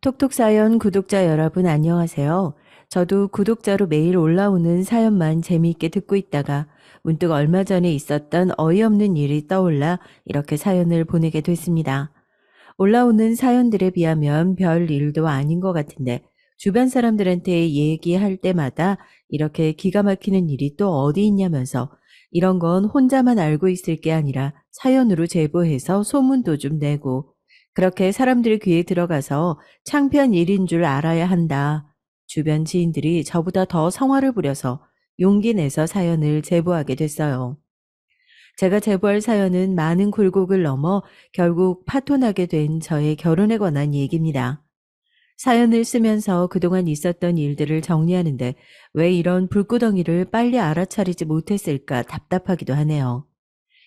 톡톡 사연 구독자 여러분 안녕하세요. 저도 구독자로 매일 올라오는 사연만 재미있게 듣고 있다가 문득 얼마 전에 있었던 어이없는 일이 떠올라 이렇게 사연을 보내게 됐습니다. 올라오는 사연들에 비하면 별 일도 아닌 것 같은데 주변 사람들한테 얘기할 때마다 이렇게 기가 막히는 일이 또 어디 있냐면서 이런 건 혼자만 알고 있을 게 아니라 사연으로 제보해서 소문도 좀 내고 그렇게 사람들 귀에 들어가서 창피한 일인 줄 알아야 한다. 주변 지인들이 저보다 더 성화를 부려서 용기 내서 사연을 제보하게 됐어요. 제가 제보할 사연은 많은 굴곡을 넘어 결국 파토나게 된 저의 결혼에 관한 얘기입니다. 사연을 쓰면서 그동안 있었던 일들을 정리하는데 왜 이런 불구덩이를 빨리 알아차리지 못했을까 답답하기도 하네요.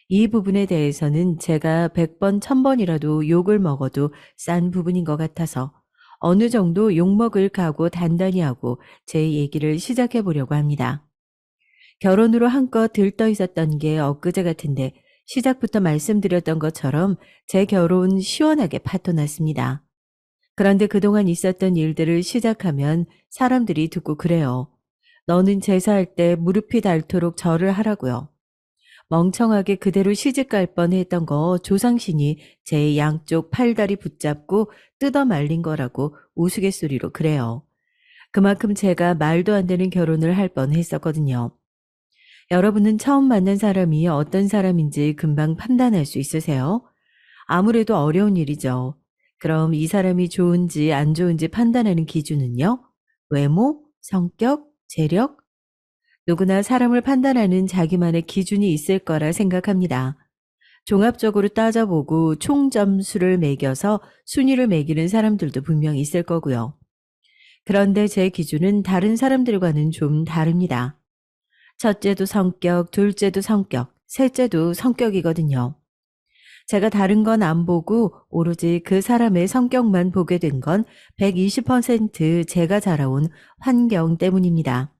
이 부분에 대해서는 제가 100번, 1000번이라도 욕을 먹어도 싼 부분인 것 같아서 어느 정도 욕먹을 각오 단단히 하고 제 얘기를 시작해 보려고 합니다. 결혼으로 한껏 들떠 있었던 게 엊그제 같은데 시작부터 말씀드렸던 것처럼 제 결혼 시원하게 파토났습니다. 그런데 그동안 있었던 일들을 시작하면 사람들이 듣고 그래요. 너는 제사할 때 무릎이 닳도록 절을 하라고요. 멍청하게 그대로 시집갈 뻔했던 거 조상신이 제 양쪽 팔다리 붙잡고 뜯어 말린 거라고 우스갯소리로 그래요. 그만큼 제가 말도 안 되는 결혼을 할 뻔했었거든요. 여러분은 처음 만난 사람이 어떤 사람인지 금방 판단할 수 있으세요? 아무래도 어려운 일이죠. 그럼 이 사람이 좋은지 안 좋은지 판단하는 기준은요? 외모, 성격, 재력? 누구나 사람을 판단하는 자기만의 기준이 있을 거라 생각합니다. 종합적으로 따져보고 총 점수를 매겨서 순위를 매기는 사람들도 분명 있을 거고요. 그런데 제 기준은 다른 사람들과는 좀 다릅니다. 첫째도 성격, 둘째도 성격, 셋째도 성격이거든요. 제가 다른 건 안 보고 오로지 그 사람의 성격만 보게 된 건 120% 제가 자라온 환경 때문입니다.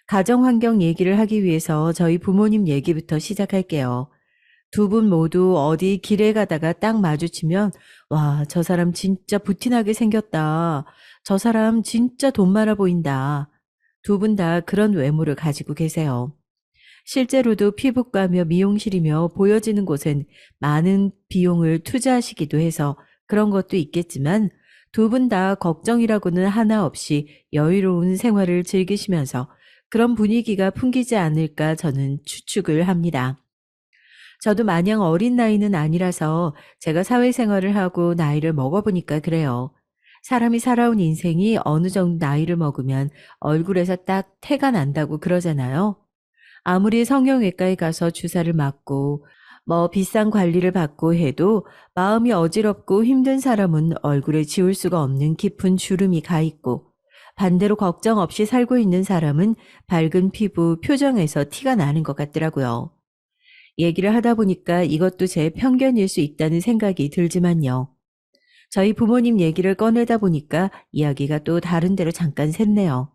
가정 환경 얘기를 하기 위해서 저희 부모님 얘기부터 시작할게요. 두 분 모두 어디 길에 가다가 딱 마주치면 와, 저 사람 진짜 부티나게 생겼다. 저 사람 진짜 돈 많아 보인다. 두 분 다 그런 외모를 가지고 계세요. 실제로도 피부과며 미용실이며 보여지는 곳엔 많은 비용을 투자하시기도 해서 그런 것도 있겠지만 두 분 다 걱정이라고는 하나 없이 여유로운 생활을 즐기시면서 그런 분위기가 풍기지 않을까 저는 추측을 합니다. 저도 마냥 어린 나이는 아니라서 제가 사회생활을 하고 나이를 먹어보니까 그래요. 사람이 살아온 인생이 어느 정도 나이를 먹으면 얼굴에서 딱 태가 난다고 그러잖아요. 아무리 성형외과에 가서 주사를 맞고 비싼 관리를 받고 해도 마음이 어지럽고 힘든 사람은 얼굴에 지울 수가 없는 깊은 주름이 가 있고 반대로 걱정 없이 살고 있는 사람은 밝은 피부, 표정에서 티가 나는 것 같더라고요. 얘기를 하다 보니까 이것도 제 편견일 수 있다는 생각이 들지만요. 저희 부모님 얘기를 꺼내다 보니까 이야기가 또 다른 데로 잠깐 샜네요.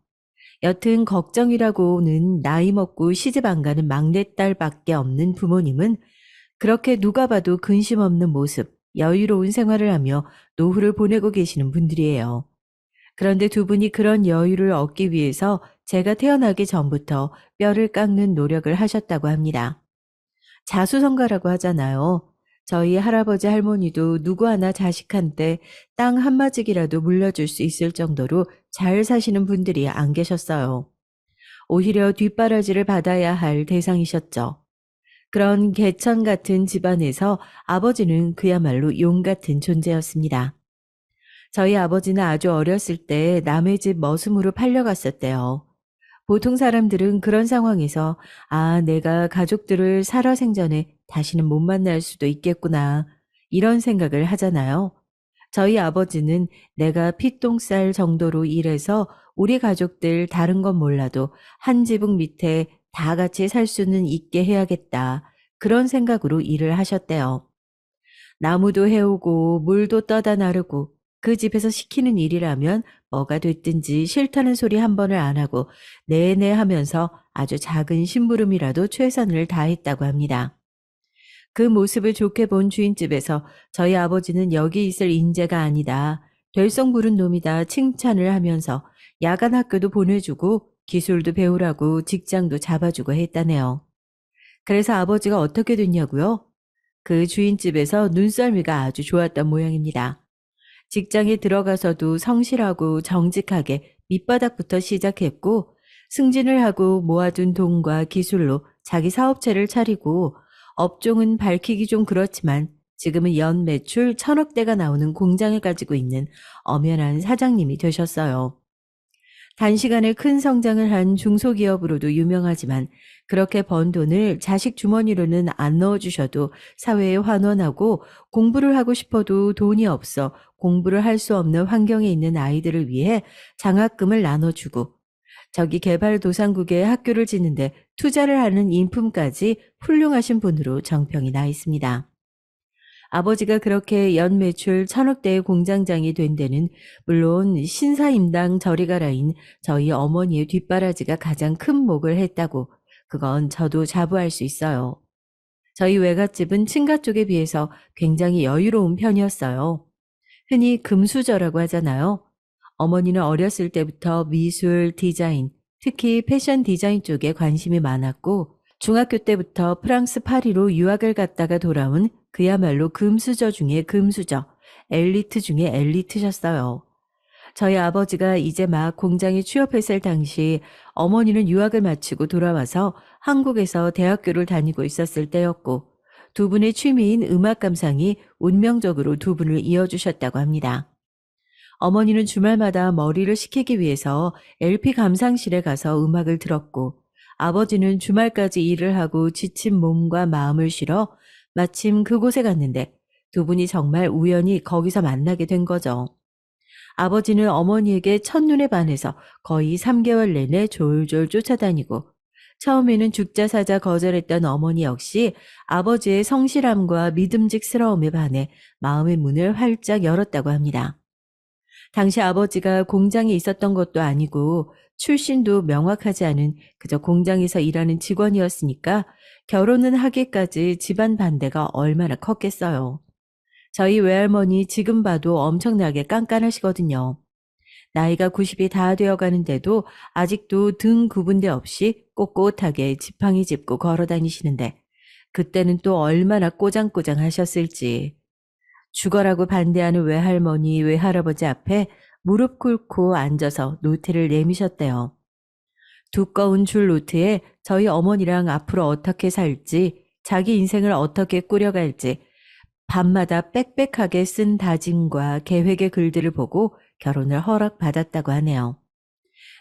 여튼 걱정이라고는 나이 먹고 시집 안 가는 막내딸밖에 없는 부모님은 그렇게 누가 봐도 근심 없는 모습, 여유로운 생활을 하며 노후를 보내고 계시는 분들이에요. 그런데 두 분이 그런 여유를 얻기 위해서 제가 태어나기 전부터 뼈를 깎는 노력을 하셨다고 합니다. 자수성가라고 하잖아요. 저희 할아버지 할머니도 누구 하나 자식한테 땅 한마직이라도 물려줄 수 있을 정도로 잘 사시는 분들이 안 계셨어요. 오히려 뒷바라지를 받아야 할 대상이셨죠. 그런 개천 같은 집안에서 아버지는 그야말로 용 같은 존재였습니다. 저희 아버지는 아주 어렸을 때 남의 집 머슴으로 팔려갔었대요. 보통 사람들은 그런 상황에서 내가 가족들을 살아생전에 다시는 못 만날 수도 있겠구나 이런 생각을 하잖아요. 저희 아버지는 내가 피똥쌀 정도로 일해서 우리 가족들 다른 건 몰라도 한 지붕 밑에 다 같이 살 수는 있게 해야겠다. 그런 생각으로 일을 하셨대요. 나무도 해오고 물도 떠다 나르고 그 집에서 시키는 일이라면 뭐가 됐든지 싫다는 소리 한 번을 안 하고 내내 하면서 아주 작은 심부름이라도 최선을 다했다고 합니다. 그 모습을 좋게 본 주인집에서 저희 아버지는 여기 있을 인재가 아니다. 될성 부른 놈이다 칭찬을 하면서 야간 학교도 보내주고 기술도 배우라고 직장도 잡아주고 했다네요. 그래서 아버지가 어떻게 됐냐고요? 그 주인집에서 눈썰미가 아주 좋았던 모양입니다. 직장에 들어가서도 성실하고 정직하게 밑바닥부터 시작했고 승진을 하고 모아둔 돈과 기술로 자기 사업체를 차리고 업종은 밝히기 좀 그렇지만 지금은 연 매출 1,000억대가 나오는 공장을 가지고 있는 엄연한 사장님이 되셨어요. 단시간에 큰 성장을 한 중소기업으로도 유명하지만 그렇게 번 돈을 자식 주머니로는 안 넣어주셔도 사회에 환원하고 공부를 하고 싶어도 돈이 없어 공부를 할 수 없는 환경에 있는 아이들을 위해 장학금을 나눠주고 저기 개발도상국에 학교를 짓는데 투자를 하는 인품까지 훌륭하신 분으로 정평이 나 있습니다. 아버지가 그렇게 연 매출 1,000억대의 공장장이 된 데는 물론 신사임당 저리가라인 저희 어머니의 뒷바라지가 가장 큰 몫을 했다고 그건 저도 자부할 수 있어요. 저희 외갓집은 친가 쪽에 비해서 굉장히 여유로운 편이었어요. 흔히 금수저라고 하잖아요. 어머니는 어렸을 때부터 미술, 디자인, 특히 패션 디자인 쪽에 관심이 많았고 중학교 때부터 프랑스 파리로 유학을 갔다가 돌아온 그야말로 금수저 중에 금수저, 엘리트 중에 엘리트셨어요. 저희 아버지가 이제 막 공장에 취업했을 당시 어머니는 유학을 마치고 돌아와서 한국에서 대학교를 다니고 있었을 때였고 두 분의 취미인 음악 감상이 운명적으로 두 분을 이어주셨다고 합니다. 어머니는 주말마다 머리를 식히기 위해서 LP 감상실에 가서 음악을 들었고 아버지는 주말까지 일을 하고 지친 몸과 마음을 실어 마침 그곳에 갔는데 두 분이 정말 우연히 거기서 만나게 된 거죠. 아버지는 어머니에게 첫눈에 반해서 거의 3개월 내내 졸졸 쫓아다니고 처음에는 죽자 사자 거절했던 어머니 역시 아버지의 성실함과 믿음직스러움에 반해 마음의 문을 활짝 열었다고 합니다. 당시 아버지가 공장에 있었던 것도 아니고 출신도 명확하지 않은 그저 공장에서 일하는 직원이었으니까 결혼은 하기까지 집안 반대가 얼마나 컸겠어요. 저희 외할머니 지금 봐도 엄청나게 깐깐하시거든요. 나이가 90이 다 되어 가는데도 아직도 등 굽은 데 없이 꼿꼿하게 지팡이 짚고 걸어 다니시는데 그때는 또 얼마나 꼬장꼬장 하셨을지. 죽어라고 반대하는 외할머니, 외할아버지 앞에 무릎 꿇고 앉아서 노트를 내미셨대요. 두꺼운 줄 노트에 저희 어머니랑 앞으로 어떻게 살지, 자기 인생을 어떻게 꾸려갈지 밤마다 빽빽하게 쓴 다짐과 계획의 글들을 보고 결혼을 허락받았다고 하네요.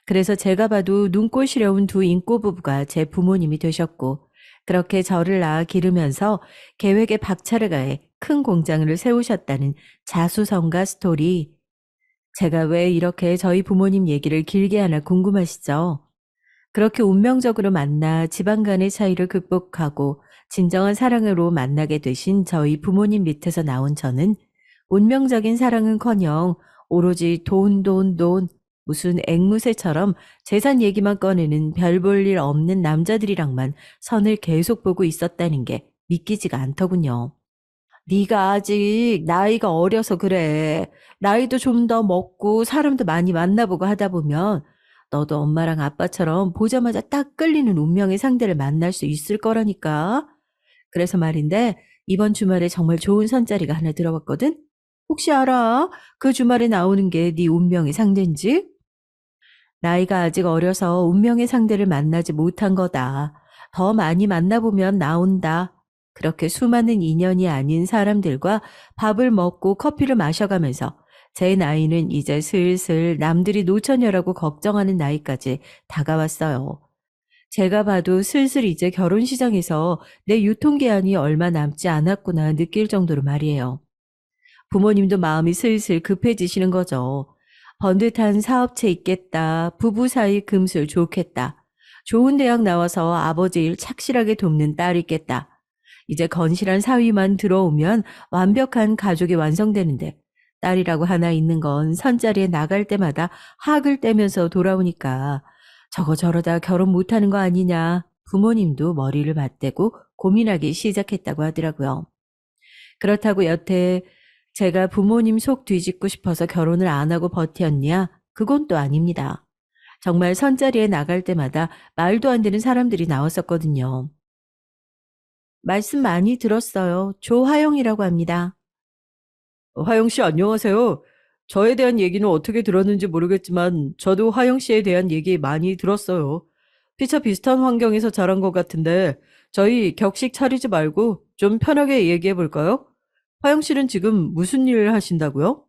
그래서 제가 봐도 눈꼴 시려운 두 인꼬 부부가 제 부모님이 되셨고 그렇게 저를 낳아 기르면서 계획에 박차를 가해 큰 공장을 세우셨다는 자수성가 스토리. 제가 왜 이렇게 저희 부모님 얘기를 길게 하나 궁금하시죠? 그렇게 운명적으로 만나 집안 간의 차이를 극복하고 진정한 사랑으로 만나게 되신 저희 부모님 밑에서 나온 저는 운명적인 사랑은커녕 오로지 돈, 돈, 돈, 무슨 앵무새처럼 재산 얘기만 꺼내는 별 볼 일 없는 남자들이랑만 선을 계속 보고 있었다는 게 믿기지가 않더군요. 네가 아직 나이가 어려서 그래. 나이도 좀 더 먹고 사람도 많이 만나보고 하다 보면 너도 엄마랑 아빠처럼 보자마자 딱 끌리는 운명의 상대를 만날 수 있을 거라니까. 그래서 말인데 이번 주말에 정말 좋은 선자리가 하나 들어왔거든? 혹시 알아? 그 주말에 나오는 게 네 운명의 상대인지? 나이가 아직 어려서 운명의 상대를 만나지 못한 거다. 더 많이 만나보면 나온다. 그렇게 수많은 인연이 아닌 사람들과 밥을 먹고 커피를 마셔가면서 제 나이는 이제 슬슬 남들이 노처녀라고 걱정하는 나이까지 다가왔어요. 제가 봐도 슬슬 이제 결혼 시장에서 내 유통기한이 얼마 남지 않았구나 느낄 정도로 말이에요. 부모님도 마음이 슬슬 급해지시는 거죠. 번듯한 사업체 있겠다. 부부 사이 금술 좋겠다. 좋은 대학 나와서 아버지 일 착실하게 돕는 딸 있겠다. 이제 건실한 사위만 들어오면 완벽한 가족이 완성되는데 딸이라고 하나 있는 건 선자리에 나갈 때마다 학을 떼면서 돌아오니까 저거 저러다 결혼 못하는 거 아니냐. 부모님도 머리를 맞대고 고민하기 시작했다고 하더라고요. 그렇다고 여태 제가 부모님 속 뒤집고 싶어서 결혼을 안 하고 버텼냐? 그건 또 아닙니다. 정말 선자리에 나갈 때마다 말도 안 되는 사람들이 나왔었거든요. 말씀 많이 들었어요. 조화영이라고 합니다. 화영 씨 안녕하세요. 저에 대한 얘기는 어떻게 들었는지 모르겠지만 저도 화영 씨에 대한 얘기 많이 들었어요. 피차 비슷한 환경에서 자란 것 같은데 저희 격식 차리지 말고 좀 편하게 얘기해 볼까요? 화영 씨는 지금 무슨 일 하신다고요?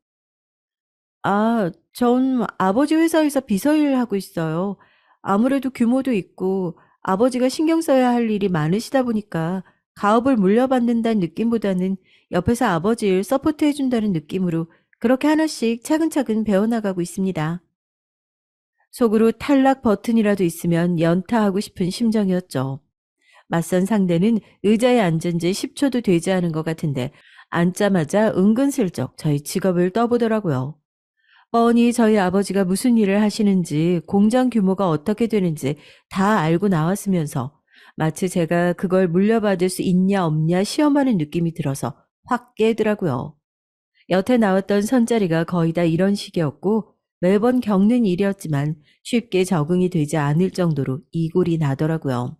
전 아버지 회사에서 비서 일을 하고 있어요. 아무래도 규모도 있고 아버지가 신경 써야 할 일이 많으시다 보니까 가업을 물려받는다는 느낌보다는 옆에서 아버지 일 서포트 해준다는 느낌으로 그렇게 하나씩 차근차근 배워나가고 있습니다. 속으로 탈락 버튼이라도 있으면 연타하고 싶은 심정이었죠. 맞선 상대는 의자에 앉은 지 10초도 되지 않은 것 같은데 앉자마자 은근슬쩍 저희 직업을 떠보더라고요. 뻔히 저희 아버지가 무슨 일을 하시는지, 공장 규모가 어떻게 되는지 다 알고 나왔으면서 마치 제가 그걸 물려받을 수 있냐 없냐 시험하는 느낌이 들어서 확 깨더라고요. 여태 나왔던 선자리가 거의 다 이런 식이었고 매번 겪는 일이었지만 쉽게 적응이 되지 않을 정도로 이골이 나더라고요.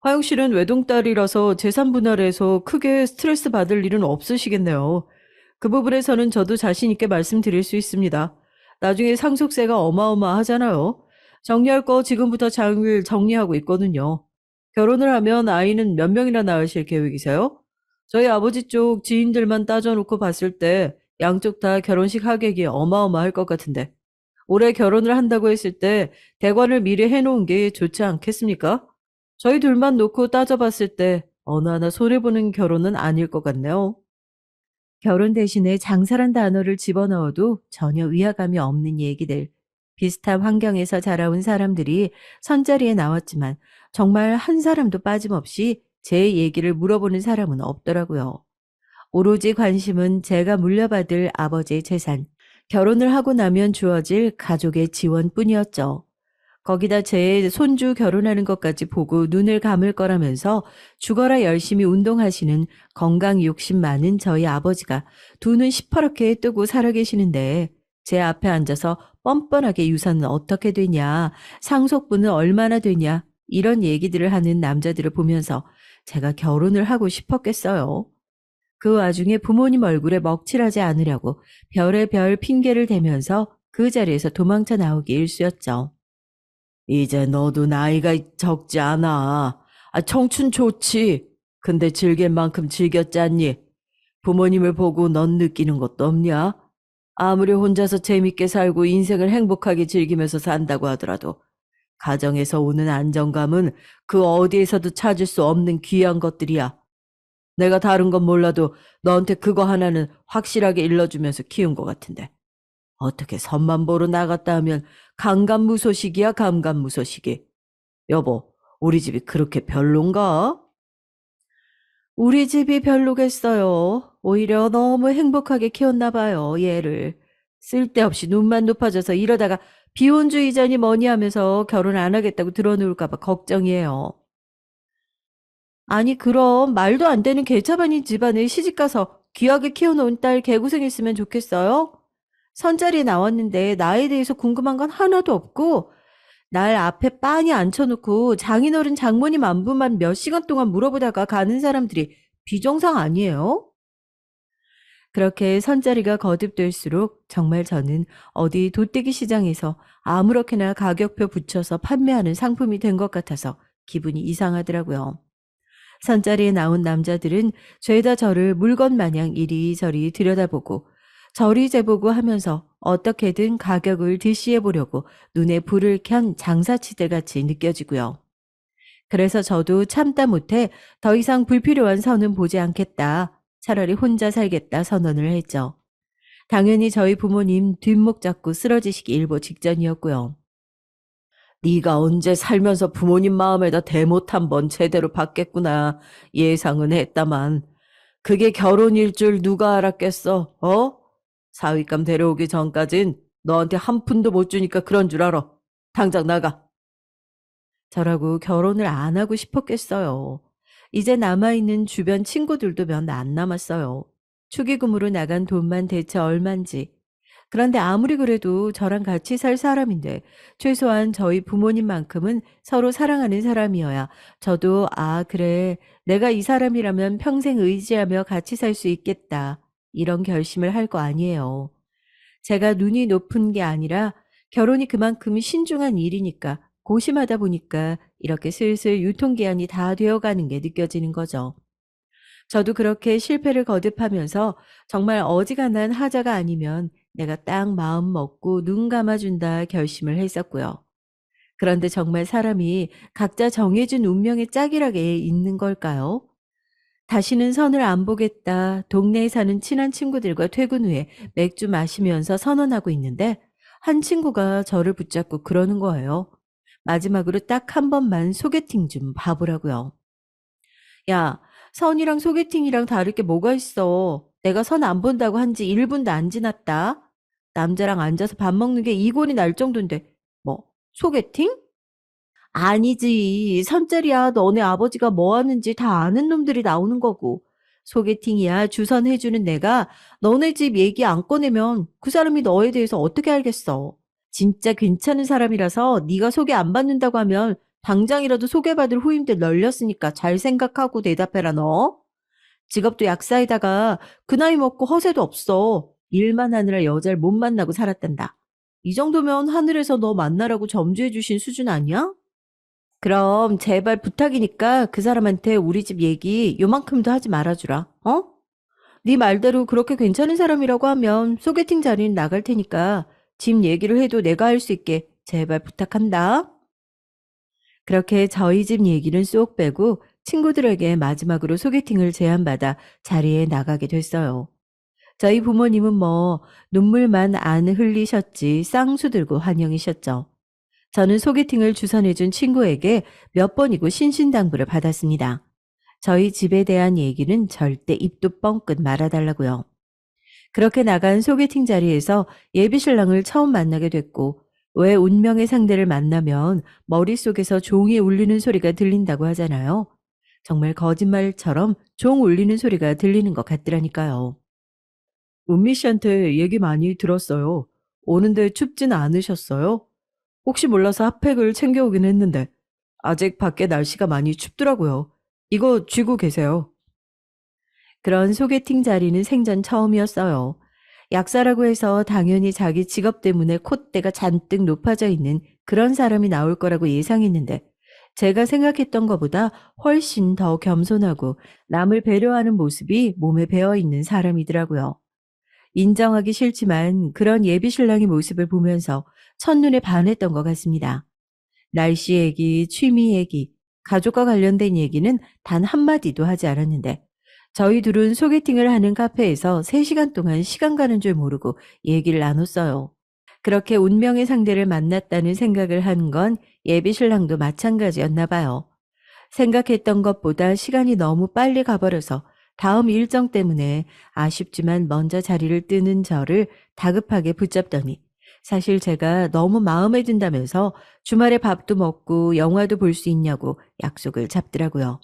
화영 씨는 외동딸이라서 재산 분할에서 크게 스트레스 받을 일은 없으시겠네요. 그 부분에서는 저도 자신 있게 말씀드릴 수 있습니다. 나중에 상속세가 어마어마하잖아요. 정리할 거 지금부터 잘 정리하고 있거든요. 결혼을 하면 아이는 몇 명이나 낳으실 계획이세요? 저희 아버지 쪽 지인들만 따져놓고 봤을 때 양쪽 다 결혼식 하객이 어마어마할 것 같은데 올해 결혼을 한다고 했을 때 대관을 미리 해놓은 게 좋지 않겠습니까? 저희 둘만 놓고 따져봤을 때 어느 하나 손해보는 결혼은 아닐 것 같네요. 결혼 대신에 장사란 단어를 집어넣어도 전혀 위화감이 없는 얘기들. 비슷한 환경에서 자라온 사람들이 선자리에 나왔지만 정말 한 사람도 빠짐없이 제 얘기를 물어보는 사람은 없더라고요. 오로지 관심은 제가 물려받을 아버지의 재산, 결혼을 하고 나면 주어질 가족의 지원뿐이었죠. 거기다 제 손주 결혼하는 것까지 보고 눈을 감을 거라면서 죽어라 열심히 운동하시는 건강 욕심 많은 저희 아버지가 두 눈 시퍼렇게 뜨고 살아계시는데 제 앞에 앉아서 뻔뻔하게 유산은 어떻게 되냐, 상속분은 얼마나 되냐 이런 얘기들을 하는 남자들을 보면서 제가 결혼을 하고 싶었겠어요. 그 와중에 부모님 얼굴에 먹칠하지 않으려고 별의별 핑계를 대면서 그 자리에서 도망쳐 나오기 일쑤였죠. 이제 너도 나이가 적지 않아. 청춘 좋지. 근데 즐길 만큼 즐겼잖니. 부모님을 보고 넌 느끼는 것도 없냐? 아무리 혼자서 재밌게 살고 인생을 행복하게 즐기면서 산다고 하더라도 가정에서 오는 안정감은 그 어디에서도 찾을 수 없는 귀한 것들이야. 내가 다른 건 몰라도 너한테 그거 하나는 확실하게 일러주면서 키운 것 같은데. 어떻게 선만 보러 나갔다 하면 강간무소식이야, 강간무소식이. 여보, 우리 집이 그렇게 별론가? 우리 집이 별로겠어요. 오히려 너무 행복하게 키웠나 봐요, 얘를. 쓸데없이 눈만 높아져서 이러다가 비혼주의자니 뭐니 하면서 결혼 안 하겠다고 들어놓을까 봐 걱정이에요. 아니 그럼 말도 안 되는 개차반인 집안에 시집가서 귀하게 키워놓은 딸 개고생했으면 좋겠어요? 선자리에 나왔는데 나에 대해서 궁금한 건 하나도 없고 날 앞에 빤히 앉혀놓고 장인어른 장모님 안부만 몇 시간 동안 물어보다가 가는 사람들이 비정상 아니에요? 그렇게 선자리가 거듭될수록 정말 저는 어디 돗대기 시장에서 아무렇게나 가격표 붙여서 판매하는 상품이 된 것 같아서 기분이 이상하더라고요. 선자리에 나온 남자들은 죄다 저를 물건 마냥 이리저리 들여다보고 저리 재보고 하면서 어떻게든 가격을 드시해 보려고 눈에 불을 켠 장사치들 같이 느껴지고요. 그래서 저도 참다 못해 더 이상 불필요한 선은 보지 않겠다. 차라리 혼자 살겠다 선언을 했죠. 당연히 저희 부모님 뒷목 잡고 쓰러지시기 일보 직전이었고요. 네가 언제 살면서 부모님 마음에다 대못 한 번 제대로 받겠구나 예상은 했다만 그게 결혼일 줄 누가 알았겠어? 어? 사위감 데려오기 전까진 너한테 한 푼도 못 주니까 그런 줄 알아. 당장 나가. 저라고 결혼을 안 하고 싶었겠어요. 이제 남아있는 주변 친구들도 몇 안 남았어요. 축의금으로 나간 돈만 대체 얼만지. 그런데 아무리 그래도 저랑 같이 살 사람인데 최소한 저희 부모님만큼은 서로 사랑하는 사람이어야 저도 아, 그래. 내가 이 사람이라면 평생 의지하며 같이 살 수 있겠다. 이런 결심을 할 거 아니에요. 제가 눈이 높은 게 아니라 결혼이 그만큼 신중한 일이니까 고심하다 보니까 이렇게 슬슬 유통기한이 다 되어가는 게 느껴지는 거죠. 저도 그렇게 실패를 거듭하면서 정말 어지간한 하자가 아니면 내가 딱 마음 먹고 눈 감아준다 결심을 했었고요. 그런데 정말 사람이 각자 정해진 운명의 짝이라게 있는 걸까요? 다시는 선을 안 보겠다. 동네에 사는 친한 친구들과 퇴근 후에 맥주 마시면서 선언하고 있는데 한 친구가 저를 붙잡고 그러는 거예요. 마지막으로 딱 한 번만 소개팅 좀 봐보라고요. 야, 선이랑 소개팅이랑 다를 게 뭐가 있어. 내가 선 안 본다고 한지 1분도 안 지났다. 남자랑 앉아서 밥 먹는 게 이곤이 날 정도인데, 뭐, 소개팅? 아니지. 선짜리야. 너네 아버지가 뭐 하는지 다 아는 놈들이 나오는 거고. 소개팅이야. 주선해주는 내가 너네 집 얘기 안 꺼내면 그 사람이 너에 대해서 어떻게 알겠어. 진짜 괜찮은 사람이라서 네가 소개 안 받는다고 하면 당장이라도 소개받을 후임들 널렸으니까 잘 생각하고 대답해라 너. 직업도 약사에다가 그 나이 먹고 허세도 없어. 일만 하느라 여자를 못 만나고 살았단다. 이 정도면 하늘에서 너 만나라고 점주해 주신 수준 아니야? 그럼 제발 부탁이니까 그 사람한테 우리 집 얘기 요만큼도 하지 말아주라. 어? 네 말대로 그렇게 괜찮은 사람이라고 하면 소개팅 자리는 나갈 테니까 집 얘기를 해도 내가 할 수 있게 제발 부탁한다. 그렇게 저희 집 얘기는 쏙 빼고 친구들에게 마지막으로 소개팅을 제안받아 자리에 나가게 됐어요. 저희 부모님은 뭐 눈물만 안 흘리셨지 쌍수 들고 환영이셨죠. 저는 소개팅을 주선해준 친구에게 몇 번이고 신신당부를 받았습니다. 저희 집에 대한 얘기는 절대 입도 뻥끗 말아달라고요. 그렇게 나간 소개팅 자리에서 예비신랑을 처음 만나게 됐고 왜 운명의 상대를 만나면 머릿속에서 종이 울리는 소리가 들린다고 하잖아요. 정말 거짓말처럼 종 울리는 소리가 들리는 것 같더라니까요. 은미 씨한테 얘기 많이 들었어요. 오는데 춥진 않으셨어요? 혹시 몰라서 핫팩을 챙겨오긴 했는데 아직 밖에 날씨가 많이 춥더라고요. 이거 쥐고 계세요. 그런 소개팅 자리는 생전 처음이었어요. 약사라고 해서 당연히 자기 직업 때문에 콧대가 잔뜩 높아져 있는 그런 사람이 나올 거라고 예상했는데 제가 생각했던 것보다 훨씬 더 겸손하고 남을 배려하는 모습이 몸에 배어 있는 사람이더라고요. 인정하기 싫지만 그런 예비 신랑의 모습을 보면서 첫눈에 반했던 것 같습니다. 날씨 얘기, 취미 얘기, 가족과 관련된 얘기는 단 한마디도 하지 않았는데 저희 둘은 소개팅을 하는 카페에서 3시간 동안 시간 가는 줄 모르고 얘기를 나눴어요. 그렇게 운명의 상대를 만났다는 생각을 한 건 예비 신랑도 마찬가지였나 봐요. 생각했던 것보다 시간이 너무 빨리 가버려서 다음 일정 때문에 아쉽지만 먼저 자리를 뜨는 저를 다급하게 붙잡더니 사실 제가 너무 마음에 든다면서 주말에 밥도 먹고 영화도 볼 수 있냐고 약속을 잡더라고요.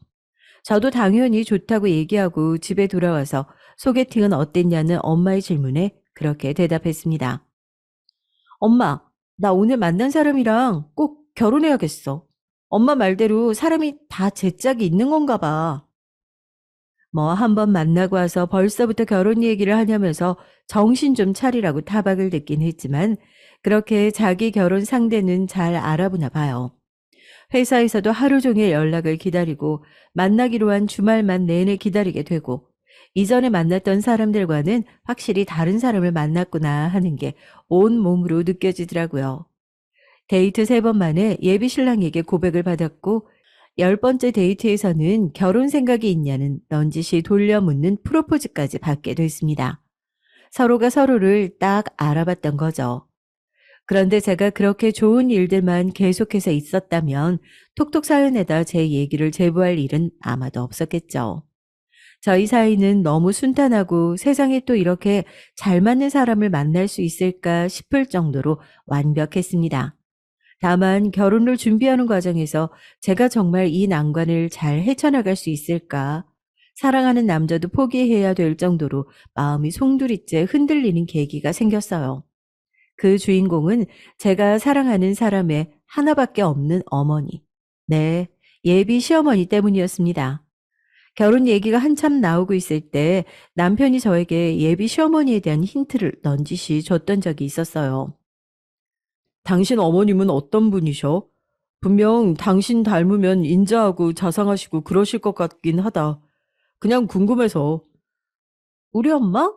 저도 당연히 좋다고 얘기하고 집에 돌아와서 소개팅은 어땠냐는 엄마의 질문에 그렇게 대답했습니다. 엄마, 나 오늘 만난 사람이랑 꼭 결혼해야겠어. 엄마 말대로 사람이 다 제 짝이 있는 건가 봐. 뭐 한 번 만나고 와서 벌써부터 결혼 얘기를 하냐면서 정신 좀 차리라고 타박을 듣긴 했지만 그렇게 자기 결혼 상대는 잘 알아보나 봐요. 회사에서도 하루 종일 연락을 기다리고 만나기로 한 주말만 내내 기다리게 되고 이전에 만났던 사람들과는 확실히 다른 사람을 만났구나 하는 게 온몸으로 느껴지더라고요. 데이트 3번 만에 예비 신랑에게 고백을 받았고 10번째 데이트에서는 결혼 생각이 있냐는 넌지시 돌려 묻는 프로포즈까지 받게 됐습니다. 서로가 서로를 딱 알아봤던 거죠. 그런데 제가 그렇게 좋은 일들만 계속해서 있었다면 톡톡 사연에다 제 얘기를 제보할 일은 아마도 없었겠죠. 저희 사이는 너무 순탄하고 세상에 또 이렇게 잘 맞는 사람을 만날 수 있을까 싶을 정도로 완벽했습니다. 다만 결혼을 준비하는 과정에서 제가 정말 이 난관을 잘 헤쳐나갈 수 있을까? 사랑하는 남자도 포기해야 될 정도로 마음이 송두리째 흔들리는 계기가 생겼어요. 그 주인공은 제가 사랑하는 사람의 하나밖에 없는 어머니. 네, 예비 시어머니 때문이었습니다. 결혼 얘기가 한참 나오고 있을 때 남편이 저에게 예비 시어머니에 대한 힌트를 넌지시 줬던 적이 있었어요. 당신 어머님은 어떤 분이셔? 분명 당신 닮으면 인자하고 자상하시고 그러실 것 같긴 하다. 그냥 궁금해서. 우리 엄마?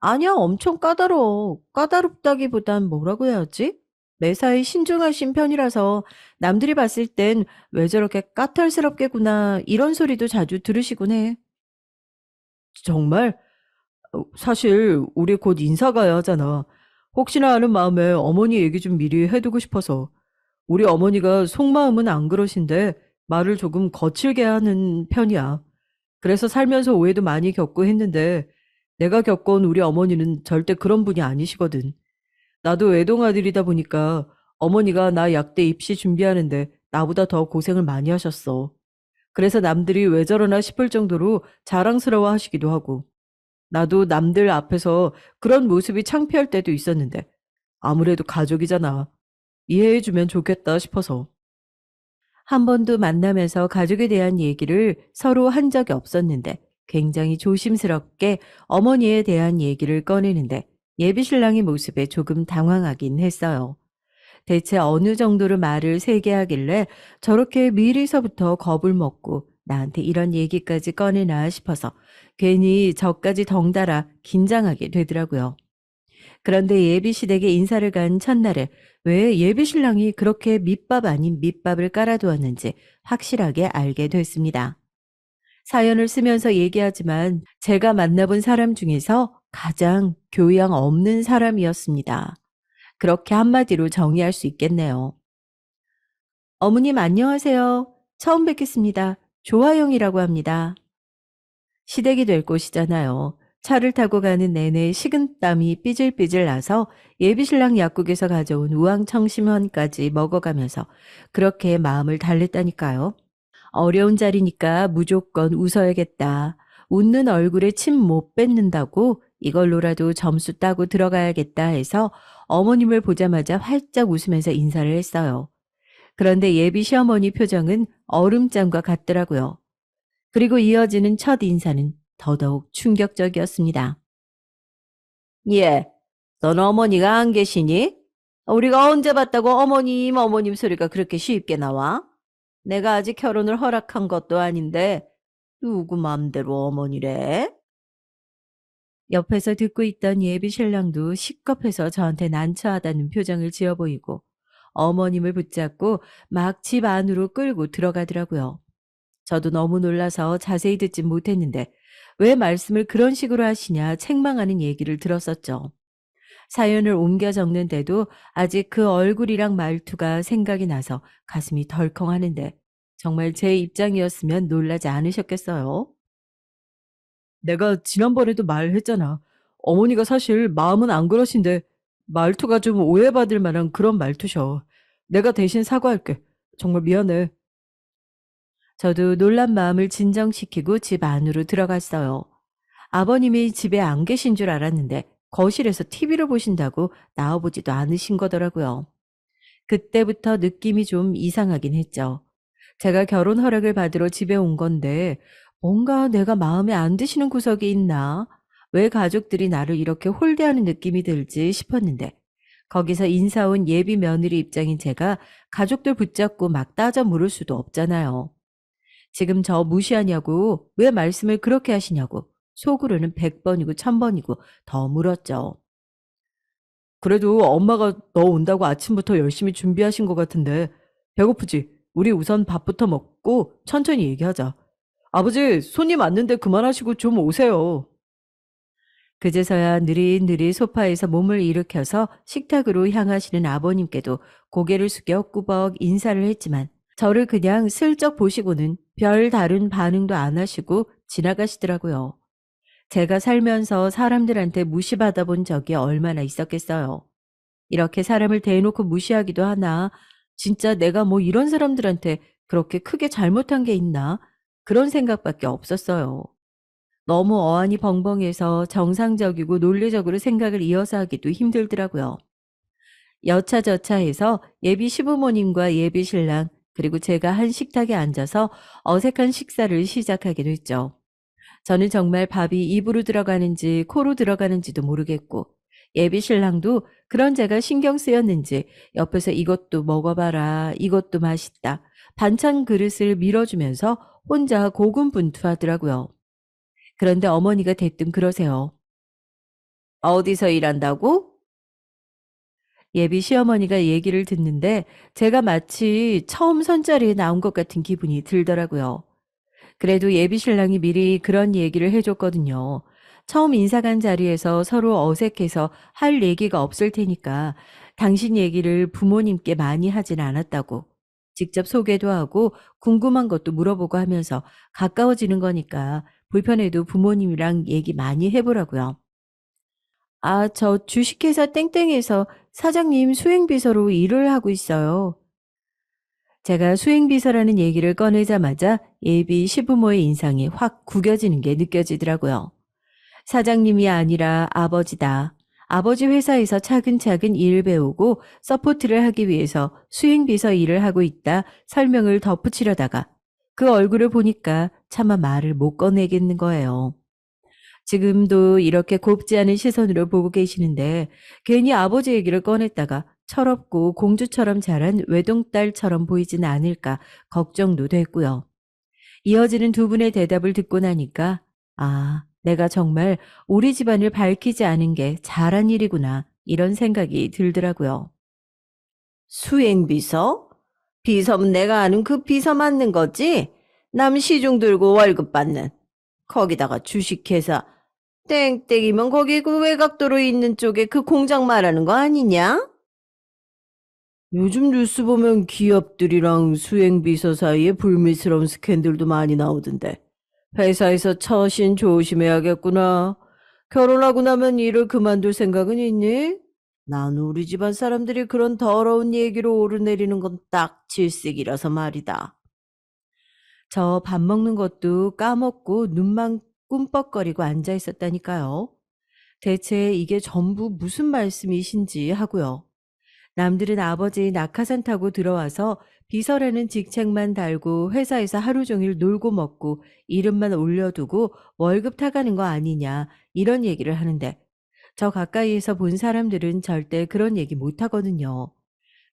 아니야, 엄청 까다로워. 까다롭다기보단 뭐라고 해야지? 매사에 신중하신 편이라서 남들이 봤을 땐 왜 저렇게 까탈스럽게구나 이런 소리도 자주 들으시곤 해. 정말? 사실 우리 곧 인사 가야 하잖아. 혹시나 하는 마음에 어머니 얘기 좀 미리 해두고 싶어서. 우리 어머니가 속마음은 안 그러신데 말을 조금 거칠게 하는 편이야. 그래서 살면서 오해도 많이 겪고 했는데 내가 겪어온 우리 어머니는 절대 그런 분이 아니시거든. 나도 외동아들이다 보니까 어머니가 나 약대 입시 준비하는데 나보다 더 고생을 많이 하셨어. 그래서 남들이 왜 저러나 싶을 정도로 자랑스러워 하시기도 하고. 나도 남들 앞에서 그런 모습이 창피할 때도 있었는데 아무래도 가족이잖아. 이해해주면 좋겠다 싶어서. 한 번도 만나면서 가족에 대한 얘기를 서로 한 적이 없었는데 굉장히 조심스럽게 어머니에 대한 얘기를 꺼내는데 예비 신랑의 모습에 조금 당황하긴 했어요. 대체 어느 정도로 말을 세게 하길래 저렇게 미리서부터 겁을 먹고 나한테 이런 얘기까지 꺼내나 싶어서 괜히 저까지 덩달아 긴장하게 되더라고요. 그런데 예비 시댁에 인사를 간 첫날에 왜 예비 신랑이 그렇게 밑밥 아닌 밑밥을 깔아두었는지 확실하게 알게 됐습니다. 사연을 쓰면서 얘기하지만 제가 만나본 사람 중에서 가장 교양 없는 사람이었습니다. 그렇게 한마디로 정의할 수 있겠네요. 어머님 안녕하세요. 처음 뵙겠습니다. 조아영이라고 합니다. 시댁이 될 곳이잖아요. 차를 타고 가는 내내 식은땀이 삐질삐질 나서 예비신랑 약국에서 가져온 우황청심원까지 먹어가면서 그렇게 마음을 달랬다니까요. 어려운 자리니까 무조건 웃어야겠다. 웃는 얼굴에 침 못 뱉는다고 이걸로라도 점수 따고 들어가야겠다 해서 어머님을 보자마자 활짝 웃으면서 인사를 했어요. 그런데 예비 시어머니 표정은 얼음장과 같더라고요. 그리고 이어지는 첫 인사는 더더욱 충격적이었습니다. 예, 넌 어머니가 안 계시니? 우리가 언제 봤다고 어머님, 어머님 소리가 그렇게 쉽게 나와? 내가 아직 결혼을 허락한 것도 아닌데 누구 맘대로 어머니래? 옆에서 듣고 있던 예비 신랑도 식겁해서 저한테 난처하다는 표정을 지어 보이고 어머님을 붙잡고 막 집 안으로 끌고 들어가더라고요. 저도 너무 놀라서 자세히 듣진 못했는데 왜 말씀을 그런 식으로 하시냐 책망하는 얘기를 들었었죠. 사연을 옮겨 적는데도 아직 그 얼굴이랑 말투가 생각이 나서 가슴이 덜컹하는데 정말 제 입장이었으면 놀라지 않으셨겠어요? 내가 지난번에도 말했잖아. 어머니가 사실 마음은 안 그러신데 말투가 좀 오해받을 만한 그런 말투셔. 내가 대신 사과할게. 정말 미안해. 저도 놀란 마음을 진정시키고 집 안으로 들어갔어요. 아버님이 집에 안 계신 줄 알았는데 거실에서 TV를 보신다고 나와보지도 않으신 거더라고요. 그때부터 느낌이 좀 이상하긴 했죠. 제가 결혼 허락을 받으러 집에 온 건데 뭔가 내가 마음에 안 드시는 구석이 있나? 왜 가족들이 나를 이렇게 홀대하는 느낌이 들지 싶었는데 거기서 인사 온 예비 며느리 입장인 제가 가족들 붙잡고 막 따져 물을 수도 없잖아요. 지금 저 무시하냐고, 왜 말씀을 그렇게 하시냐고, 속으로는 100번이고 1000번이고 더 물었죠. 그래도 엄마가 너 온다고 아침부터 열심히 준비하신 것 같은데 배고프지? 우리 우선 밥부터 먹고 천천히 얘기하자. 아버지, 손님 왔는데 그만하시고 좀 오세요. 그제서야 느릿느릿 소파에서 몸을 일으켜서 식탁으로 향하시는 아버님께도 고개를 숙여 꾸벅 인사를 했지만 저를 그냥 슬쩍 보시고는 별 다른 반응도 안 하시고 지나가시더라고요. 제가 살면서 사람들한테 무시받아 본 적이 얼마나 있었겠어요. 이렇게 사람을 대놓고 무시하기도 하나, 진짜 내가 뭐 이런 사람들한테 그렇게 크게 잘못한 게 있나? 그런 생각밖에 없었어요. 너무 어안이 벙벙해서 정상적이고 논리적으로 생각을 이어서 하기도 힘들더라고요. 여차저차해서 예비 시부모님과 예비 신랑 그리고 제가 한 식탁에 앉아서 어색한 식사를 시작하게 됐죠. 저는 정말 밥이 입으로 들어가는지 코로 들어가는지도 모르겠고 예비 신랑도 그런 제가 신경 쓰였는지 옆에서 이것도 먹어봐라, 이것도 맛있다, 반찬 그릇을 밀어주면서 혼자 고군분투하더라고요. 그런데 어머니가 대뜸 그러세요. 어디서 일한다고? 예비 시어머니가 얘기를 듣는데 제가 마치 처음 선자리에 나온 것 같은 기분이 들더라고요. 그래도 예비 신랑이 미리 그런 얘기를 해줬거든요. 처음 인사 간 자리에서 서로 어색해서 할 얘기가 없을 테니까 당신 얘기를 부모님께 많이 하진 않았다고. 직접 소개도 하고 궁금한 것도 물어보고 하면서 가까워지는 거니까 불편해도 부모님이랑 얘기 많이 해보라고요. 아, 저 주식회사 땡땡에서 사장님 수행비서로 일을 하고 있어요. 제가 수행비서라는 얘기를 꺼내자마자 예비 시부모의 인상이 확 구겨지는 게 느껴지더라고요. 사장님이 아니라 아버지다. 아버지 회사에서 차근차근 일 배우고 서포트를 하기 위해서 수행비서 일을 하고 있다 설명을 덧붙이려다가 그 얼굴을 보니까 차마 말을 못 꺼내겠는 거예요. 지금도 이렇게 곱지 않은 시선으로 보고 계시는데 괜히 아버지 얘기를 꺼냈다가 철없고 공주처럼 자란 외동딸처럼 보이진 않을까 걱정도 됐고요. 이어지는 두 분의 대답을 듣고 나니까 아, 내가 정말 우리 집안을 밝히지 않은 게 잘한 일이구나 이런 생각이 들더라고요. 수행비서? 비서면 내가 아는 그 비서 맞는 거지? 남 시중 들고 월급 받는. 거기다가 주식회사 땡땡이면 거기 그 외곽도로 있는 쪽에 그 공장 말하는 거 아니냐? 요즘 뉴스 보면 기업들이랑 수행비서 사이에 불미스러운 스캔들도 많이 나오던데. 회사에서 처신 조심해야겠구나. 결혼하고 나면 일을 그만둘 생각은 있니? 난 우리 집안 사람들이 그런 더러운 얘기로 오르내리는 건 딱 질색이라서 말이다. 저 밥 먹는 것도 까먹고 눈만 꿈뻑거리고 앉아 있었다니까요. 대체 이게 전부 무슨 말씀이신지 하고요. 남들은 아버지 낙하산 타고 들어와서 비서라는 직책만 달고 회사에서 하루 종일 놀고 먹고 이름만 올려두고 월급 타가는 거 아니냐 이런 얘기를 하는데 저 가까이에서 본 사람들은 절대 그런 얘기 못 하거든요.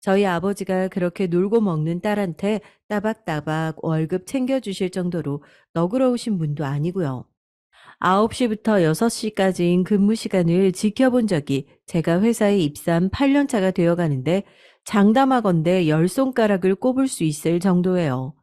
저희 아버지가 그렇게 놀고 먹는 딸한테 따박따박 월급 챙겨주실 정도로 너그러우신 분도 아니고요. 9시부터 6시까지인 근무 시간을 지켜본 적이 제가 회사에 입사한 8년 차가 되어 가는데 장담하건대 10손가락을 꼽을 수 있을 정도예요.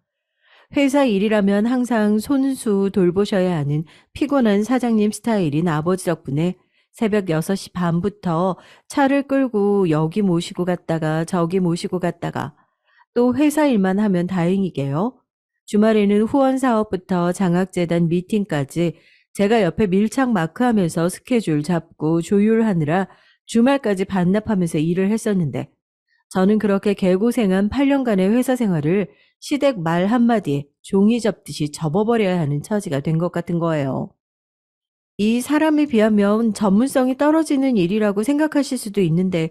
회사 일이라면 항상 손수 돌보셔야 하는 피곤한 사장님 스타일인 아버지 덕분에 새벽 6시 반부터 차를 끌고 여기 모시고 갔다가 저기 모시고 갔다가 또 회사 일만 하면 다행이게요. 주말에는 후원 사업부터 장학재단 미팅까지 제가 옆에 밀착 마크하면서 스케줄 잡고 조율하느라 주말까지 반납하면서 일을 했었는데 저는 그렇게 개고생한 8년간의 회사 생활을 시댁 말 한마디에 종이 접듯이 접어버려야 하는 처지가 된 것 같은 거예요. 이 사람에 비하면 전문성이 떨어지는 일이라고 생각하실 수도 있는데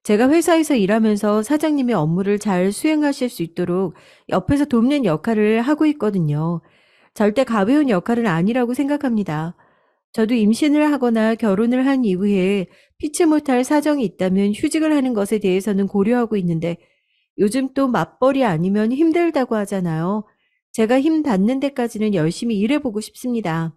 제가 회사에서 일하면서 사장님의 업무를 잘 수행하실 수 있도록 옆에서 돕는 역할을 하고 있거든요. 절대 가벼운 역할은 아니라고 생각합니다. 저도 임신을 하거나 결혼을 한 이후에 피치 못할 사정이 있다면 휴직을 하는 것에 대해서는 고려하고 있는데 요즘 또 맞벌이 아니면 힘들다고 하잖아요. 제가 힘 닿는 데까지는 열심히 일해보고 싶습니다.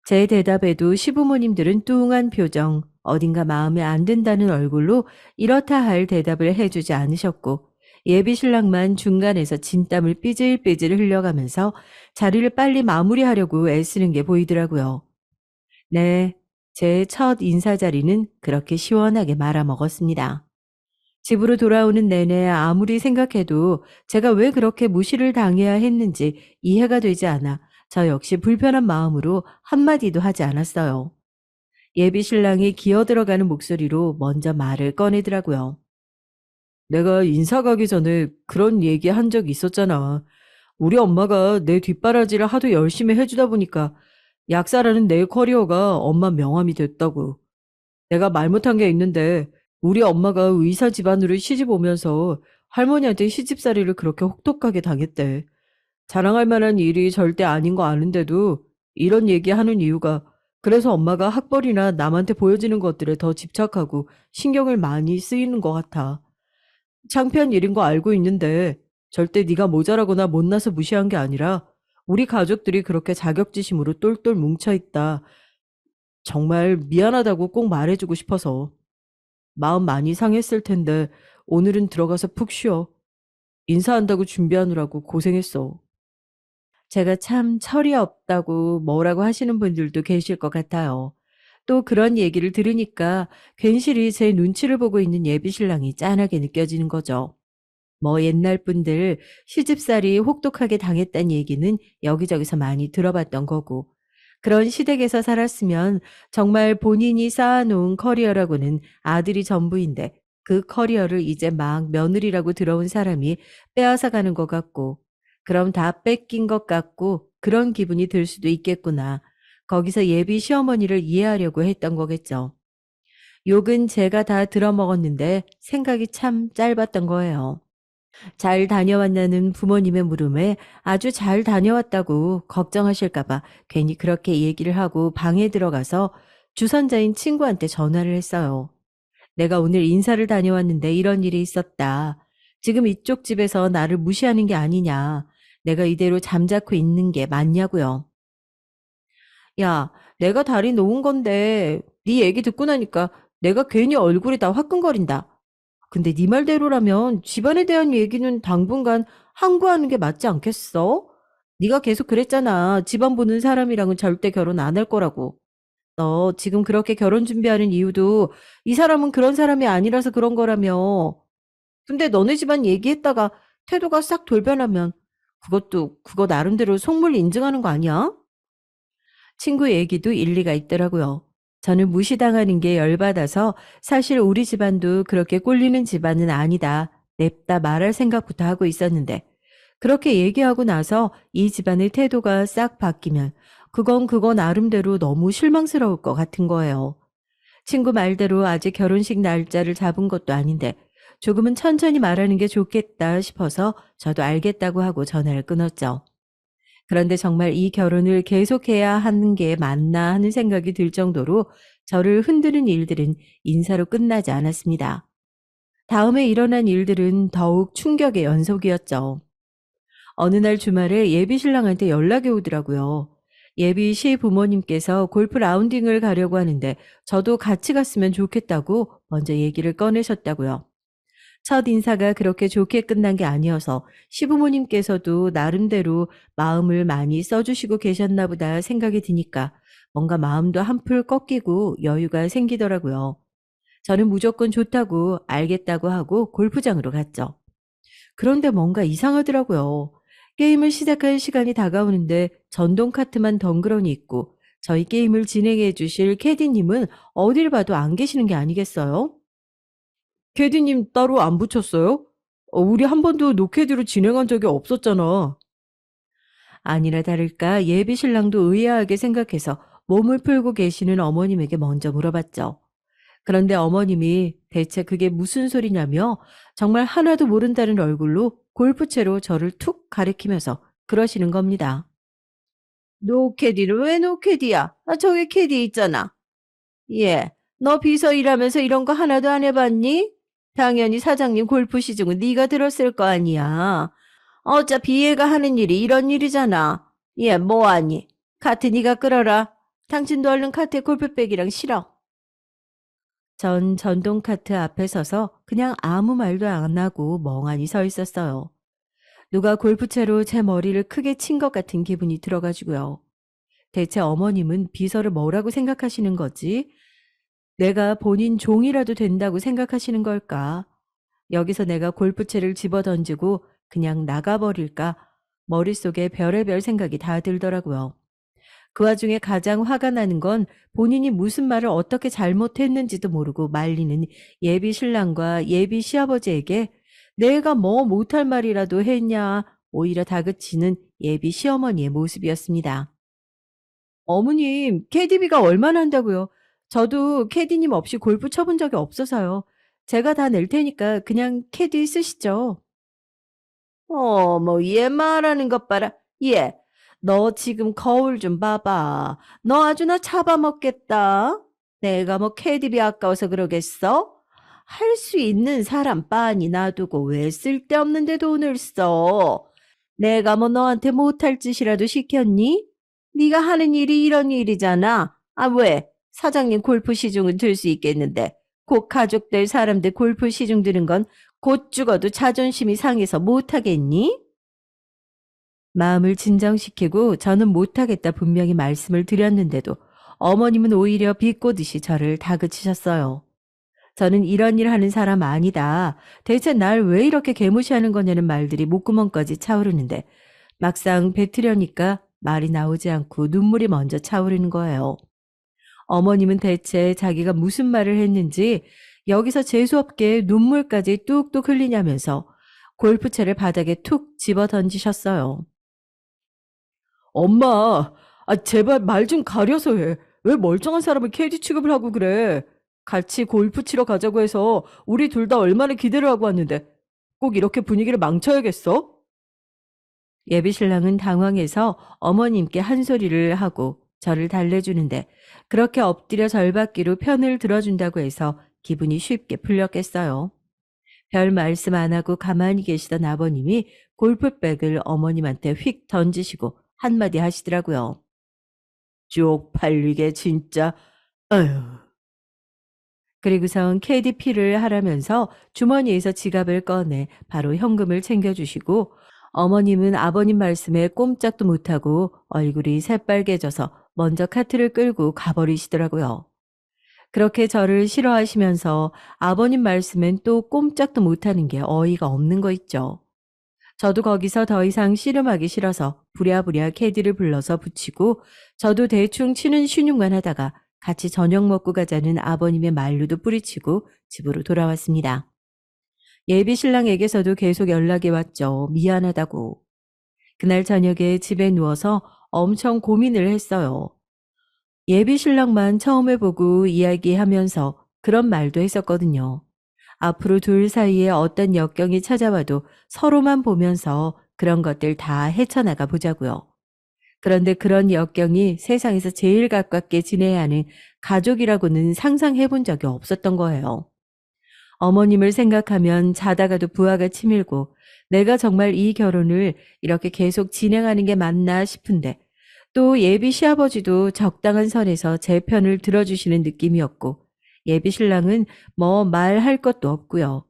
제 대답에도 시부모님들은 뚱한 표정, 어딘가 마음에 안 든다는 얼굴로 이렇다 할 대답을 해주지 않으셨고 예비 신랑만 중간에서 진땀을 삐질삐질 흘려가면서 자리를 빨리 마무리하려고 애쓰는 게 보이더라고요. 네, 제 첫 인사 자리는 그렇게 시원하게 말아먹었습니다. 집으로 돌아오는 내내 아무리 생각해도 제가 왜 그렇게 무시를 당해야 했는지 이해가 되지 않아 저 역시 불편한 마음으로 한마디도 하지 않았어요. 예비 신랑이 기어 들어가는 목소리로 먼저 말을 꺼내더라고요. 내가 인사 가기 전에 그런 얘기 한 적이 있었잖아. 우리 엄마가 내 뒷바라지를 하도 열심히 해주다 보니까 약사라는 내 커리어가 엄마 명함이 됐다고. 내가 말 못한 게 있는데 우리 엄마가 의사 집안으로 시집 오면서 할머니한테 시집살이를 그렇게 혹독하게 당했대. 자랑할 만한 일이 절대 아닌 거 아는데도 이런 얘기하는 이유가 그래서 엄마가 학벌이나 남한테 보여지는 것들에 더 집착하고 신경을 많이 쓰이는 것 같아. 창피한 일인 거 알고 있는데 절대 네가 모자라거나 못나서 무시한 게 아니라 우리 가족들이 그렇게 자격지심으로 똘똘 뭉쳐있다. 정말 미안하다고 꼭 말해주고 싶어서. 마음 많이 상했을 텐데 오늘은 들어가서 푹 쉬어. 인사한다고 준비하느라고 고생했어. 제가 참 철이 없다고 뭐라고 하시는 분들도 계실 것 같아요. 또 그런 얘기를 들으니까 괜시리 제 눈치를 보고 있는 예비신랑이 짠하게 느껴지는 거죠. 뭐 옛날 분들 시집살이 혹독하게 당했다는 얘기는 여기저기서 많이 들어봤던 거고, 그런 시댁에서 살았으면 정말 본인이 쌓아놓은 커리어라고는 아들이 전부인데 그 커리어를 이제 막 며느리라고 들어온 사람이 빼앗아 가는 것 같고, 그럼 다 뺏긴 것 같고 그런 기분이 들 수도 있겠구나. 거기서 예비 시어머니를 이해하려고 했던 거겠죠. 욕은 제가 다 들어먹었는데 생각이 참 짧았던 거예요. 잘 다녀왔냐는 부모님의 물음에 아주 잘 다녀왔다고 걱정하실까봐 괜히 그렇게 얘기를 하고 방에 들어가서 주선자인 친구한테 전화를 했어요. 내가 오늘 인사를 다녀왔는데 이런 일이 있었다. 지금 이쪽 집에서 나를 무시하는 게 아니냐. 내가 이대로 잠자코 있는 게 맞냐고요. 야, 내가 다리 놓은 건데 네 얘기 듣고 나니까 내가 괜히 얼굴이 다 화끈거린다. 근데 네 말대로라면 집안에 대한 얘기는 당분간 항구하는 게 맞지 않겠어? 네가 계속 그랬잖아. 집안 보는 사람이랑은 절대 결혼 안 할 거라고. 너 지금 그렇게 결혼 준비하는 이유도 이 사람은 그런 사람이 아니라서 그런 거라며. 근데 너네 집안 얘기했다가 태도가 싹 돌변하면 그것도 그거 나름대로 속물 인증하는 거 아니야? 친구 얘기도 일리가 있더라고요. 저는 무시당하는 게 열받아서 사실 우리 집안도 그렇게 꼴리는 집안은 아니다. 냅다 말할 생각부터 하고 있었는데 그렇게 얘기하고 나서 이 집안의 태도가 싹 바뀌면 그건 그거 나름대로 너무 실망스러울 것 같은 거예요. 친구 말대로 아직 결혼식 날짜를 잡은 것도 아닌데 조금은 천천히 말하는 게 좋겠다 싶어서 저도 알겠다고 하고 전화를 끊었죠. 그런데 정말 이 결혼을 계속해야 하는 게 맞나 하는 생각이 들 정도로 저를 흔드는 일들은 인사로 끝나지 않았습니다. 다음에 일어난 일들은 더욱 충격의 연속이었죠. 어느 날 주말에 예비 신랑한테 연락이 오더라고요. 예비 시부모님께서 골프 라운딩을 가려고 하는데 저도 같이 갔으면 좋겠다고 먼저 얘기를 꺼내셨다고요. 첫 인사가 그렇게 좋게 끝난 게 아니어서 시부모님께서도 나름대로 마음을 많이 써주시고 계셨나 보다 생각이 드니까 뭔가 마음도 한풀 꺾이고 여유가 생기더라고요. 저는 무조건 좋다고 알겠다고 하고 골프장으로 갔죠. 그런데 뭔가 이상하더라고요. 게임을 시작할 시간이 다가오는데 전동 카트만 덩그러니 있고 저희 게임을 진행해 주실 캐디님은 어딜 봐도 안 계시는 게 아니겠어요? 캐디님 따로 안 붙였어요? 우리 한 번도 노캐디로 진행한 적이 없었잖아. 아니나 다를까 예비 신랑도 의아하게 생각해서 몸을 풀고 계시는 어머님에게 먼저 물어봤죠. 그런데 어머님이 대체 그게 무슨 소리냐며 정말 하나도 모른다는 얼굴로 골프채로 저를 툭 가리키면서 그러시는 겁니다. 노캐디는 왜 노캐디야? 저기 캐디 있잖아. 예, 너 비서 일하면서 이런 거 하나도 안 해봤니? 당연히 사장님 골프 시중은 네가 들었을 거 아니야. 어차피 얘가 하는 일이 이런 일이잖아. 얘 뭐하니? 카트 네가 끌어라. 당신도 얼른 카트에 골프백이랑 실어. 전 전동 카트 앞에 서서 그냥 아무 말도 안 하고 멍하니 서 있었어요. 누가 골프채로 제 머리를 크게 친 것 같은 기분이 들어가지고요. 대체 어머님은 비서를 뭐라고 생각하시는 거지? 내가 본인 종이라도 된다고 생각하시는 걸까? 여기서 내가 골프채를 집어던지고 그냥 나가버릴까? 머릿속에 별의별 생각이 다 들더라고요. 그 와중에 가장 화가 나는 건 본인이 무슨 말을 어떻게 잘못했는지도 모르고 말리는 예비 신랑과 예비 시아버지에게 내가 뭐 못할 말이라도 했냐 오히려 다그치는 예비 시어머니의 모습이었습니다. 어머님, 캐디비가 얼마나 한다고요? 저도 캐디님 없이 골프 쳐본 적이 없어서요. 제가 다 낼 테니까 그냥 캐디 쓰시죠. 어머, 얘 말하는 것 봐라. 얘, 너 지금 거울 좀 봐봐. 너 아주 나 잡아먹겠다. 내가 뭐 캐디비 아까워서 그러겠어? 할 수 있는 사람 빤히 놔두고 왜 쓸데없는데 돈을 써? 내가 뭐 너한테 못할 짓이라도 시켰니? 네가 하는 일이 이런 일이잖아. 아, 왜? 사장님 골프 시중은 들 수 있겠는데. 곧 가족들 사람들 골프 시중 드는 건 곧 죽어도 자존심이 상해서 못하겠니? 마음을 진정시키고 저는 못하겠다 분명히 말씀을 드렸는데도 어머님은 오히려 비꼬듯이 저를 다그치셨어요. 저는 이런 일 하는 사람 아니다. 대체 날 왜 이렇게 개무시하는 거냐는 말들이 목구멍까지 차오르는데 막상 뱉으려니까 말이 나오지 않고 눈물이 먼저 차오르는 거예요. 어머님은 대체 자기가 무슨 말을 했는지 여기서 재수없게 눈물까지 뚝뚝 흘리냐면서 골프채를 바닥에 툭 집어 던지셨어요. 엄마, 제발 말 좀 가려서 해. 왜 멀쩡한 사람을 캐디 취급을 하고 그래? 같이 골프 치러 가자고 해서 우리 둘 다 얼마나 기대를 하고 왔는데 꼭 이렇게 분위기를 망쳐야겠어? 예비 신랑은 당황해서 어머님께 한 소리를 하고 저를 달래주는데 그렇게 엎드려 절받기로 편을 들어준다고 해서 기분이 쉽게 풀렸겠어요. 별 말씀 안 하고 가만히 계시던 아버님이 골프백을 어머님한테 휙 던지시고 한마디 하시더라고요. 쪽팔리게 진짜. 아휴. 그리고선 KDP를 하라면서 주머니에서 지갑을 꺼내 바로 현금을 챙겨주시고 어머님은 아버님 말씀에 꼼짝도 못하고 얼굴이 새빨개져서 먼저 카트를 끌고 가버리시더라고요. 그렇게 저를 싫어하시면서 아버님 말씀엔 또 꼼짝도 못하는 게 어이가 없는 거 있죠. 저도 거기서 더 이상 씨름하기 싫어서 부랴부랴 캐디를 불러서 붙이고 저도 대충 치는 신용만 하다가 같이 저녁 먹고 가자는 아버님의 만류도 뿌리치고 집으로 돌아왔습니다. 예비 신랑에게서도 계속 연락이 왔죠. 미안하다고. 그날 저녁에 집에 누워서 엄청 고민을 했어요. 예비 신랑만 처음 해보고 이야기하면서 그런 말도 했었거든요. 앞으로 둘 사이에 어떤 역경이 찾아와도 서로만 보면서 그런 것들 다 헤쳐나가 보자고요. 그런데 그런 역경이 세상에서 제일 가깝게 지내야 하는 가족이라고는 상상해 본 적이 없었던 거예요. 어머님을 생각하면 자다가도 부하가 치밀고 내가 정말 이 결혼을 이렇게 계속 진행하는 게 맞나 싶은데 또 예비 시아버지도 적당한 선에서 제 편을 들어주시는 느낌이었고 예비 신랑은 뭐 말할 것도 없고요.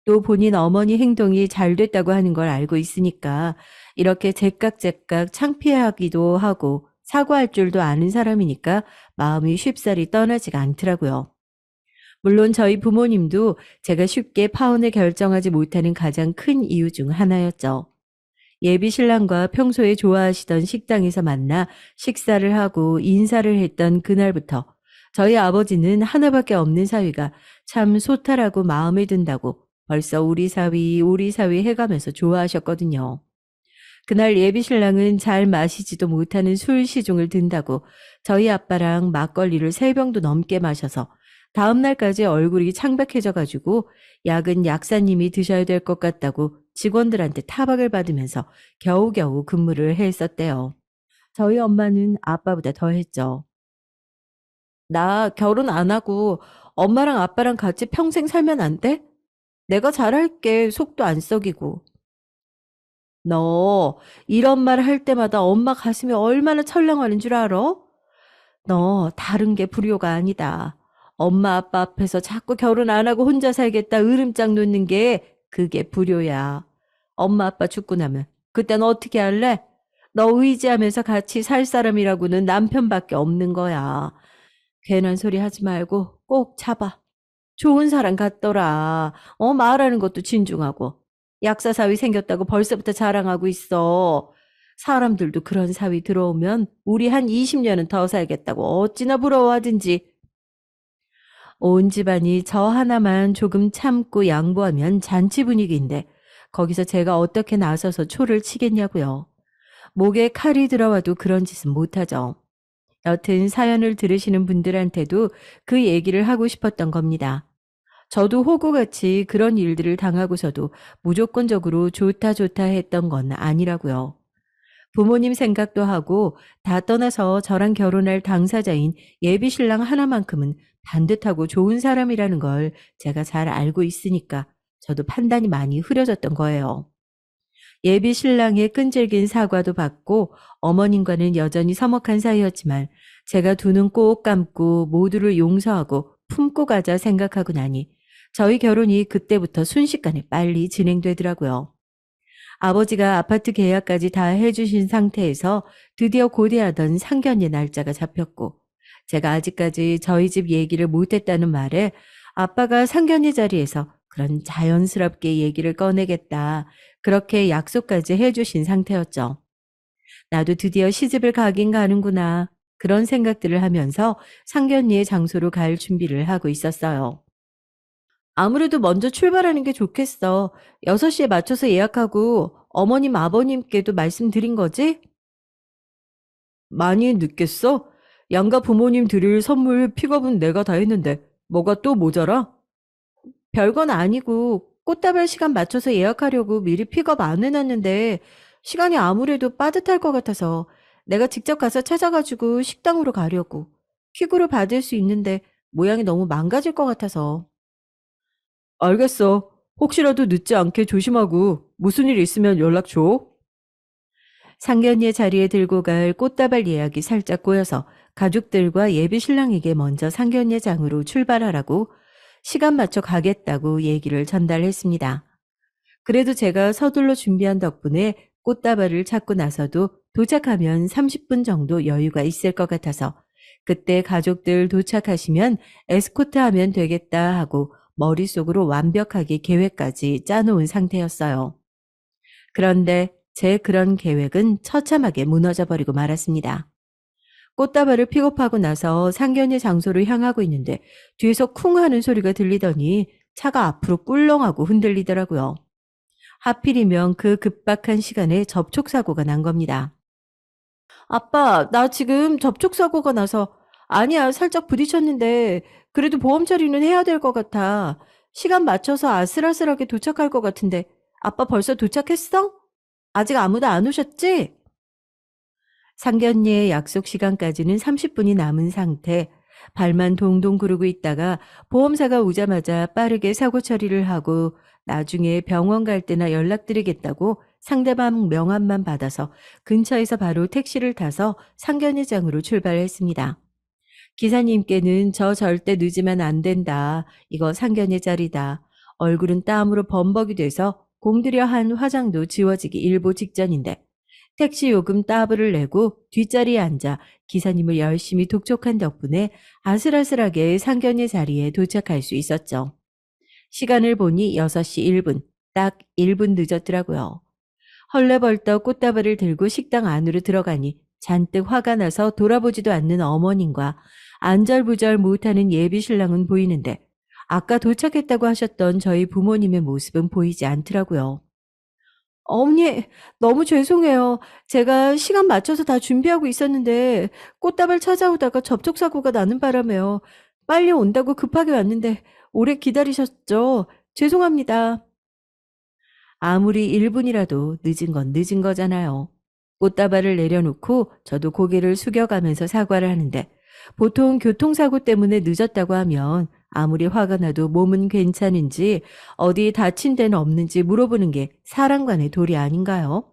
또 본인 어머니 행동이 잘 됐다고 하는 걸 알고 있으니까 이렇게 제깍제깍 창피하기도 하고 사과할 줄도 아는 사람이니까 마음이 쉽사리 떠나지가 않더라고요. 물론 저희 부모님도 제가 쉽게 파혼을 결정하지 못하는 가장 큰 이유 중 하나였죠. 예비 신랑과 평소에 좋아하시던 식당에서 만나 식사를 하고 인사를 했던 그날부터 저희 아버지는 하나밖에 없는 사위가 참 소탈하고 마음에 든다고 벌써 우리 사위 해가면서 좋아하셨거든요. 그날 예비 신랑은 잘 마시지도 못하는 술 시중을 든다고 저희 아빠랑 막걸리를 3병도 넘게 마셔서 다음 날까지 얼굴이 창백해져 가지고 약은 약사님이 드셔야 될 것 같다고 직원들한테 타박을 받으면서 겨우겨우 근무를 했었대요. 저희 엄마는 아빠보다 더 했죠. 나 결혼 안 하고 엄마랑 아빠랑 같이 평생 살면 안 돼? 내가 잘할게. 속도 안 썩이고. 너 이런 말 할 때마다 엄마 가슴이 얼마나 철렁하는 줄 알아? 너 다른 게 불효가 아니다. 엄마 아빠 앞에서 자꾸 결혼 안 하고 혼자 살겠다 으름장 놓는 게 그게 불효야. 엄마 아빠 죽고 나면 그땐 어떻게 할래? 너 의지하면서 같이 살 사람이라고는 남편밖에 없는 거야. 괜한 소리 하지 말고 꼭 잡아. 좋은 사람 같더라. 말하는 것도 진중하고. 약사 사위 생겼다고 벌써부터 자랑하고 있어. 사람들도 그런 사위 들어오면 우리 한 20년은 더 살겠다고 어찌나 부러워하든지. 온 집안이 저 하나만 조금 참고 양보하면 잔치 분위기인데 거기서 제가 어떻게 나서서 초를 치겠냐고요. 목에 칼이 들어와도 그런 짓은 못하죠. 여튼 사연을 들으시는 분들한테도 그 얘기를 하고 싶었던 겁니다. 저도 호구같이 그런 일들을 당하고서도 무조건적으로 좋다 좋다 했던 건 아니라고요. 부모님 생각도 하고 다 떠나서 저랑 결혼할 당사자인 예비 신랑 하나만큼은 반듯하고 좋은 사람이라는 걸 제가 잘 알고 있으니까 저도 판단이 많이 흐려졌던 거예요. 예비 신랑의 끈질긴 사과도 받고 어머님과는 여전히 서먹한 사이였지만 제가 두 눈 꼭 감고 모두를 용서하고 품고 가자 생각하고 나니 저희 결혼이 그때부터 순식간에 빨리 진행되더라고요. 아버지가 아파트 계약까지 다 해주신 상태에서 드디어 고대하던 상견례 날짜가 잡혔고 제가 아직까지 저희 집 얘기를 못했다는 말에 아빠가 상견례 자리에서 그런 자연스럽게 얘기를 꺼내겠다 그렇게 약속까지 해주신 상태였죠. 나도 드디어 시집을 가긴 가는구나 그런 생각들을 하면서 상견례 장소로 갈 준비를 하고 있었어요. 아무래도 먼저 출발하는 게 좋겠어. 6시에 맞춰서 예약하고 어머님, 아버님께도 말씀드린 거지? 많이 늦겠어? 양가 부모님 드릴 선물 픽업은 내가 다 했는데 뭐가 또 모자라? 별건 아니고 꽃다발 시간 맞춰서 예약하려고 미리 픽업 안 해놨는데 시간이 아무래도 빠듯할 것 같아서 내가 직접 가서 찾아가지고 식당으로 가려고. 퀵으로 받을 수 있는데 모양이 너무 망가질 것 같아서. 알겠어. 혹시라도 늦지 않게 조심하고 무슨 일 있으면 연락 줘. 상견례 자리에 들고 갈 꽃다발 예약이 살짝 꼬여서 가족들과 예비 신랑에게 먼저 상견례장으로 출발하라고 시간 맞춰 가겠다고 얘기를 전달했습니다. 그래도 제가 서둘러 준비한 덕분에 꽃다발을 찾고 나서도 도착하면 30분 정도 여유가 있을 것 같아서 그때 가족들 도착하시면 에스코트 하면 되겠다 하고 머릿속으로 완벽하게 계획까지 짜놓은 상태였어요. 그런데 제 그런 계획은 처참하게 무너져 버리고 말았습니다. 꽃다발을 픽업하고 나서 상견례 장소로 향하고 있는데 뒤에서 쿵 하는 소리가 들리더니 차가 앞으로 꿀렁하고 흔들리더라고요. 하필이면 그 급박한 시간에 접촉사고가 난 겁니다. 아빠, 나 지금 접촉사고가 나서 아니야, 살짝 부딪혔는데 그래도 보험 처리는 해야 될 것 같아. 시간 맞춰서 아슬아슬하게 도착할 것 같은데 아빠 벌써 도착했어? 아직 아무도 안 오셨지? 상견례 약속 시간까지는 30분이 남은 상태. 발만 동동 구르고 있다가 보험사가 오자마자 빠르게 사고 처리를 하고 나중에 병원 갈 때나 연락드리겠다고 상대방 명함만 받아서 근처에서 바로 택시를 타서 상견례장으로 출발했습니다. 기사님께는 저 절대 늦으면 안 된다. 이거 상견례 자리다. 얼굴은 땀으로 범벅이 돼서 공들여 한 화장도 지워지기 일보 직전인데 택시 요금 따블을 내고 뒷자리에 앉아 기사님을 열심히 독촉한 덕분에 아슬아슬하게 상견례 자리에 도착할 수 있었죠. 시간을 보니 6시 1분, 딱 1분 늦었더라고요. 헐레벌떡 꽃다발을 들고 식당 안으로 들어가니 잔뜩 화가 나서 돌아보지도 않는 어머님과 안절부절 못하는 예비 신랑은 보이는데 아까 도착했다고 하셨던 저희 부모님의 모습은 보이지 않더라고요. 어머니, 너무 죄송해요. 제가 시간 맞춰서 다 준비하고 있었는데 꽃다발 찾아오다가 접촉사고가 나는 바람에요. 빨리 온다고 급하게 왔는데 오래 기다리셨죠? 죄송합니다. 아무리 1분이라도 늦은 건 늦은 거잖아요. 꽃다발을 내려놓고 저도 고개를 숙여가면서 사과를 하는데 보통 교통사고 때문에 늦었다고 하면 아무리 화가 나도 몸은 괜찮은지 어디 다친 데는 없는지 물어보는 게 사람간의 도리 아닌가요?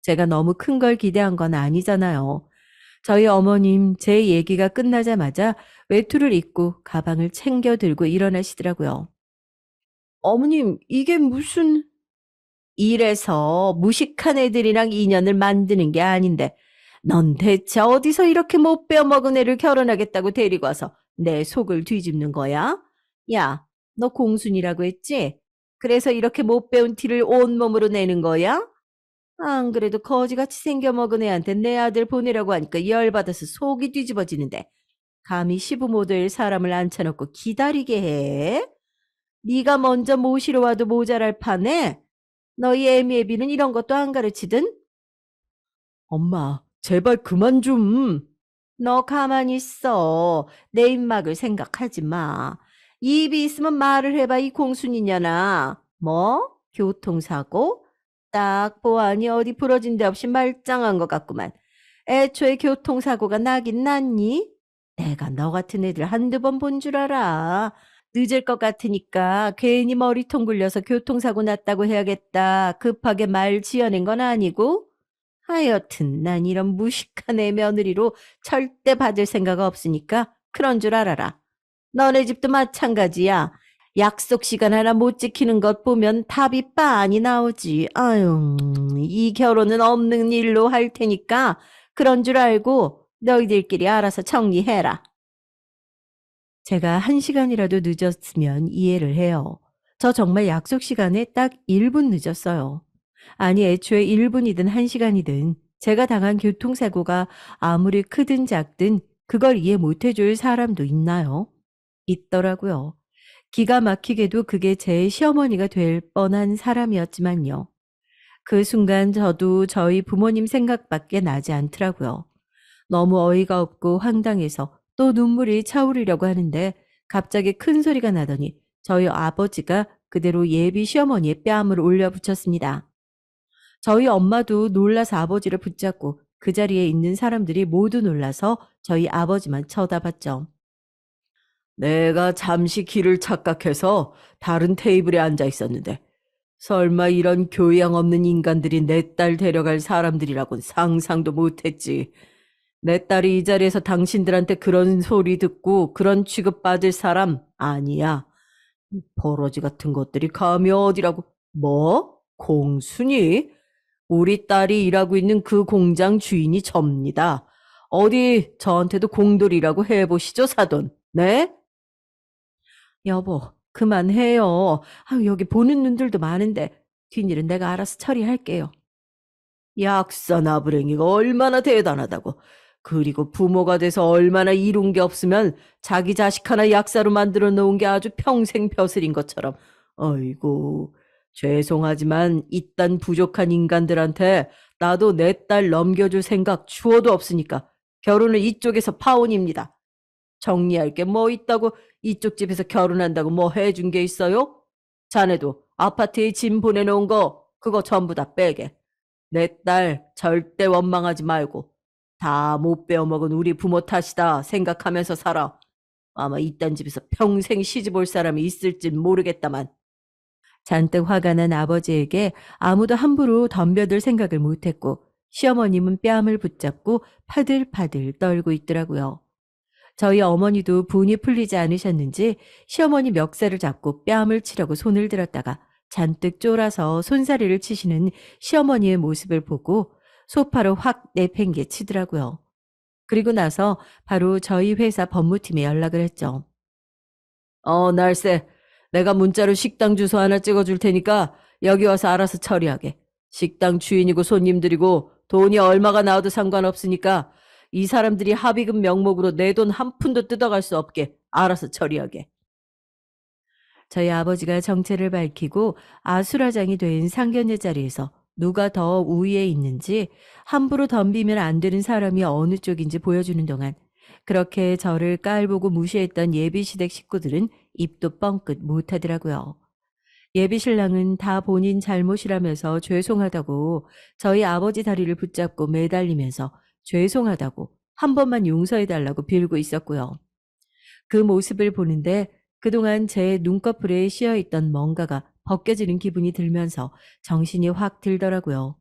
제가 너무 큰 걸 기대한 건 아니잖아요. 저희 어머님 제 얘기가 끝나자마자 외투를 입고 가방을 챙겨 들고 일어나시더라고요. 어머님, 이게 무슨... 이래서 무식한 애들이랑 인연을 만드는 게 아닌데 넌 대체 어디서 이렇게 못 빼어먹은 애를 결혼하겠다고 데리고 와서 내 속을 뒤집는 거야? 야, 너 공순이라고 했지? 그래서 이렇게 못 배운 티를 온몸으로 내는 거야? 안 그래도 거지같이 생겨먹은 애한테 내 아들 보내라고 하니까 열받아서 속이 뒤집어지는데 감히 시부모 될 사람을 앉혀놓고 기다리게 해? 네가 먼저 모시러 와도 모자랄 판에 너희 애미애비는 이런 것도 안 가르치든? 엄마, 제발 그만 좀. 너 가만히 있어. 내 입막을 생각하지 마. 입이 있으면 말을 해봐, 이 공순이냐나. 뭐? 교통사고? 딱 보아하니 어디 부러진 데 없이 말짱한 것 같구만. 애초에 교통사고가 나긴 났니? 내가 너 같은 애들 한두 번 본 줄 알아. 늦을 것 같으니까 괜히 머리통 굴려서 교통사고 났다고 해야겠다. 급하게 말 지어낸 건 아니고. 하여튼 난 이런 무식한 애 며느리로 절대 받을 생각 없으니까 그런 줄 알아라. 너네 집도 마찬가지야. 약속 시간 하나 못 지키는 것 보면 답이 빤히 나오지. 아유, 이 결혼은 없는 일로 할 테니까 그런 줄 알고 너희들끼리 알아서 정리해라. 제가 1시간이라도 늦었으면 이해를 해요. 저 정말 약속 시간에 딱 1분 늦었어요. 아니, 애초에 1분이든 1시간이든 제가 당한 교통사고가 아무리 크든 작든 그걸 이해 못 해줄 사람도 있나요? 있더라고요. 기가 막히게도 그게 제 시어머니가 될 뻔한 사람이었지만요. 그 순간 저도 저희 부모님 생각밖에 나지 않더라고요. 너무 어이가 없고 황당해서 또 눈물이 차오르려고 하는데 갑자기 큰 소리가 나더니 저희 아버지가 그대로 예비 시어머니의 뺨을 올려붙였습니다. 저희 엄마도 놀라서 아버지를 붙잡고 그 자리에 있는 사람들이 모두 놀라서 저희 아버지만 쳐다봤죠. 내가 잠시 길을 착각해서 다른 테이블에 앉아 있었는데 설마 이런 교양 없는 인간들이 내 딸 데려갈 사람들이라곤 상상도 못했지. 내 딸이 이 자리에서 당신들한테 그런 소리 듣고 그런 취급받을 사람 아니야. 버러지 같은 것들이 감히 어디라고. 뭐? 공순이? 우리 딸이 일하고 있는 그 공장 주인이 접니다. 어디 저한테도 공돌이라고 해보시죠, 사돈. 네? 여보, 그만해요. 여기 보는 눈들도 많은데 뒷일은 내가 알아서 처리할게요. 약사 나부랭이가 얼마나 대단하다고. 그리고 부모가 돼서 얼마나 이룬 게 없으면 자기 자식 하나 약사로 만들어 놓은 게 아주 평생 벼슬인 것처럼. 어이구, 죄송하지만 이딴 부족한 인간들한테 나도 내 딸 넘겨줄 생각 추워도 없으니까 결혼은 이쪽에서 파혼입니다. 정리할 게 뭐 있다고 이쪽 집에서 결혼한다고 뭐 해준 게 있어요? 자네도 아파트에 짐 보내놓은 거 그거 전부 다 빼게. 내 딸 절대 원망하지 말고 다 못 배워먹은 우리 부모 탓이다 생각하면서 살아. 아마 이딴 집에서 평생 시집 올 사람이 있을진 모르겠다만. 잔뜩 화가 난 아버지에게 아무도 함부로 덤벼들 생각을 못했고 시어머님은 뺨을 붙잡고 파들파들 떨고 있더라고요. 저희 어머니도 분이 풀리지 않으셨는지 시어머니 멱살을 잡고 뺨을 치려고 손을 들었다가 잔뜩 쫄아서 손사래를 치시는 시어머니의 모습을 보고 소파로 확 내팽개치더라고요. 그리고 나서 바로 저희 회사 법무팀에 연락을 했죠. 날쌔. 내가 문자로 식당 주소 하나 찍어줄 테니까 여기 와서 알아서 처리하게. 식당 주인이고 손님들이고 돈이 얼마가 나와도 상관없으니까 이 사람들이 합의금 명목으로 내 돈 한 푼도 뜯어갈 수 없게 알아서 처리하게. 저희 아버지가 정체를 밝히고 아수라장이 된 상견례 자리에서 누가 더 우위에 있는지 함부로 덤비면 안 되는 사람이 어느 쪽인지 보여주는 동안 그렇게 저를 깔보고 무시했던 예비시댁 식구들은 입도 뻥끗 못하더라고요. 예비신랑은 다 본인 잘못이라면서 죄송하다고 저희 아버지 다리를 붙잡고 매달리면서 죄송하다고 한 번만 용서해달라고 빌고 있었고요. 그 모습을 보는데 그동안 제 눈꺼풀에 씌어있던 뭔가가 벗겨지는 기분이 들면서 정신이 확 들더라고요.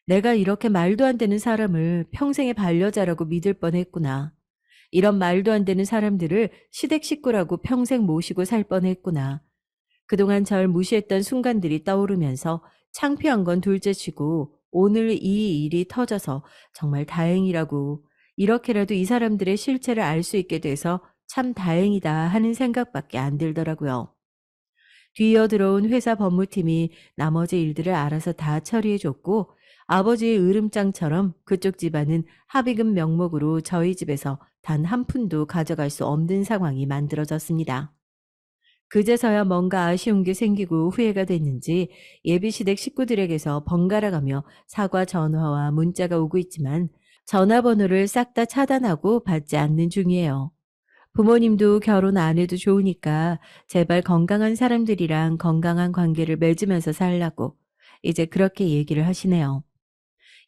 내가 이렇게 말도 안 되는 사람을 평생의 반려자라고 믿을 뻔했구나. 이런 말도 안 되는 사람들을 시댁 식구라고 평생 모시고 살 뻔했구나. 그동안 절 무시했던 순간들이 떠오르면서 창피한 건 둘째치고 오늘 이 일이 터져서 정말 다행이라고 이렇게라도 이 사람들의 실체를 알 수 있게 돼서 참 다행이다 하는 생각밖에 안 들더라고요. 뒤이어 들어온 회사 법무팀이 나머지 일들을 알아서 다 처리해줬고 아버지의 으름장처럼 그쪽 집안은 합의금 명목으로 저희 집에서 단 한 푼도 가져갈 수 없는 상황이 만들어졌습니다. 그제서야 뭔가 아쉬운 게 생기고 후회가 됐는지 예비시댁 식구들에게서 번갈아가며 사과 전화와 문자가 오고 있지만 전화번호를 싹 다 차단하고 받지 않는 중이에요. 부모님도 결혼 안 해도 좋으니까 제발 건강한 사람들이랑 건강한 관계를 맺으면서 살라고 이제 그렇게 얘기를 하시네요.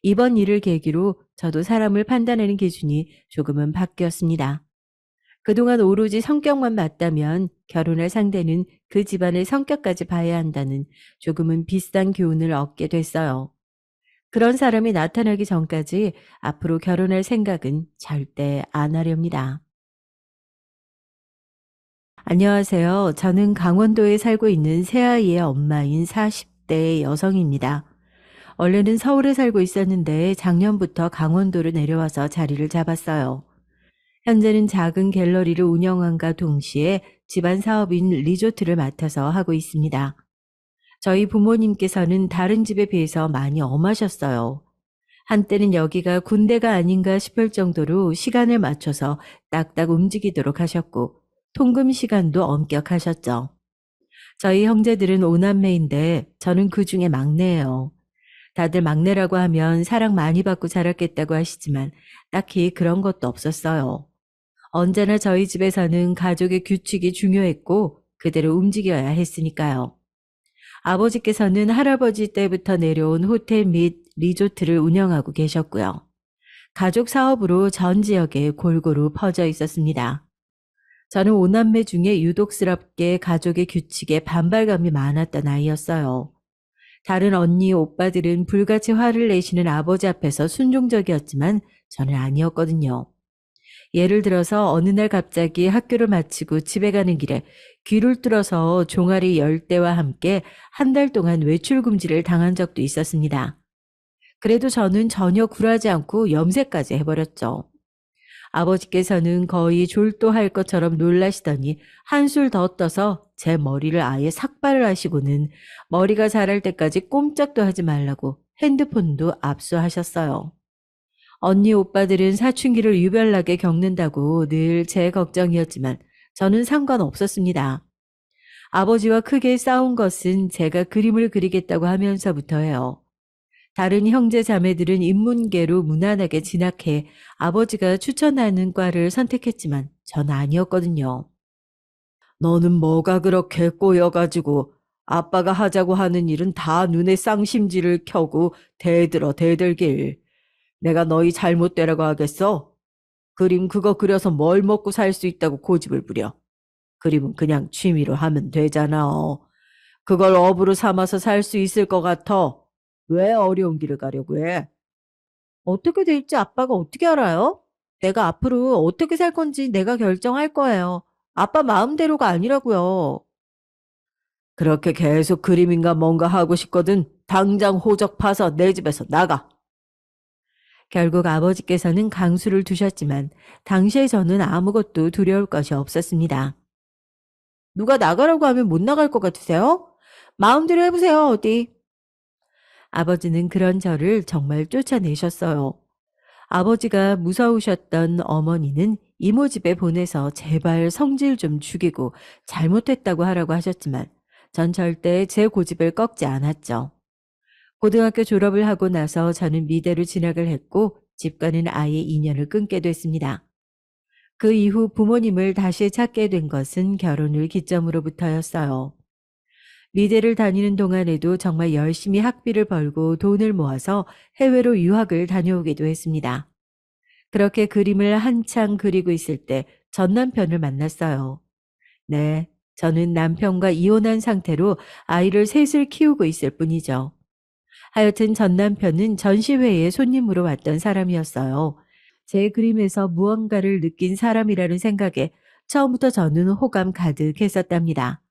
이번 일을 계기로 저도 사람을 판단하는 기준이 조금은 바뀌었습니다. 그동안 오로지 성격만 맞다면 결혼할 상대는 그 집안의 성격까지 봐야 한다는 조금은 비싼 교훈을 얻게 됐어요. 그런 사람이 나타나기 전까지 앞으로 결혼할 생각은 절대 안 하렵니다. 안녕하세요. 저는 강원도에 살고 있는 새아이의 엄마인 40대 여성입니다. 원래는 서울에 살고 있었는데 작년부터 강원도로 내려와서 자리를 잡았어요. 현재는 작은 갤러리를 운영함과 동시에 집안 사업인 리조트를 맡아서 하고 있습니다. 저희 부모님께서는 다른 집에 비해서 많이 엄하셨어요. 한때는 여기가 군대가 아닌가 싶을 정도로 시간을 맞춰서 딱딱 움직이도록 하셨고 통금 시간도 엄격하셨죠. 저희 형제들은 5남매인데 저는 그 중에 막내예요. 다들 막내라고 하면 사랑 많이 받고 자랐겠다고 하시지만 딱히 그런 것도 없었어요. 언제나 저희 집에서는 가족의 규칙이 중요했고 그대로 움직여야 했으니까요. 아버지께서는 할아버지 때부터 내려온 호텔 및 리조트를 운영하고 계셨고요. 가족 사업으로 전 지역에 골고루 퍼져 있었습니다. 저는 5남매 중에 유독스럽게 가족의 규칙에 반발감이 많았던 아이였어요. 다른 언니, 오빠들은 불같이 화를 내시는 아버지 앞에서 순종적이었지만 저는 아니었거든요. 예를 들어서 어느 날 갑자기 학교를 마치고 집에 가는 길에 귀를 뚫어서 종아리 열대와 함께 한 달 동안 외출 금지를 당한 적도 있었습니다. 그래도 저는 전혀 굴하지 않고 염색까지 해버렸죠. 아버지께서는 거의 졸도할 것처럼 놀라시더니 한술 더 떠서 제 머리를 아예 삭발을 하시고는 머리가 자랄 때까지 꼼짝도 하지 말라고 핸드폰도 압수하셨어요. 언니 오빠들은 사춘기를 유별나게 겪는다고 늘 제 걱정이었지만 저는 상관없었습니다. 아버지와 크게 싸운 것은 제가 그림을 그리겠다고 하면서부터예요. 다른 형제 자매들은 인문계로 무난하게 진학해 아버지가 추천하는 과를 선택했지만 전 아니었거든요. 너는 뭐가 그렇게 꼬여가지고 아빠가 하자고 하는 일은 다 눈에 쌍심지를 켜고 대들어 대들길. 내가 너희 잘못되라고 하겠어? 그림 그거 그려서 뭘 먹고 살 수 있다고 고집을 부려. 그림은 그냥 취미로 하면 되잖아. 그걸 업으로 삼아서 살 수 있을 것 같아. 왜 어려운 길을 가려고 해? 어떻게 될지 아빠가 어떻게 알아요? 내가 앞으로 어떻게 살 건지 내가 결정할 거예요. 아빠 마음대로가 아니라고요. 그렇게 계속 그림인가 뭔가 하고 싶거든 당장 호적 파서 내 집에서 나가. 결국 아버지께서는 강수를 두셨지만 당시에 저는 아무것도 두려울 것이 없었습니다. 누가 나가라고 하면 못 나갈 것 같으세요? 마음대로 해보세요, 어디. 아버지는 그런 저를 정말 쫓아내셨어요. 아버지가 무서우셨던 어머니는 이모 집에 보내서 제발 성질 좀 죽이고 잘못했다고 하라고 하셨지만 전 절대 제 고집을 꺾지 않았죠. 고등학교 졸업을 하고 나서 저는 미대로 진학을 했고 집과는 아예 인연을 끊게 됐습니다. 그 이후 부모님을 다시 찾게 된 것은 결혼을 기점으로부터였어요. 미대를 다니는 동안에도 정말 열심히 학비를 벌고 돈을 모아서 해외로 유학을 다녀오기도 했습니다. 그렇게 그림을 한창 그리고 있을 때 전 남편을 만났어요. 네, 저는 남편과 이혼한 상태로 아이를 셋을 키우고 있을 뿐이죠. 하여튼 전 남편은 전시회에 손님으로 왔던 사람이었어요. 제 그림에서 무언가를 느낀 사람이라는 생각에 처음부터 저는 호감 가득했었답니다.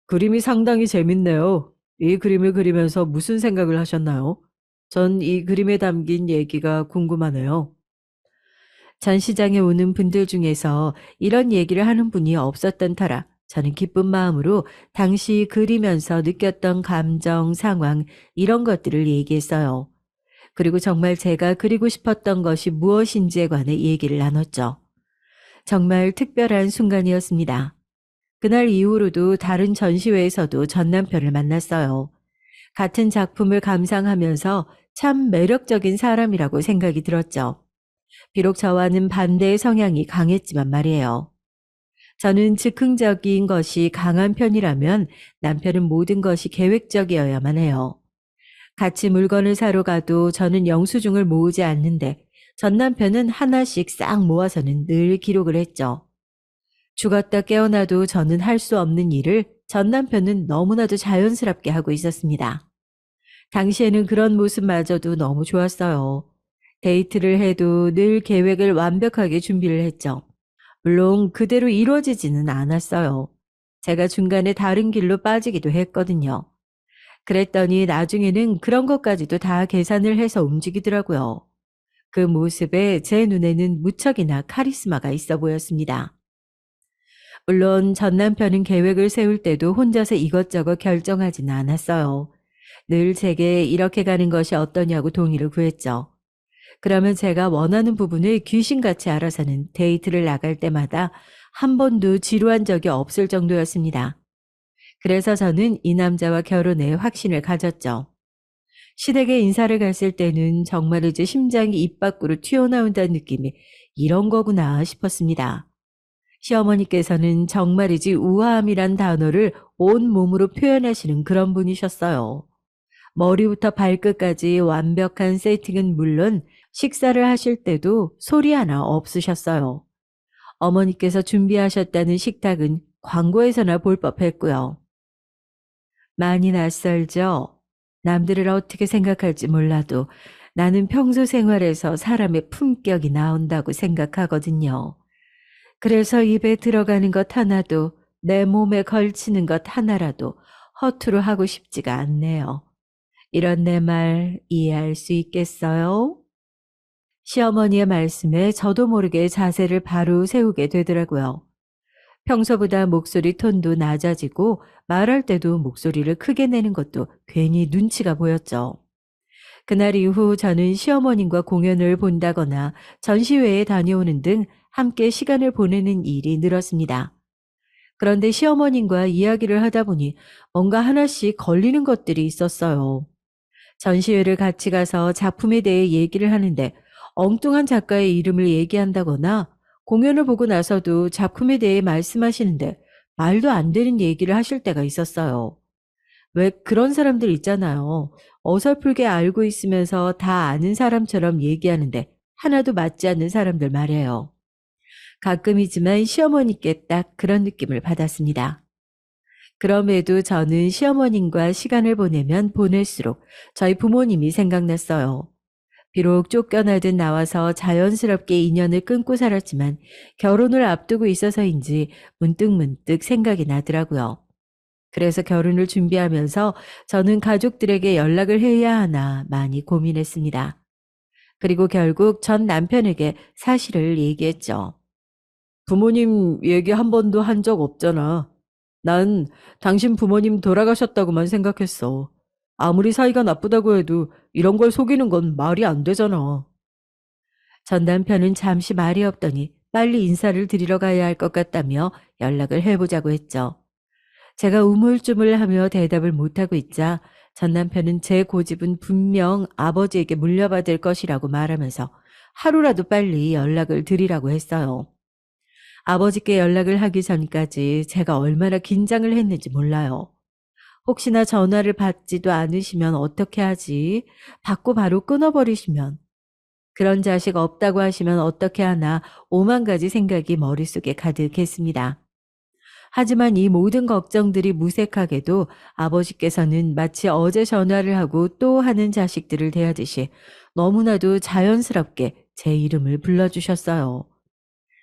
그림이 상당히 재밌네요. 이 그림을 그리면서 무슨 생각을 하셨나요? 전 이 그림에 담긴 얘기가 궁금하네요. 전시장에 오는 분들 중에서 이런 얘기를 하는 분이 없었던 터라 저는 기쁜 마음으로 당시 그리면서 느꼈던 감정, 상황 이런 것들을 얘기했어요. 그리고 정말 제가 그리고 싶었던 것이 무엇인지에 관해 얘기를 나눴죠. 정말 특별한 순간이었습니다. 그날 이후로도 다른 전시회에서도 전 남편을 만났어요. 같은 작품을 감상하면서 참 매력적인 사람이라고 생각이 들었죠. 비록 저와는 반대의 성향이 강했지만 말이에요. 저는 즉흥적인 것이 강한 편이라면 남편은 모든 것이 계획적이어야만 해요. 같이 물건을 사러 가도 저는 영수증을 모으지 않는데 전 남편은 하나씩 싹 모아서는 늘 기록을 했죠. 죽었다 깨어나도 저는 할 수 없는 일을 전 남편은 너무나도 자연스럽게 하고 있었습니다. 당시에는 그런 모습마저도 너무 좋았어요. 데이트를 해도 늘 계획을 완벽하게 준비를 했죠. 물론 그대로 이루어지지는 않았어요. 제가 중간에 다른 길로 빠지기도 했거든요. 그랬더니 나중에는 그런 것까지도 다 계산을 해서 움직이더라고요. 그 모습에 제 눈에는 무척이나 카리스마가 있어 보였습니다. 물론 전 남편은 계획을 세울 때도 혼자서 이것저것 결정하지는 않았어요. 늘 제게 이렇게 가는 것이 어떠냐고 동의를 구했죠. 그러면 제가 원하는 부분을 귀신같이 알아서는 데이트를 나갈 때마다 한 번도 지루한 적이 없을 정도였습니다. 그래서 저는 이 남자와 결혼에 확신을 가졌죠. 시댁에 인사를 갔을 때는 정말이지 심장이 입 밖으로 튀어나온다는 느낌이 이런 거구나 싶었습니다. 시어머니께서는 정말이지 우아함이란 단어를 온 몸으로 표현하시는 그런 분이셨어요. 머리부터 발끝까지 완벽한 세팅은 물론 식사를 하실 때도 소리 하나 없으셨어요. 어머니께서 준비하셨다는 식탁은 광고에서나 볼 법했고요. 많이 낯설죠? 남들을 어떻게 생각할지 몰라도 나는 평소 생활에서 사람의 품격이 나온다고 생각하거든요. 그래서 입에 들어가는 것 하나도 내 몸에 걸치는 것 하나라도 허투루 하고 싶지가 않네요. 이런 내 말 이해할 수 있겠어요? 시어머니의 말씀에 저도 모르게 자세를 바로 세우게 되더라고요. 평소보다 목소리 톤도 낮아지고 말할 때도 목소리를 크게 내는 것도 괜히 눈치가 보였죠. 그날 이후 저는 시어머님과 공연을 본다거나 전시회에 다녀오는 등 함께 시간을 보내는 일이 늘었습니다. 그런데 시어머님과 이야기를 하다 보니 뭔가 하나씩 걸리는 것들이 있었어요. 전시회를 같이 가서 작품에 대해 얘기를 하는데 엉뚱한 작가의 이름을 얘기한다거나 공연을 보고 나서도 작품에 대해 말씀하시는데 말도 안 되는 얘기를 하실 때가 있었어요. 왜 그런 사람들 있잖아요. 어설프게 알고 있으면서 다 아는 사람처럼 얘기하는데 하나도 맞지 않는 사람들 말이에요. 가끔이지만 시어머니께 딱 그런 느낌을 받았습니다. 그럼에도 저는 시어머님과 시간을 보내면 보낼수록 저희 부모님이 생각났어요. 비록 쫓겨나듯 나와서 자연스럽게 인연을 끊고 살았지만 결혼을 앞두고 있어서인지 문득문득 생각이 나더라고요. 그래서 결혼을 준비하면서 저는 가족들에게 연락을 해야 하나 많이 고민했습니다. 그리고 결국 전 남편에게 사실을 얘기했죠. 부모님 얘기 한 번도 한 적 없잖아. 난 당신 부모님 돌아가셨다고만 생각했어. 아무리 사이가 나쁘다고 해도 이런 걸 속이는 건 말이 안 되잖아. 전 남편은 잠시 말이 없더니 빨리 인사를 드리러 가야 할 것 같다며 연락을 해보자고 했죠. 제가 우물쭈물하며 대답을 못하고 있자 전 남편은 제 고집은 분명 아버지에게 물려받을 것이라고 말하면서 하루라도 빨리 연락을 드리라고 했어요. 아버지께 연락을 하기 전까지 제가 얼마나 긴장을 했는지 몰라요. 혹시나 전화를 받지도 않으시면 어떻게 하지? 받고 바로 끊어버리시면. 그런 자식 없다고 하시면 어떻게 하나 오만 가지 생각이 머릿속에 가득했습니다. 하지만 이 모든 걱정들이 무색하게도 아버지께서는 마치 어제 전화를 하고 또 하는 자식들을 대하듯이 너무나도 자연스럽게 제 이름을 불러주셨어요.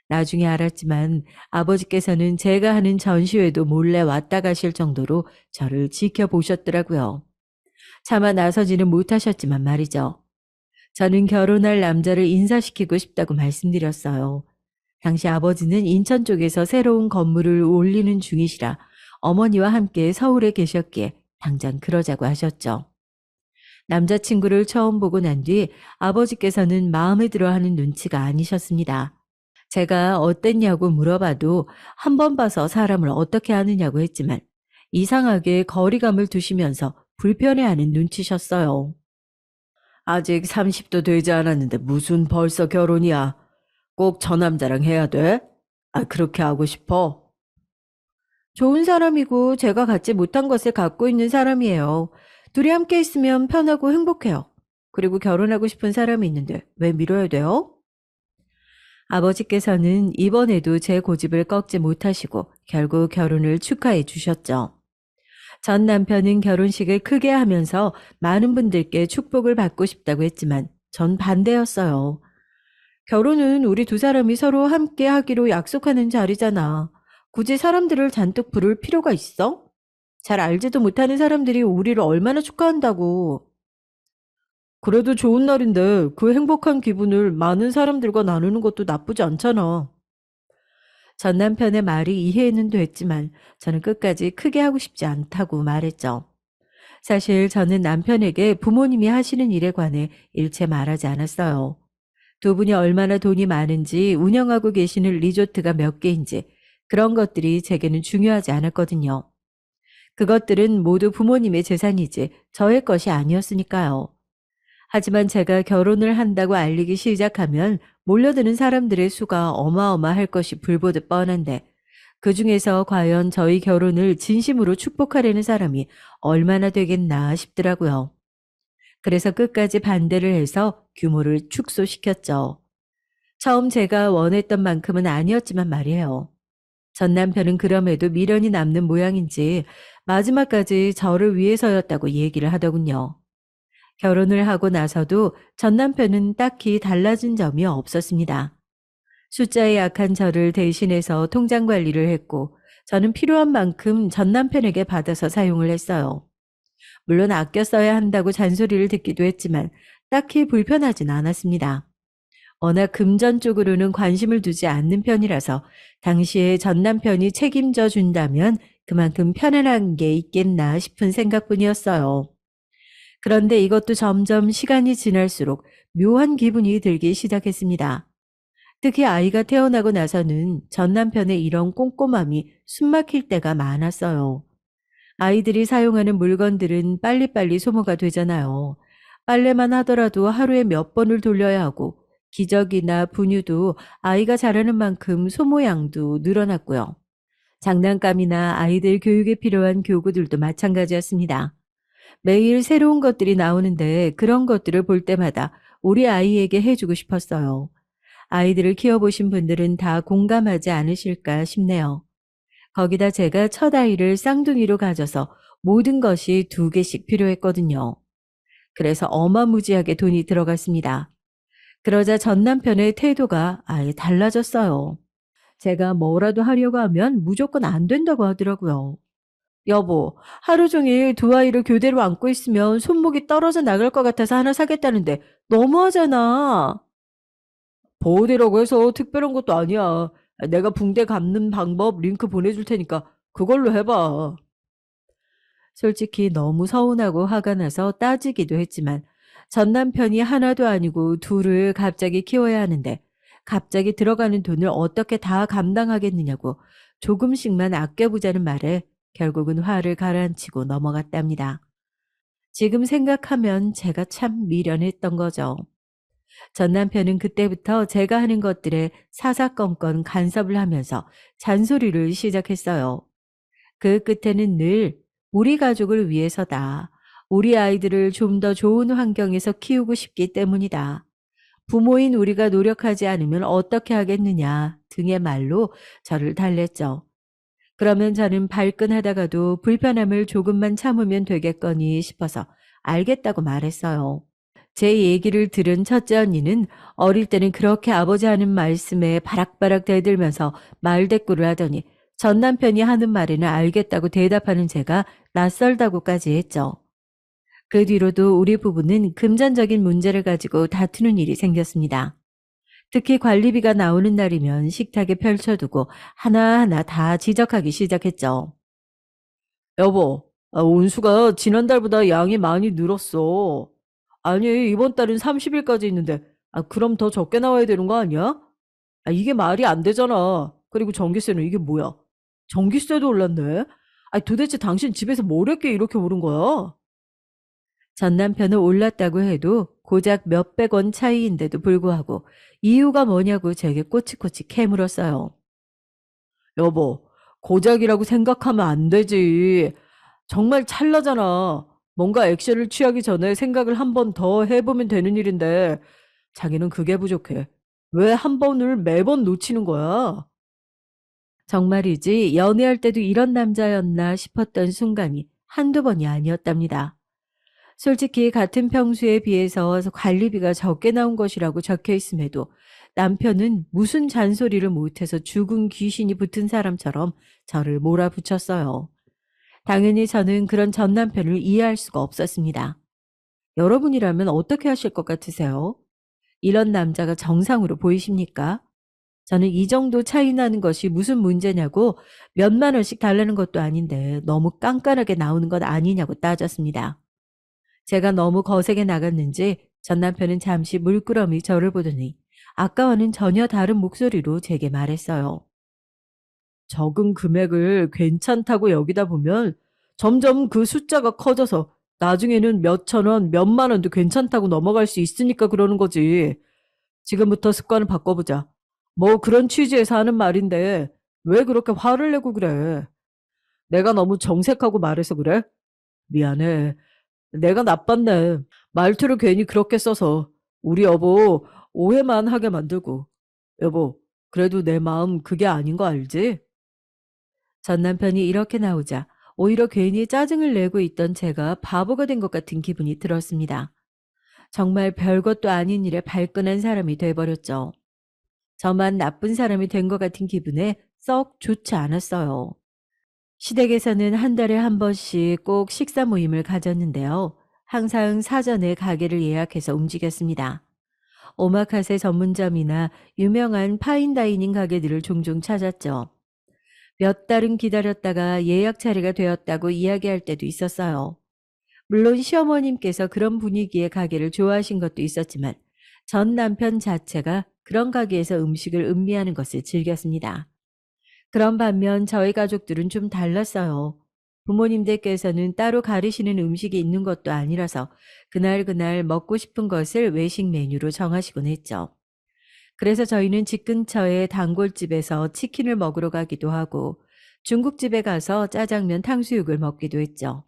나중에 알았지만 아버지께서는 제가 하는 전시회도 몰래 왔다 가실 정도로 저를 지켜보셨더라고요. 차마 나서지는 못하셨지만 말이죠. 저는 결혼할 남자를 인사시키고 싶다고 말씀드렸어요. 당시 아버지는 인천 쪽에서 새로운 건물을 올리는 중이시라 어머니와 함께 서울에 계셨기에 당장 그러자고 하셨죠. 남자친구를 처음 보고 난 뒤 아버지께서는 마음에 들어하는 눈치가 아니셨습니다. 제가 어땠냐고 물어봐도 한 번 봐서 사람을 어떻게 아느냐고 했지만 이상하게 거리감을 두시면서 불편해하는 눈치셨어요. 아직 30도 되지 않았는데 무슨 벌써 결혼이야. 꼭 저 남자랑 해야 돼? 아, 그렇게 하고 싶어? 좋은 사람이고 제가 갖지 못한 것을 갖고 있는 사람이에요. 둘이 함께 있으면 편하고 행복해요. 그리고 결혼하고 싶은 사람이 있는데 왜 미뤄야 돼요? 아버지께서는 이번에도 제 고집을 꺾지 못하시고 결국 결혼을 축하해 주셨죠. 전 남편은 결혼식을 크게 하면서 많은 분들께 축복을 받고 싶다고 했지만 전 반대였어요. 결혼은 우리 두 사람이 서로 함께 하기로 약속하는 자리잖아. 굳이 사람들을 잔뜩 부를 필요가 있어? 잘 알지도 못하는 사람들이 우리를 얼마나 축하한다고. 그래도 좋은 날인데 그 행복한 기분을 많은 사람들과 나누는 것도 나쁘지 않잖아. 전 남편의 말이 이해는 됐지만 저는 끝까지 크게 하고 싶지 않다고 말했죠. 사실 저는 남편에게 부모님이 하시는 일에 관해 일체 말하지 않았어요. 두 분이 얼마나 돈이 많은지 운영하고 계시는 리조트가 몇 개인지 그런 것들이 제게는 중요하지 않았거든요. 그것들은 모두 부모님의 재산이지 저의 것이 아니었으니까요. 하지만 제가 결혼을 한다고 알리기 시작하면 몰려드는 사람들의 수가 어마어마할 것이 불보듯 뻔한데 그 중에서 과연 저희 결혼을 진심으로 축복하려는 사람이 얼마나 되겠나 싶더라고요. 그래서 끝까지 반대를 해서 규모를 축소시켰죠. 처음 제가 원했던 만큼은 아니었지만 말이에요. 전 남편은 그럼에도 미련이 남는 모양인지 마지막까지 저를 위해서였다고 얘기를 하더군요. 결혼을 하고 나서도 전 남편은 딱히 달라진 점이 없었습니다. 숫자에 약한 저를 대신해서 통장 관리를 했고 저는 필요한 만큼 전 남편에게 받아서 사용을 했어요. 물론 아껴 써야 한다고 잔소리를 듣기도 했지만 딱히 불편하진 않았습니다. 워낙 금전 쪽으로는 관심을 두지 않는 편이라서 당시에 전 남편이 책임져 준다면 그만큼 편안한 게 있겠나 싶은 생각뿐이었어요. 그런데 이것도 점점 시간이 지날수록 묘한 기분이 들기 시작했습니다. 특히 아이가 태어나고 나서는 전 남편의 이런 꼼꼼함이 숨막힐 때가 많았어요. 아이들이 사용하는 물건들은 빨리빨리 소모가 되잖아요. 빨래만 하더라도 하루에 몇 번을 돌려야 하고 기저귀나 분유도 아이가 자라는 만큼 소모량도 늘어났고요. 장난감이나 아이들 교육에 필요한 교구들도 마찬가지였습니다. 매일 새로운 것들이 나오는데 그런 것들을 볼 때마다 우리 아이에게 해주고 싶었어요. 아이들을 키워보신 분들은 다 공감하지 않으실까 싶네요. 거기다 제가 첫 아이를 쌍둥이로 가져서 모든 것이 두 개씩 필요했거든요. 그래서 어마무지하게 돈이 들어갔습니다. 그러자 전 남편의 태도가 아예 달라졌어요. 제가 뭐라도 하려고 하면 무조건 안 된다고 하더라고요. 여보, 하루 종일 두 아이를 교대로 안고 있으면 손목이 떨어져 나갈 것 같아서 하나 사겠다는데 너무하잖아. 보호대라고 해서 특별한 것도 아니야. 내가 붕대 감는 방법 링크 보내줄 테니까 그걸로 해봐. 솔직히 너무 서운하고 화가 나서 따지기도 했지만 전 남편이 하나도 아니고 둘을 갑자기 키워야 하는데 갑자기 들어가는 돈을 어떻게 다 감당하겠느냐고 조금씩만 아껴보자는 말에 결국은 화를 가라앉히고 넘어갔답니다. 지금 생각하면 제가 참 미련했던 거죠. 전 남편은 그때부터 제가 하는 것들에 사사건건 간섭을 하면서 잔소리를 시작했어요. 그 끝에는 늘 우리 가족을 위해서다. 우리 아이들을 좀 더 좋은 환경에서 키우고 싶기 때문이다. 부모인 우리가 노력하지 않으면 어떻게 하겠느냐 등의 말로 저를 달랬죠. 그러면 저는 발끈하다가도 불편함을 조금만 참으면 되겠거니 싶어서 알겠다고 말했어요. 제 얘기를 들은 첫째 언니는 어릴 때는 그렇게 아버지 하는 말씀에 바락바락 대들면서 말대꾸를 하더니 전 남편이 하는 말에는 알겠다고 대답하는 제가 낯설다고까지 했죠. 그 뒤로도 우리 부부는 금전적인 문제를 가지고 다투는 일이 생겼습니다. 특히 관리비가 나오는 날이면 식탁에 펼쳐두고 하나하나 다 지적하기 시작했죠. 여보, 온수가 지난달보다 양이 많이 늘었어. 아니, 이번 달은 30일까지 있는데, 그럼 더 적게 나와야 되는 거 아니야? 이게 말이 안 되잖아. 그리고 전기세는 이게 뭐야? 전기세도 올랐네? 도대체 당신 집에서 뭘 했기에 이렇게 오른 거야? 전 남편은 올랐다고 해도 고작 몇백 원 차이인데도 불구하고 이유가 뭐냐고 제게 꼬치꼬치 캐물었어요. 여보, 고작이라고 생각하면 안 되지. 정말 찰나잖아. 뭔가 액션을 취하기 전에 생각을 한 번 더 해보면 되는 일인데 자기는 그게 부족해. 왜 한 번을 매번 놓치는 거야? 정말이지 연애할 때도 이런 남자였나 싶었던 순간이 한두 번이 아니었답니다. 솔직히 같은 평수에 비해서 관리비가 적게 나온 것이라고 적혀 있음에도 남편은 무슨 잔소리를 못해서 죽은 귀신이 붙은 사람처럼 저를 몰아붙였어요. 당연히 저는 그런 전 남편을 이해할 수가 없었습니다. 여러분이라면 어떻게 하실 것 같으세요? 이런 남자가 정상으로 보이십니까? 저는 이 정도 차이 나는 것이 무슨 문제냐고 몇만 원씩 달라는 것도 아닌데 너무 깐깐하게 나오는 것 아니냐고 따졌습니다. 제가 너무 거세게 나갔는지 전 남편은 잠시 물끄러미 저를 보더니 아까와는 전혀 다른 목소리로 제게 말했어요. 적은 금액을 괜찮다고 여기다 보면 점점 그 숫자가 커져서 나중에는 몇천 원, 몇만 원도 괜찮다고 넘어갈 수 있으니까 그러는 거지. 지금부터 습관을 바꿔보자. 뭐 그런 취지에서 하는 말인데 왜 그렇게 화를 내고 그래? 내가 너무 정색하고 말해서 그래? 미안해. 내가 나빴네. 말투를 괜히 그렇게 써서 우리 여보 오해만 하게 만들고. 여보, 그래도 내 마음 그게 아닌 거 알지? 전 남편이 이렇게 나오자 오히려 괜히 짜증을 내고 있던 제가 바보가 된 것 같은 기분이 들었습니다. 정말 별것도 아닌 일에 발끈한 사람이 돼버렸죠. 저만 나쁜 사람이 된 것 같은 기분에 썩 좋지 않았어요. 시댁에서는 한 달에 한 번씩 꼭 식사 모임을 가졌는데요. 항상 사전에 가게를 예약해서 움직였습니다. 오마카세 전문점이나 유명한 파인다이닝 가게들을 종종 찾았죠. 몇 달은 기다렸다가 예약 차례가 되었다고 이야기할 때도 있었어요. 물론 시어머님께서 그런 분위기의 가게를 좋아하신 것도 있었지만 전 남편 자체가 그런 가게에서 음식을 음미하는 것을 즐겼습니다. 그런 반면 저희 가족들은 좀 달랐어요. 부모님들께서는 따로 가리시는 음식이 있는 것도 아니라서 그날그날 먹고 싶은 것을 외식 메뉴로 정하시곤 했죠. 그래서 저희는 집 근처의 단골집에서 치킨을 먹으러 가기도 하고 중국집에 가서 짜장면 탕수육을 먹기도 했죠.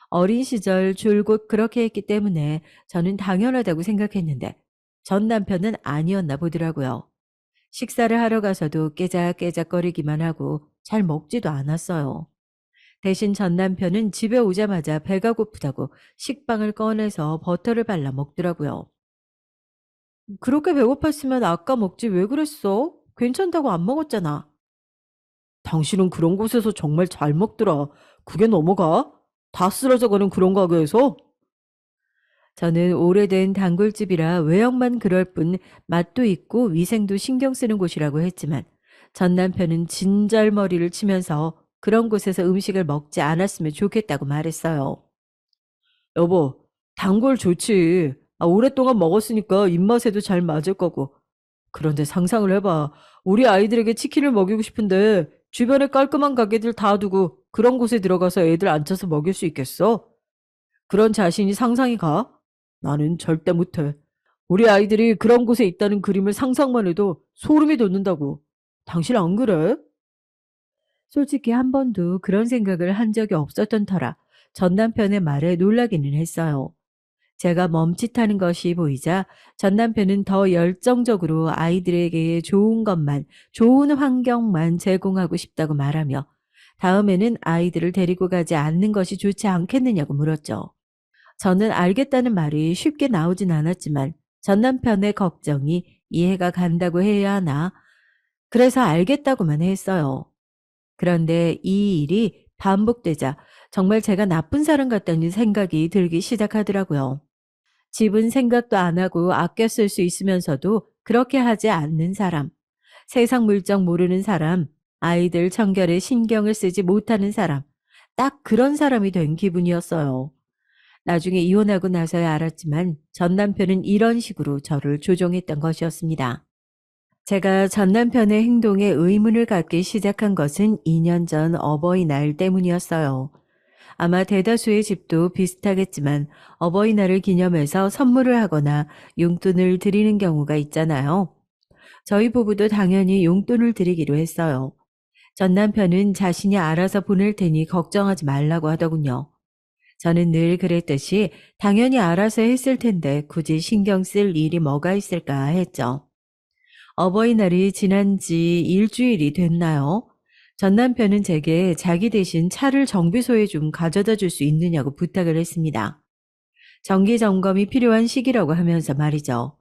어린 시절 줄곧 그렇게 했기 때문에 저는 당연하다고 생각했는데 전 남편은 아니었나 보더라고요. 식사를 하러 가서도 깨작깨작거리기만 하고 잘 먹지도 않았어요. 대신 전 남편은 집에 오자마자 배가 고프다고 식빵을 꺼내서 버터를 발라 먹더라고요. 그렇게 배고팠으면 아까 먹지 왜 그랬어? 괜찮다고 안 먹었잖아. 당신은 그런 곳에서 정말 잘 먹더라. 그게 넘어가? 다 쓰러져가는 그런 가게에서? 저는 오래된 단골집이라 외형만 그럴 뿐 맛도 있고 위생도 신경 쓰는 곳이라고 했지만 전 남편은 진절머리를 치면서 그런 곳에서 음식을 먹지 않았으면 좋겠다고 말했어요. 여보, 단골 좋지. 오랫동안 먹었으니까 입맛에도 잘 맞을 거고. 그런데 상상을 해봐. 우리 아이들에게 치킨을 먹이고 싶은데 주변에 깔끔한 가게들 다 두고 그런 곳에 들어가서 애들 앉혀서 먹일 수 있겠어? 그런 자신이 상상이 가? 나는 절대 못해. 우리 아이들이 그런 곳에 있다는 그림을 상상만 해도 소름이 돋는다고. 당신 안 그래? 솔직히 한 번도 그런 생각을 한 적이 없었던 터라 전 남편의 말에 놀라기는 했어요. 제가 멈칫하는 것이 보이자 전 남편은 더 열정적으로 아이들에게 좋은 것만, 좋은 환경만 제공하고 싶다고 말하며 다음에는 아이들을 데리고 가지 않는 것이 좋지 않겠느냐고 물었죠. 저는 알겠다는 말이 쉽게 나오진 않았지만 전 남편의 걱정이 이해가 간다고 해야 하나? 그래서 알겠다고만 했어요. 그런데 이 일이 반복되자 정말 제가 나쁜 사람 같다는 생각이 들기 시작하더라고요. 집은 생각도 안 하고 아껴 쓸 수 있으면서도 그렇게 하지 않는 사람, 세상 물정 모르는 사람, 아이들 청결에 신경을 쓰지 못하는 사람, 딱 그런 사람이 된 기분이었어요. 나중에 이혼하고 나서야 알았지만 전 남편은 이런 식으로 저를 조종했던 것이었습니다. 제가 전 남편의 행동에 의문을 갖기 시작한 것은 2년 전 어버이날 때문이었어요. 아마 대다수의 집도 비슷하겠지만 어버이날을 기념해서 선물을 하거나 용돈을 드리는 경우가 있잖아요. 저희 부부도 당연히 용돈을 드리기로 했어요. 전 남편은 자신이 알아서 보낼 테니 걱정하지 말라고 하더군요. 저는 늘 그랬듯이 당연히 알아서 했을 텐데 굳이 신경 쓸 일이 뭐가 있을까 했죠. 어버이날이 지난 지 일주일이 됐나요? 전 남편은 제게 자기 대신 차를 정비소에 좀 가져다 줄 수 있느냐고 부탁을 했습니다. 정기 점검이 필요한 시기라고 하면서 말이죠.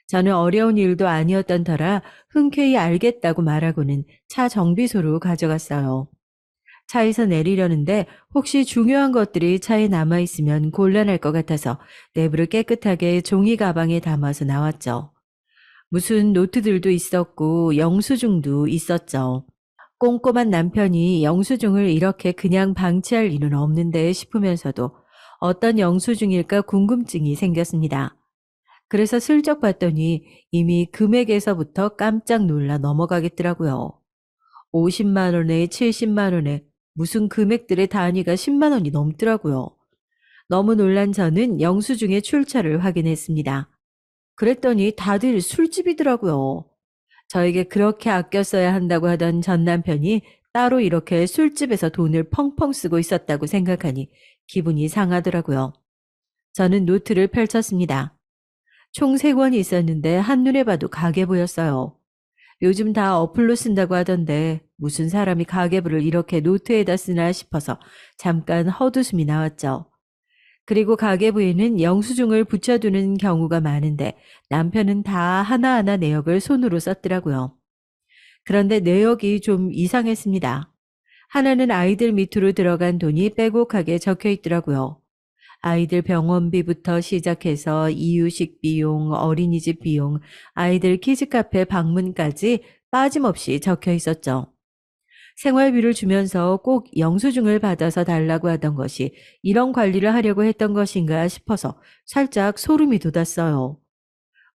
저는 어려운 일도 아니었던 터라 흔쾌히 알겠다고 말하고는 차 정비소로 가져갔어요. 차에서 내리려는데 혹시 중요한 것들이 차에 남아있으면 곤란할 것 같아서 내부를 깨끗하게 종이 가방에 담아서 나왔죠. 무슨 노트들도 있었고 영수증도 있었죠. 꼼꼼한 남편이 영수증을 이렇게 그냥 방치할 일은 없는데 싶으면서도 어떤 영수증일까 궁금증이 생겼습니다. 그래서 슬쩍 봤더니 이미 금액에서부터 깜짝 놀라 넘어가겠더라고요. 50만 원에 70만 원에 무슨 금액들의 단위가 10만 원이 넘더라고요. 너무 놀란 저는 영수증의 출처를 확인했습니다. 그랬더니 다들 술집이더라고요. 저에게 그렇게 아껴 써야 한다고 하던 전 남편이 따로 이렇게 술집에서 돈을 펑펑 쓰고 있었다고 생각하니 기분이 상하더라고요. 저는 노트를 펼쳤습니다. 총 3권이 있었는데 한눈에 봐도 가계부였어요. 요즘 다 어플로 쓴다고 하던데 무슨 사람이 가계부를 이렇게 노트에다 쓰나 싶어서 잠깐 헛웃음이 나왔죠. 그리고 가계부에는 영수증을 붙여두는 경우가 많은데 남편은 다 하나하나 내역을 손으로 썼더라고요. 그런데 내역이 좀 이상했습니다. 하나는 아이들 밑으로 들어간 돈이 빼곡하게 적혀 있더라고요. 아이들 병원비부터 시작해서 이유식 비용, 어린이집 비용, 아이들 키즈카페 방문까지 빠짐없이 적혀 있었죠. 생활비를 주면서 꼭 영수증을 받아서 달라고 하던 것이 이런 관리를 하려고 했던 것인가 싶어서 살짝 소름이 돋았어요.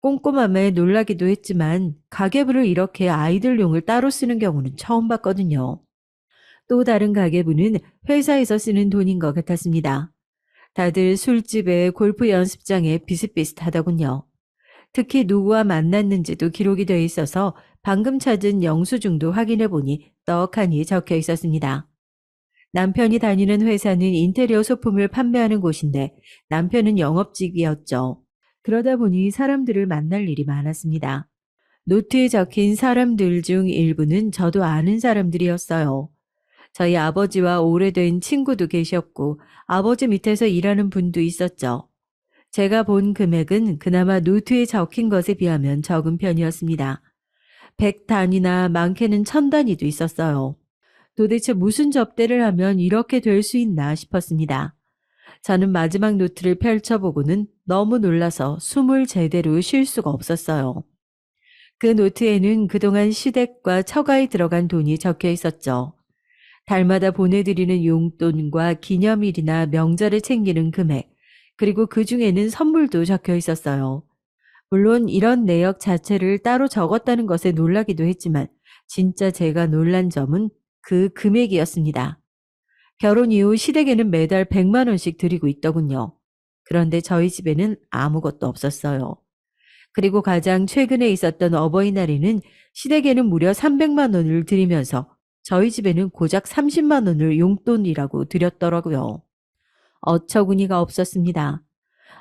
꼼꼼함에 놀라기도 했지만 가계부를 이렇게 아이들용을 따로 쓰는 경우는 처음 봤거든요. 또 다른 가계부는 회사에서 쓰는 돈인 것 같았습니다. 다들 술집에 골프 연습장에 비슷비슷하더군요. 특히 누구와 만났는지도 기록이 돼 있어서 방금 찾은 영수증도 확인해 보니 떡하니 적혀 있었습니다. 남편이 다니는 회사는 인테리어 소품을 판매하는 곳인데 남편은 영업직이었죠. 그러다 보니 사람들을 만날 일이 많았습니다. 노트에 적힌 사람들 중 일부는 저도 아는 사람들이었어요. 저희 아버지와 오래된 친구도 계셨고 아버지 밑에서 일하는 분도 있었죠. 제가 본 금액은 그나마 노트에 적힌 것에 비하면 적은 편이었습니다. 100단위나 많게는 1000단위도 있었어요. 도대체 무슨 접대를 하면 이렇게 될 수 있나 싶었습니다. 저는 마지막 노트를 펼쳐보고는 너무 놀라서 숨을 제대로 쉴 수가 없었어요. 그 노트에는 그동안 시댁과 처가에 들어간 돈이 적혀 있었죠. 달마다 보내드리는 용돈과 기념일이나 명절에 챙기는 금액, 그리고 그 중에는 선물도 적혀 있었어요. 물론 이런 내역 자체를 따로 적었다는 것에 놀라기도 했지만 진짜 제가 놀란 점은 그 금액이었습니다. 결혼 이후 시댁에는 매달 100만 원씩 드리고 있더군요. 그런데 저희 집에는 아무것도 없었어요. 그리고 가장 최근에 있었던 어버이날에는 시댁에는 무려 300만 원을 드리면서 저희 집에는 고작 30만 원을 용돈이라고 드렸더라고요. 어처구니가 없었습니다.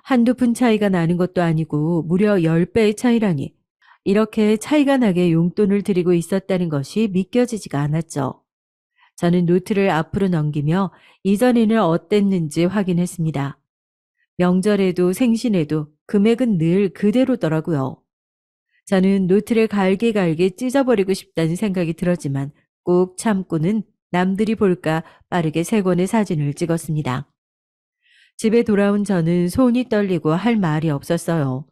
한두 푼 차이가 나는 것도 아니고 무려 10배의 차이라니 이렇게 차이가 나게 용돈을 드리고 있었다는 것이 믿겨지지가 않았죠. 저는 노트를 앞으로 넘기며 이전에는 어땠는지 확인했습니다. 명절에도 생신에도 금액은 늘 그대로더라고요. 저는 노트를 갈기갈기 찢어버리고 싶다는 생각이 들었지만 꾹 참고는 남들이 볼까 빠르게 3권의 사진을 찍었습니다. 집에 돌아온 저는 손이 떨리고 할 말이 없었어요.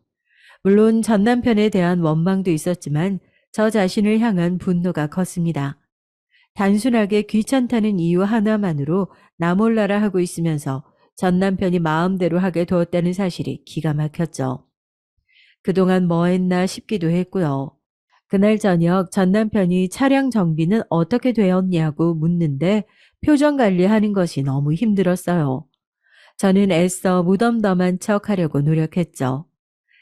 물론 전 남편에 대한 원망도 있었지만 저 자신을 향한 분노가 컸습니다. 단순하게 귀찮다는 이유 하나만으로 나 몰라라 하고 있으면서 전 남편이 마음대로 하게 두었다는 사실이 기가 막혔죠. 그동안 뭐 했나 싶기도 했고요. 그날 저녁 전 남편이 차량 정비는 어떻게 되었냐고 묻는데 표정 관리하는 것이 너무 힘들었어요. 저는 애써 무덤덤한 척 하려고 노력했죠.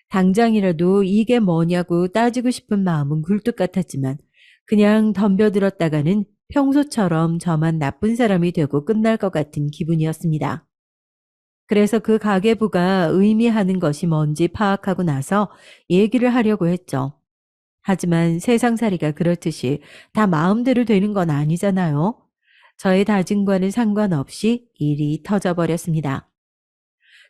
당장이라도 이게 뭐냐고 따지고 싶은 마음은 굴뚝 같았지만 그냥 덤벼들었다가는 평소처럼 저만 나쁜 사람이 되고 끝날 것 같은 기분이었습니다. 그래서 그 가계부가 의미하는 것이 뭔지 파악하고 나서 얘기를 하려고 했죠. 하지만 세상살이가 그렇듯이 다 마음대로 되는 건 아니잖아요. 저의 다짐과는 상관없이 일이 터져버렸습니다.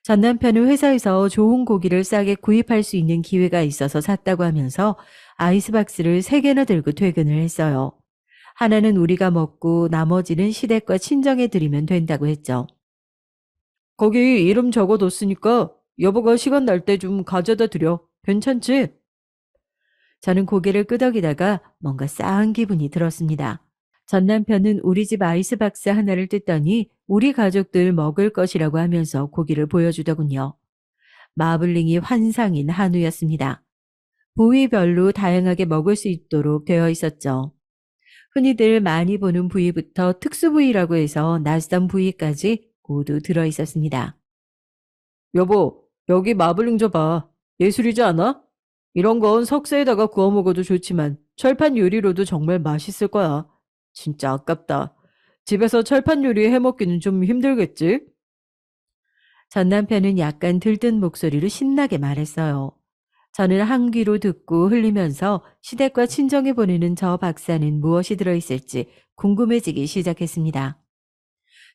전 남편은 회사에서 좋은 고기를 싸게 구입할 수 있는 기회가 있어서 샀다고 하면서 아이스박스를 3개나 들고 퇴근을 했어요. 하나는 우리가 먹고 나머지는 시댁과 친정에 드리면 된다고 했죠. 거기 이름 적어뒀으니까 여보가 시간 날 때 좀 가져다 드려. 괜찮지? 저는 고개를 끄덕이다가 뭔가 싸한 기분이 들었습니다. 전 남편은 우리 집 아이스박스 하나를 뜯더니 우리 가족들 먹을 것이라고 하면서 고기를 보여주더군요. 마블링이 환상인 한우였습니다. 부위별로 다양하게 먹을 수 있도록 되어 있었죠. 흔히들 많이 보는 부위부터 특수 부위라고 해서 낯선 부위까지 모두 들어 있었습니다. 여보, 여기 마블링 줘봐. 예술이지 않아? 이런 건 석쇠에다가 구워 먹어도 좋지만 철판 요리로도 정말 맛있을 거야. 진짜 아깝다. 집에서 철판 요리 해 먹기는 좀 힘들겠지? 전 남편은 약간 들뜬 목소리로 신나게 말했어요. 저는 한 귀로 듣고 흘리면서 시댁과 친정에 보내는 저 박스에는 무엇이 들어있을지 궁금해지기 시작했습니다.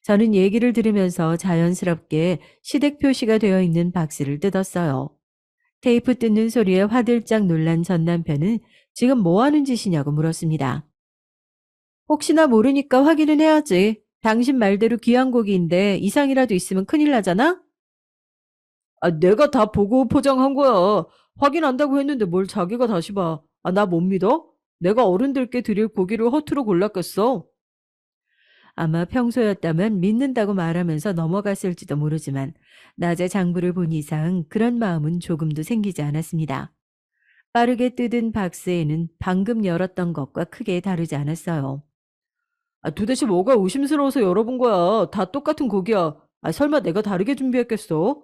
저는 얘기를 들으면서 자연스럽게 시댁 표시가 되어 있는 박스를 뜯었어요. 테이프 뜯는 소리에 화들짝 놀란 전 남편은 지금 뭐 하는 짓이냐고 물었습니다. 혹시나 모르니까 확인은 해야지. 당신 말대로 귀한 고기인데 이상이라도 있으면 큰일 나잖아? 내가 다 보고 포장한 거야. 확인한다고 했는데 뭘 자기가 다시 봐. 나 못 믿어? 내가 어른들께 드릴 고기를 허투루 골랐겠어. 아마 평소였다면 믿는다고 말하면서 넘어갔을지도 모르지만 낮에 장부를 본 이상 그런 마음은 조금도 생기지 않았습니다. 빠르게 뜯은 박스에는 방금 열었던 것과 크게 다르지 않았어요. 도대체 뭐가 의심스러워서 열어본 거야. 다 똑같은 고기야. 설마 내가 다르게 준비했겠어?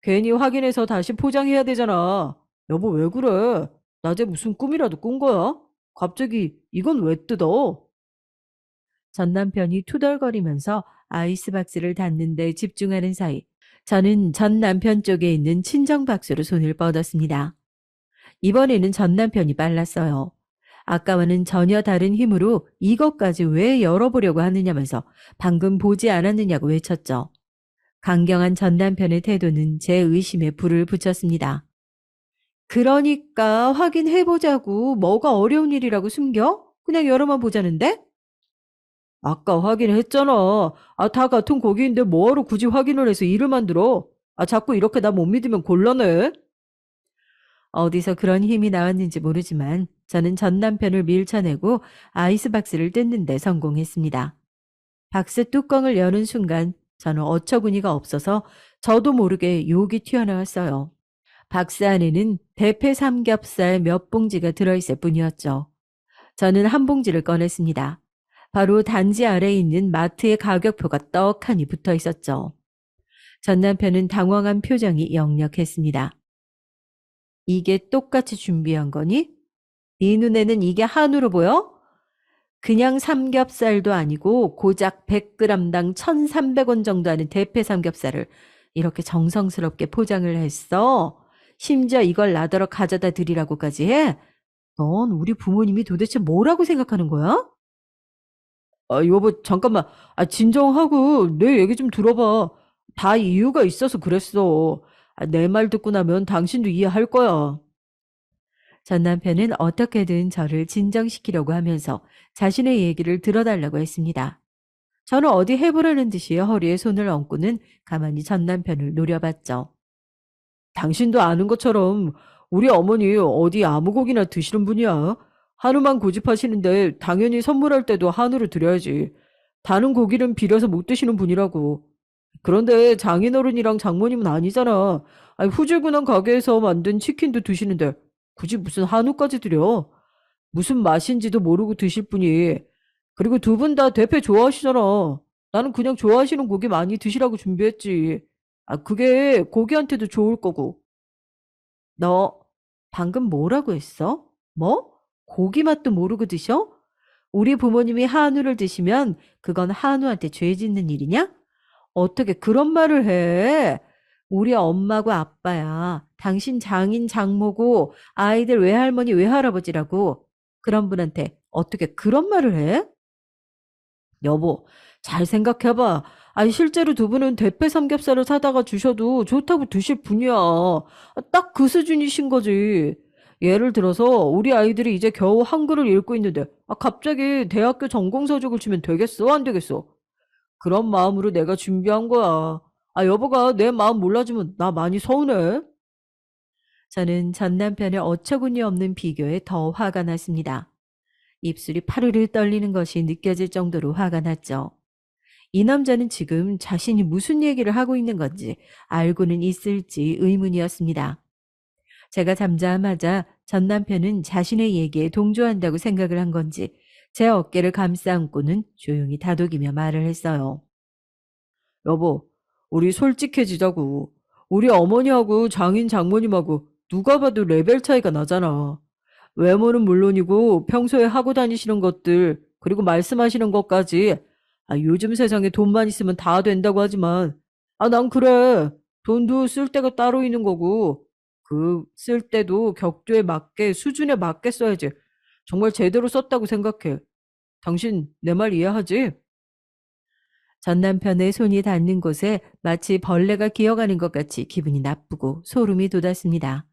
괜히 확인해서 다시 포장해야 되잖아. 여보, 왜 그래? 낮에 무슨 꿈이라도 꾼 거야? 갑자기 이건 왜 뜯어? 전 남편이 투덜거리면서 아이스박스를 닫는데 집중하는 사이 저는 전 남편 쪽에 있는 친정 박스로 손을 뻗었습니다. 이번에는 전 남편이 빨랐어요. 아까와는 전혀 다른 힘으로 이것까지 왜 열어보려고 하느냐면서 방금 보지 않았느냐고 외쳤죠. 강경한 전 남편의 태도는 제 의심에 불을 붙였습니다. 그러니까 확인해보자고. 뭐가 어려운 일이라고 숨겨? 그냥 열어만 보자는데? 아까 확인했잖아. 다 같은 고기인데 뭐하러 굳이 확인을 해서 일을 만들어? 자꾸 이렇게 나 못 믿으면 곤란해. 어디서 그런 힘이 나왔는지 모르지만 저는 전 남편을 밀쳐내고 아이스박스를 뜯는데 성공했습니다. 박스 뚜껑을 여는 순간 저는 어처구니가 없어서 저도 모르게 욕이 튀어나왔어요. 박스 안에는 대패 삼겹살 몇 봉지가 들어있을 뿐이었죠. 저는 한 봉지를 꺼냈습니다. 바로 단지 아래에 있는 마트의 가격표가 떡하니 붙어 있었죠. 전 남편은 당황한 표정이 역력했습니다. 이게 똑같이 준비한 거니? 네 눈에는 이게 한우로 보여? 그냥 삼겹살도 아니고 고작 100g당 1,300원 정도 하는 대패 삼겹살을 이렇게 정성스럽게 포장을 했어. 심지어 이걸 나더러 가져다 드리라고까지 해? 넌 우리 부모님이 도대체 뭐라고 생각하는 거야? 여보, 잠깐만. 진정하고 내 얘기 좀 들어봐. 다 이유가 있어서 그랬어. 내 말 듣고 나면 당신도 이해할 거야. 전 남편은 어떻게든 저를 진정시키려고 하면서 자신의 얘기를 들어달라고 했습니다. 저는 어디 해보라는 듯이 허리에 손을 얹고는 가만히 전 남편을 노려봤죠. 당신도 아는 것처럼 우리 어머니 어디 아무 고기나 드시는 분이야. 한우만 고집하시는데 당연히 선물할 때도 한우를 드려야지. 다른 고기는 비려서 못 드시는 분이라고. 그런데 장인어른이랑 장모님은 아니잖아. 후질근한 가게에서 만든 치킨도 드시는데 굳이 무슨 한우까지 드려. 무슨 맛인지도 모르고 드실 분이. 그리고 두 분 다 대패 좋아하시잖아. 나는 그냥 좋아하시는 고기 많이 드시라고 준비했지. 그게 고기한테도 좋을 거고. 너 방금 뭐라고 했어? 뭐? 고기 맛도 모르고 드셔? 우리 부모님이 한우를 드시면 그건 한우한테 죄 짓는 일이냐? 어떻게 그런 말을 해? 우리 엄마고 아빠야. 당신 장인 장모고 아이들 외할머니 외할아버지라고. 그런 분한테 어떻게 그런 말을 해? 여보, 잘 생각해봐. 아니, 실제로 두 분은 대패 삼겹살을 사다가 주셔도 좋다고 드실 분이야. 딱 그 수준이신 거지. 예를 들어서 우리 아이들이 이제 겨우 한글을 읽고 있는데 갑자기 대학교 전공서적을 주면 되겠어? 안 되겠어? 그런 마음으로 내가 준비한 거야. 여보가 내 마음 몰라주면 나 많이 서운해. 저는 전 남편의 어처구니 없는 비교에 더 화가 났습니다. 입술이 파르르 떨리는 것이 느껴질 정도로 화가 났죠. 이 남자는 지금 자신이 무슨 얘기를 하고 있는 건지 알고는 있을지 의문이었습니다. 제가 잠자마자 전 남편은 자신의 얘기에 동조한다고 생각을 한 건지 제 어깨를 감싸 안고는 조용히 다독이며 말을 했어요. 여보, 우리 솔직해지자고. 우리 어머니하고 장인 장모님하고 누가 봐도 레벨 차이가 나잖아. 외모는 물론이고 평소에 하고 다니시는 것들, 그리고 말씀하시는 것까지 요즘 세상에 돈만 있으면 다 된다고 하지만 난 그래. 돈도 쓸 데가 따로 있는 거고 그 쓸 때도 격조에 맞게 수준에 맞게 써야지. 정말 제대로 썼다고 생각해. 당신 내 말 이해하지? 전 남편의 손이 닿는 곳에 마치 벌레가 기어가는 것 같이 기분이 나쁘고 소름이 돋았습니다.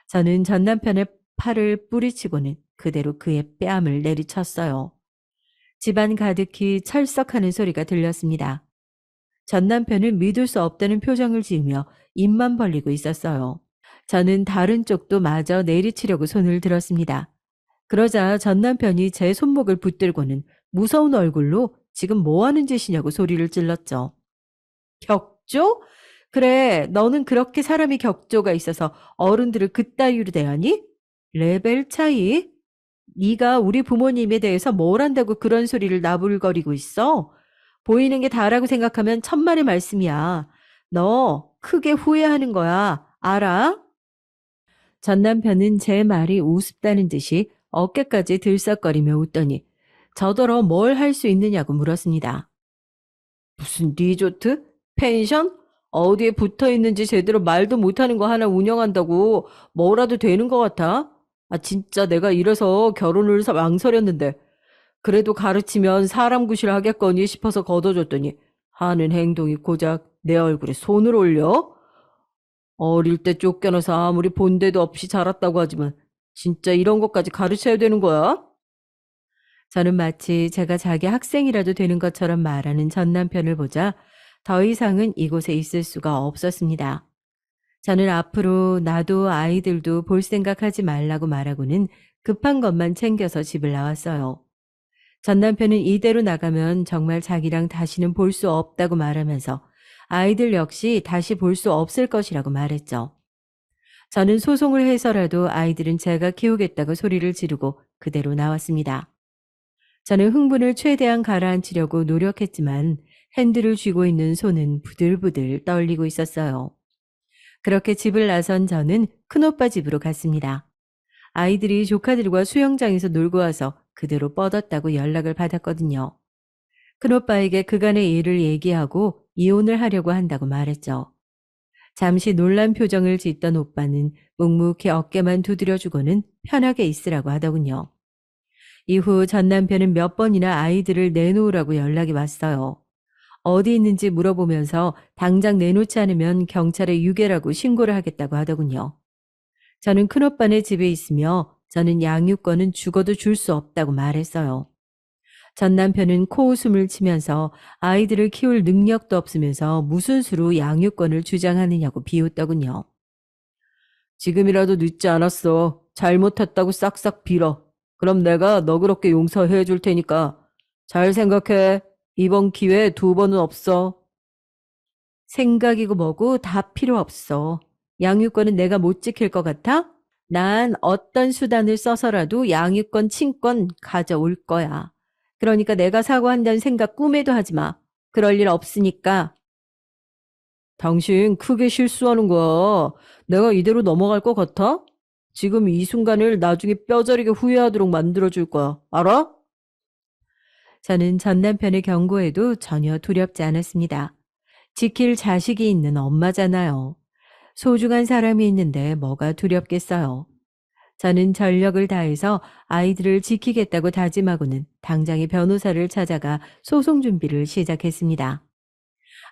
저는 전 남편의 팔을 뿌리치고는 그대로 그의 뺨을 내리쳤어요. 집안 가득히 철썩하는 소리가 들렸습니다. 전 남편은 믿을 수 없다는 표정을 지으며 입만 벌리고 있었어요. 저는 다른 쪽도 마저 내리치려고 손을 들었습니다. 그러자 전 남편이 제 손목을 붙들고는 무서운 얼굴로 지금 뭐 하는 짓이냐고 소리를 찔렀죠. 격조? 그래, 너는 그렇게 사람이 격조가 있어서 어른들을 그따위로 대하니? 레벨 차이? 네가 우리 부모님에 대해서 뭘 안다고 그런 소리를 나불거리고 있어? 보이는 게 다라고 생각하면 천만의 말씀이야. 너 크게 후회하는 거야. 알아? 전 남편은 제 말이 우습다는 듯이 어깨까지 들썩거리며 웃더니 저더러 뭘 할 수 있느냐고 물었습니다. 무슨 리조트? 펜션? 어디에 붙어 있는지 제대로 말도 못하는 거 하나 운영한다고 뭐라도 되는 것 같아? 진짜 내가 이래서 결혼을 망설였는데 그래도 가르치면 사람 구실 하겠거니 싶어서 걷어줬더니 하는 행동이 고작 내 얼굴에 손을 올려? 어릴 때 쫓겨나서 아무리 본데도 없이 자랐다고 하지만 진짜 이런 것까지 가르쳐야 되는 거야? 저는 마치 제가 자기 학생이라도 되는 것처럼 말하는 전 남편을 보자 더 이상은 이곳에 있을 수가 없었습니다. 저는 앞으로 나도 아이들도 볼 생각하지 말라고 말하고는 급한 것만 챙겨서 집을 나왔어요. 전 남편은 이대로 나가면 정말 자기랑 다시는 볼 수 없다고 말하면서 아이들 역시 다시 볼 수 없을 것이라고 말했죠. 저는 소송을 해서라도 아이들은 제가 키우겠다고 소리를 지르고 그대로 나왔습니다. 저는 흥분을 최대한 가라앉히려고 노력했지만 핸들을 쥐고 있는 손은 부들부들 떨리고 있었어요. 그렇게 집을 나선 저는 큰오빠 집으로 갔습니다. 아이들이 조카들과 수영장에서 놀고 와서 그대로 뻗었다고 연락을 받았거든요. 큰오빠에게 그간의 일을 얘기하고 이혼을 하려고 한다고 말했죠. 잠시 놀란 표정을 짓던 오빠는 묵묵히 어깨만 두드려주고는 편하게 있으라고 하더군요. 이후 전 남편은 몇 번이나 아이들을 내놓으라고 연락이 왔어요. 어디 있는지 물어보면서 당장 내놓지 않으면 경찰에 유괴라고 신고를 하겠다고 하더군요. 저는 큰오빠네 집에 있으며 저는 양육권은 죽어도 줄 수 없다고 말했어요. 전 남편은 코웃음을 치면서 아이들을 키울 능력도 없으면서 무슨 수로 양육권을 주장하느냐고 비웃더군요. 지금이라도 늦지 않았어. 잘못했다고 싹싹 빌어. 그럼 내가 너그럽게 용서해 줄 테니까 잘 생각해. 이번 기회 두 번은 없어. 생각이고 뭐고 다 필요 없어. 양육권은 내가 못 지킬 것 같아? 난 어떤 수단을 써서라도 양육권, 친권 가져올 거야. 그러니까 내가 사과한다는 생각 꿈에도 하지 마. 그럴 일 없으니까. 당신 크게 실수하는 거야. 내가 이대로 넘어갈 것 같아? 지금 이 순간을 나중에 뼈저리게 후회하도록 만들어줄 거야. 알아? 저는 전 남편의 경고에도 전혀 두렵지 않았습니다. 지킬 자식이 있는 엄마잖아요. 소중한 사람이 있는데 뭐가 두렵겠어요. 저는 전력을 다해서 아이들을 지키겠다고 다짐하고는 당장의 변호사를 찾아가 소송 준비를 시작했습니다.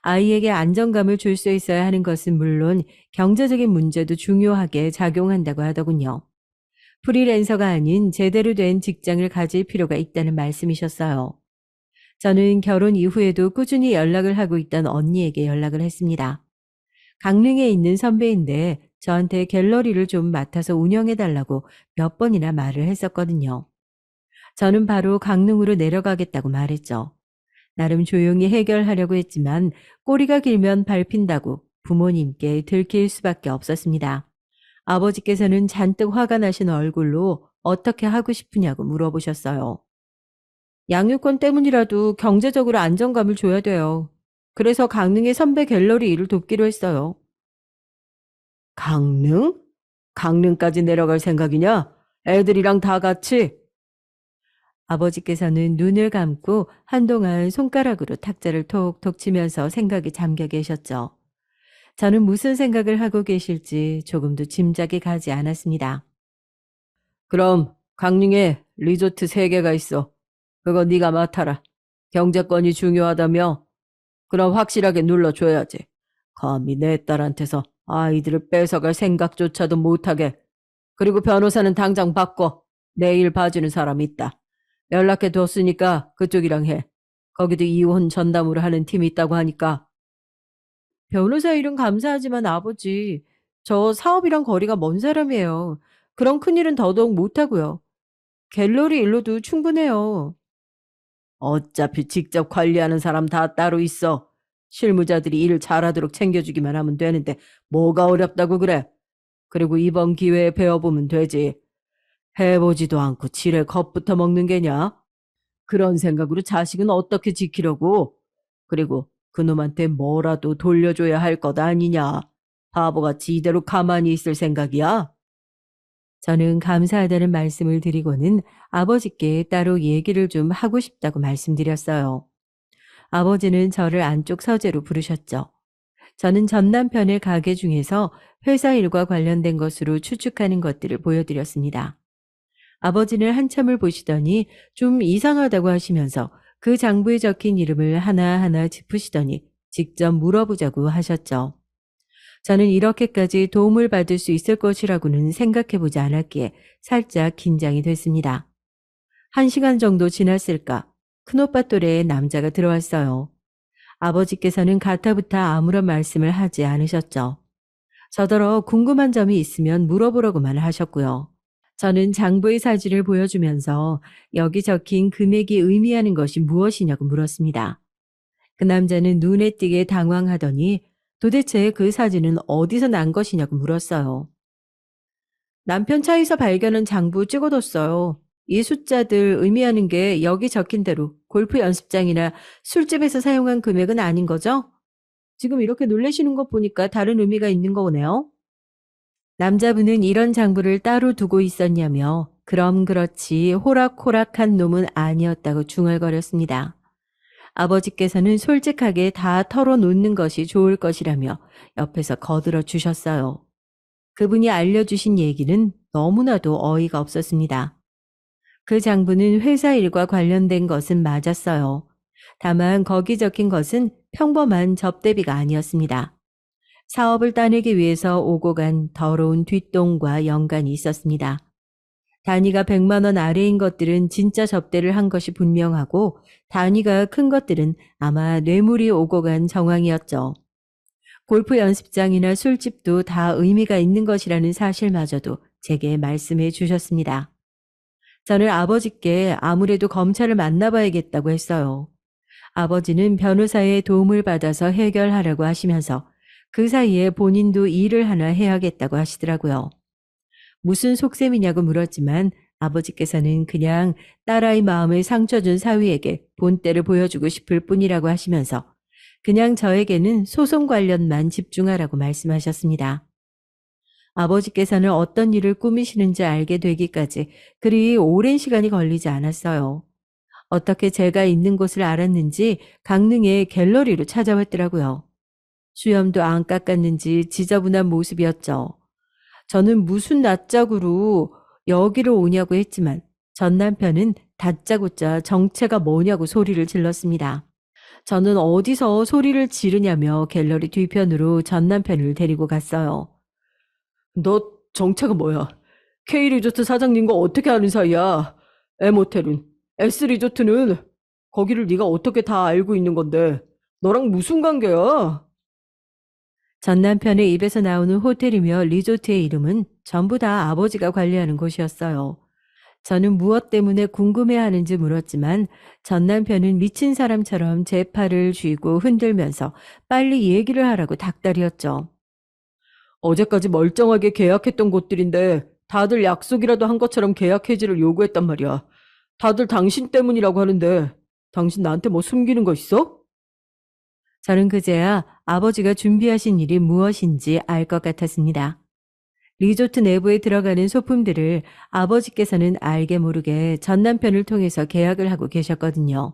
아이에게 안정감을 줄 수 있어야 하는 것은 물론 경제적인 문제도 중요하게 작용한다고 하더군요. 프리랜서가 아닌 제대로 된 직장을 가질 필요가 있다는 말씀이셨어요. 저는 결혼 이후에도 꾸준히 연락을 하고 있던 언니에게 연락을 했습니다. 강릉에 있는 선배인데 저한테 갤러리를 좀 맡아서 운영해달라고 몇 번이나 말을 했었거든요. 저는 바로 강릉으로 내려가겠다고 말했죠. 나름 조용히 해결하려고 했지만 꼬리가 길면 밟힌다고 부모님께 들킬 수밖에 없었습니다. 아버지께서는 잔뜩 화가 나신 얼굴로 어떻게 하고 싶으냐고 물어보셨어요. 양육권 때문이라도 경제적으로 안정감을 줘야 돼요. 그래서 강릉의 선배 갤러리 일을 돕기로 했어요. 강릉? 강릉까지 내려갈 생각이냐? 애들이랑 다 같이? 아버지께서는 눈을 감고 한동안 손가락으로 탁자를 톡톡 치면서 생각에 잠겨 계셨죠. 저는 무슨 생각을 하고 계실지 조금도 짐작이 가지 않았습니다. 그럼 강릉에 리조트 3개가 있어. 그거 네가 맡아라. 경제권이 중요하다며? 그럼 확실하게 눌러줘야지. 감히 내 딸한테서 아이들을 뺏어갈 생각조차도 못하게. 그리고 변호사는 당장 바꿔. 내일 봐주는 사람 있다. 연락해 뒀으니까 그쪽이랑 해. 거기도 이혼 전담으로 하는 팀이 있다고 하니까. 변호사 일은 감사하지만 아버지, 저 사업이랑 거리가 먼 사람이에요. 그런 큰일은 더더욱 못하고요. 갤러리 일로도 충분해요. 어차피 직접 관리하는 사람 다 따로 있어. 실무자들이 일 잘하도록 챙겨주기만 하면 되는데 뭐가 어렵다고 그래. 그리고 이번 기회에 배워보면 되지. 해보지도 않고 지레 겁부터 먹는 게냐? 그런 생각으로 자식은 어떻게 지키려고? 그리고 그놈한테 뭐라도 돌려줘야 할 것 아니냐? 바보같이 이대로 가만히 있을 생각이야? 저는 감사하다는 말씀을 드리고는 아버지께 따로 얘기를 좀 하고 싶다고 말씀드렸어요. 아버지는 저를 안쪽 서재로 부르셨죠. 저는 전 남편의 가게 중에서 회사 일과 관련된 것으로 추측하는 것들을 보여드렸습니다. 아버지는 한참을 보시더니 좀 이상하다고 하시면서 그 장부에 적힌 이름을 하나하나 짚으시더니 직접 물어보자고 하셨죠. 저는 이렇게까지 도움을 받을 수 있을 것이라고는 생각해보지 않았기에 살짝 긴장이 됐습니다. 1시간 정도 지났을까? 큰오빠 또래의 남자가 들어왔어요. 아버지께서는 가타부타 아무런 말씀을 하지 않으셨죠. 저더러 궁금한 점이 있으면 물어보라고만 하셨고요. 저는 장부의 사진을 보여주면서 여기 적힌 금액이 의미하는 것이 무엇이냐고 물었습니다. 그 남자는 눈에 띄게 당황하더니 도대체 그 사진은 어디서 난 것이냐고 물었어요. 남편 차에서 발견한 장부 찍어뒀어요. 이 숫자들 의미하는 게 여기 적힌 대로 골프 연습장이나 술집에서 사용한 금액은 아닌 거죠? 지금 이렇게 놀라시는 것 보니까 다른 의미가 있는 거네요. 남자분은 이런 장부를 따로 두고 있었냐며 그럼 그렇지 호락호락한 놈은 아니었다고 중얼거렸습니다. 아버지께서는 솔직하게 다 털어놓는 것이 좋을 것이라며 옆에서 거들어 주셨어요. 그분이 알려주신 얘기는 너무나도 어이가 없었습니다. 그 장부는 회사 일과 관련된 것은 맞았어요. 다만 거기 적힌 것은 평범한 접대비가 아니었습니다. 사업을 따내기 위해서 오고 간 더러운 뒷돈과 연관이 있었습니다. 단위가 100만 원 아래인 것들은 진짜 접대를 한 것이 분명하고 단위가 큰 것들은 아마 뇌물이 오고 간 정황이었죠. 골프 연습장이나 술집도 다 의미가 있는 것이라는 사실마저도 제게 말씀해 주셨습니다. 저는 아버지께 아무래도 검찰을 만나봐야겠다고 했어요. 아버지는 변호사의 도움을 받아서 해결하라고 하시면서 그 사이에 본인도 일을 하나 해야겠다고 하시더라고요. 무슨 속셈이냐고 물었지만 아버지께서는 그냥 딸아이 마음을 상처 준 사위에게 본때를 보여주고 싶을 뿐이라고 하시면서 그냥 저에게는 소송 관련만 집중하라고 말씀하셨습니다. 아버지께서는 어떤 일을 꾸미시는지 알게 되기까지 그리 오랜 시간이 걸리지 않았어요. 어떻게 제가 있는 곳을 알았는지 강릉의 갤러리로 찾아왔더라고요. 수염도 안 깎았는지 지저분한 모습이었죠. 저는 무슨 낯짝으로 여기로 오냐고 했지만 전 남편은 다짜고짜 정체가 뭐냐고 소리를 질렀습니다. 저는 어디서 소리를 지르냐며 갤러리 뒤편으로 전 남편을 데리고 갔어요. 너 정체가 뭐야? K리조트 사장님과 어떻게 아는 사이야? M호텔은, S리조트는 거기를 네가 어떻게 다 알고 있는 건데 너랑 무슨 관계야? 전 남편의 입에서 나오는 호텔이며 리조트의 이름은 전부 다 아버지가 관리하는 곳이었어요. 저는 무엇 때문에 궁금해하는지 물었지만 전 남편은 미친 사람처럼 제 팔을 쥐고 흔들면서 빨리 얘기를 하라고 닥달이었죠. 어제까지 멀쩡하게 계약했던 곳들인데 다들 약속이라도 한 것처럼 계약 해지를 요구했단 말이야. 다들 당신 때문이라고 하는데 당신 나한테 뭐 숨기는 거 있어? 저는 그제야 아버지가 준비하신 일이 무엇인지 알 것 같았습니다. 리조트 내부에 들어가는 소품들을 아버지께서는 알게 모르게 전 남편을 통해서 계약을 하고 계셨거든요.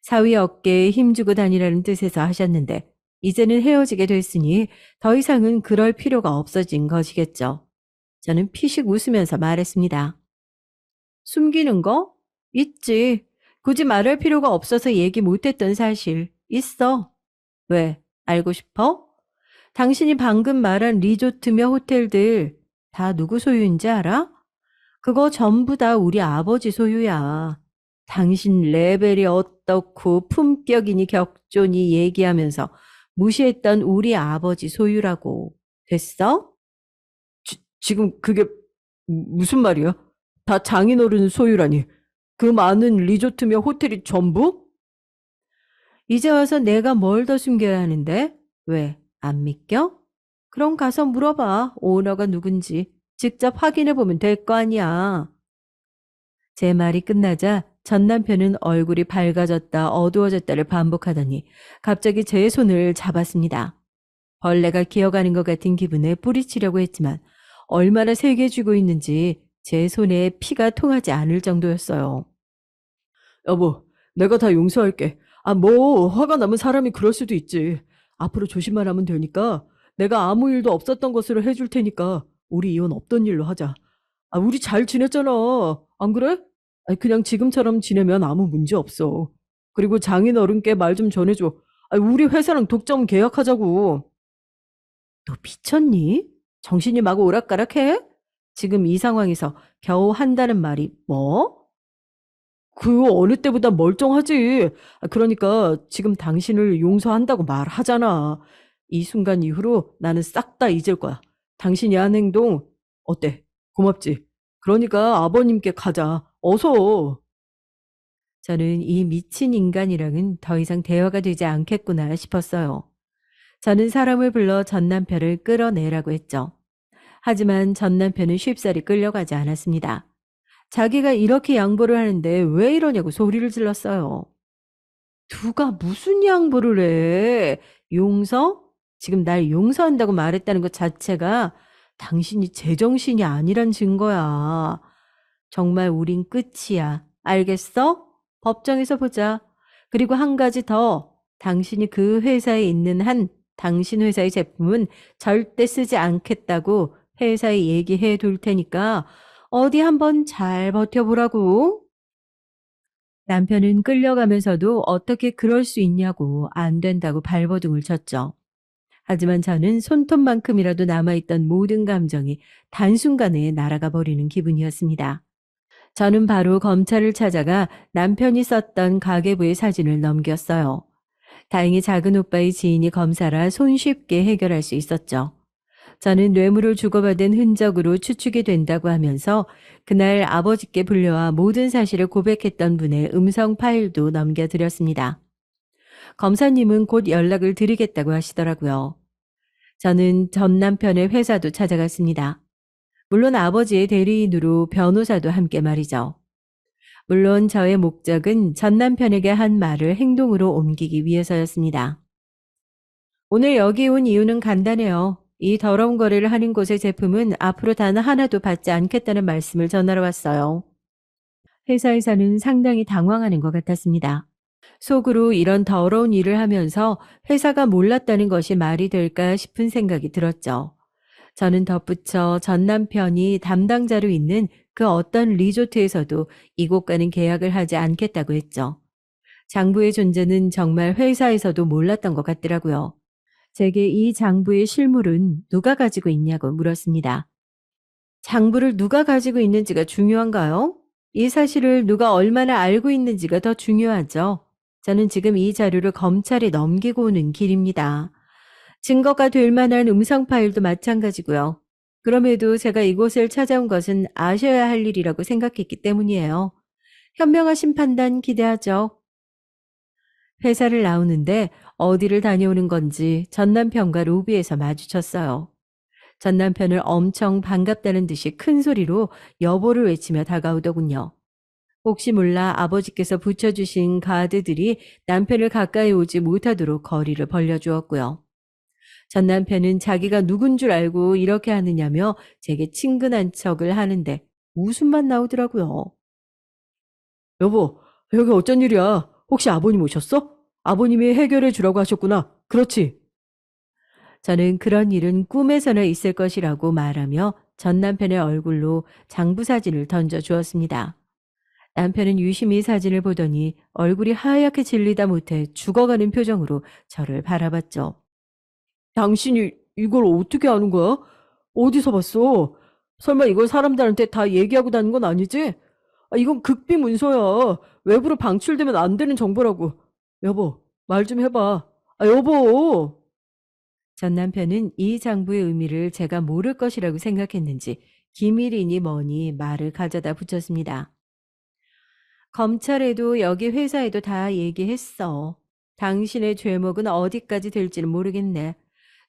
사위 어깨에 힘주고 다니라는 뜻에서 하셨는데 이제는 헤어지게 됐으니 더 이상은 그럴 필요가 없어진 것이겠죠. 저는 피식 웃으면서 말했습니다. 숨기는 거? 있지. 굳이 말할 필요가 없어서 얘기 못했던 사실. 있어. 왜? 알고 싶어? 당신이 방금 말한 리조트며 호텔들 다 누구 소유인지 알아? 그거 전부 다 우리 아버지 소유야. 당신 레벨이 어떻고 품격이니 격조니 얘기하면서 무시했던 우리 아버지 소유라고. 됐어? 지금 그게 무슨 말이야? 다 장인어른 소유라니. 그 많은 리조트며 호텔이 전부? 이제 와서 내가 뭘 더 숨겨야 하는데? 왜? 안 믿겨? 그럼 가서 물어봐. 오너가 누군지. 직접 확인해 보면 될 거 아니야. 제 말이 끝나자 전 남편은 얼굴이 밝아졌다 어두워졌다를 반복하더니 갑자기 제 손을 잡았습니다. 벌레가 기어가는 것 같은 기분에 뿌리치려고 했지만 얼마나 세게 쥐고 있는지 제 손에 피가 통하지 않을 정도였어요. 여보, 내가 다 용서할게. 아, 뭐 화가 나면 사람이 그럴 수도 있지. 앞으로 조심만 하면 되니까 내가 아무 일도 없었던 것으로 해줄 테니까 우리 이혼 없던 일로 하자. 아, 우리 잘 지냈잖아. 안 그래? 아니, 그냥 지금처럼 지내면 아무 문제 없어. 그리고 장인 어른께 말 좀 전해줘. 아, 우리 회사랑 독점 계약하자고. 너 미쳤니? 정신이 막 오락가락해? 지금 이 상황에서 겨우 한다는 말이 뭐? 그 어느 때보다 멀쩡하지. 아, 그러니까 지금 당신을 용서한다고 말하잖아. 이 순간 이후로 나는 싹 다 잊을 거야. 당신이 한 행동 어때? 고맙지? 그러니까 아버님께 가자. 어서. 저는 이 미친 인간이랑은 더 이상 대화가 되지 않겠구나 싶었어요. 저는 사람을 불러 전 남편을 끌어내라고 했죠. 하지만 전 남편은 쉽사리 끌려가지 않았습니다. 자기가 이렇게 양보를 하는데 왜 이러냐고 소리를 질렀어요. 누가 무슨 양보를 해? 용서? 지금 날 용서한다고 말했다는 것 자체가 당신이 제정신이 아니란 증거야. 정말 우린 끝이야. 알겠어? 법정에서 보자. 그리고 한 가지 더. 당신이 그 회사에 있는 한 당신 회사의 제품은 절대 쓰지 않겠다고 회사에 얘기해 둘 테니까 어디 한번 잘 버텨보라고. 남편은 끌려가면서도 어떻게 그럴 수 있냐고 안 된다고 발버둥을 쳤죠. 하지만 저는 손톱만큼이라도 남아있던 모든 감정이 단순간에 날아가 버리는 기분이었습니다. 저는 바로 검찰을 찾아가 남편이 썼던 가계부의 사진을 넘겼어요. 다행히 작은 오빠의 지인이 검사라 손쉽게 해결할 수 있었죠. 저는 뇌물을 주고받은 흔적으로 추측이 된다고 하면서 그날 아버지께 불려와 모든 사실을 고백했던 분의 음성 파일도 넘겨드렸습니다. 검사님은 곧 연락을 드리겠다고 하시더라고요. 저는 전 남편의 회사도 찾아갔습니다. 물론 아버지의 대리인으로 변호사도 함께 말이죠. 물론 저의 목적은 전 남편에게 한 말을 행동으로 옮기기 위해서였습니다. 오늘 여기 온 이유는 간단해요. 이 더러운 거래를 하는 곳의 제품은 앞으로 단 하나도 받지 않겠다는 말씀을 전하러 왔어요. 회사에서는 상당히 당황하는 것 같았습니다. 속으로 이런 더러운 일을 하면서 회사가 몰랐다는 것이 말이 될까 싶은 생각이 들었죠. 저는 덧붙여 전 남편이 담당자로 있는 그 어떤 리조트에서도 이곳과는 계약을 하지 않겠다고 했죠. 장부의 존재는 정말 회사에서도 몰랐던 것 같더라고요. 제게 이 장부의 실물은 누가 가지고 있냐고 물었습니다. 장부를 누가 가지고 있는지가 중요한가요? 이 사실을 누가 얼마나 알고 있는지가 더 중요하죠. 저는 지금 이 자료를 검찰에 넘기고 오는 길입니다. 증거가 될 만한 음성 파일도 마찬가지고요. 그럼에도 제가 이곳을 찾아온 것은 아셔야 할 일이라고 생각했기 때문이에요. 현명하신 판단 기대하죠. 회사를 나오는데 어디를 다녀오는 건지 전 남편과 로비에서 마주쳤어요. 전 남편을 엄청 반갑다는 듯이 큰 소리로 여보를 외치며 다가오더군요. 혹시 몰라 아버지께서 붙여주신 가드들이 남편을 가까이 오지 못하도록 거리를 벌려주었고요. 전 남편은 자기가 누군 줄 알고 이렇게 하느냐며 제게 친근한 척을 하는데 웃음만 나오더라고요. 여보, 여기 어쩐 일이야? 혹시 아버님 오셨어? 아버님이 해결해 주라고 하셨구나. 그렇지? 저는 그런 일은 꿈에서나 있을 것이라고 말하며 전 남편의 얼굴로 장부 사진을 던져 주었습니다. 남편은 유심히 사진을 보더니 얼굴이 하얗게 질리다 못해 죽어가는 표정으로 저를 바라봤죠. 당신이 이걸 어떻게 아는 거야? 어디서 봤어? 설마 이걸 사람들한테 다 얘기하고 다닌 건 아니지? 이건 극비 문서야. 외부로 방출되면 안 되는 정보라고. 여보, 말 좀 해봐. 여보! 전 남편은 이 장부의 의미를 제가 모를 것이라고 생각했는지 기밀이니 뭐니 말을 가져다 붙였습니다. 검찰에도 여기 회사에도 다 얘기했어. 당신의 죄목은 어디까지 될지는 모르겠네.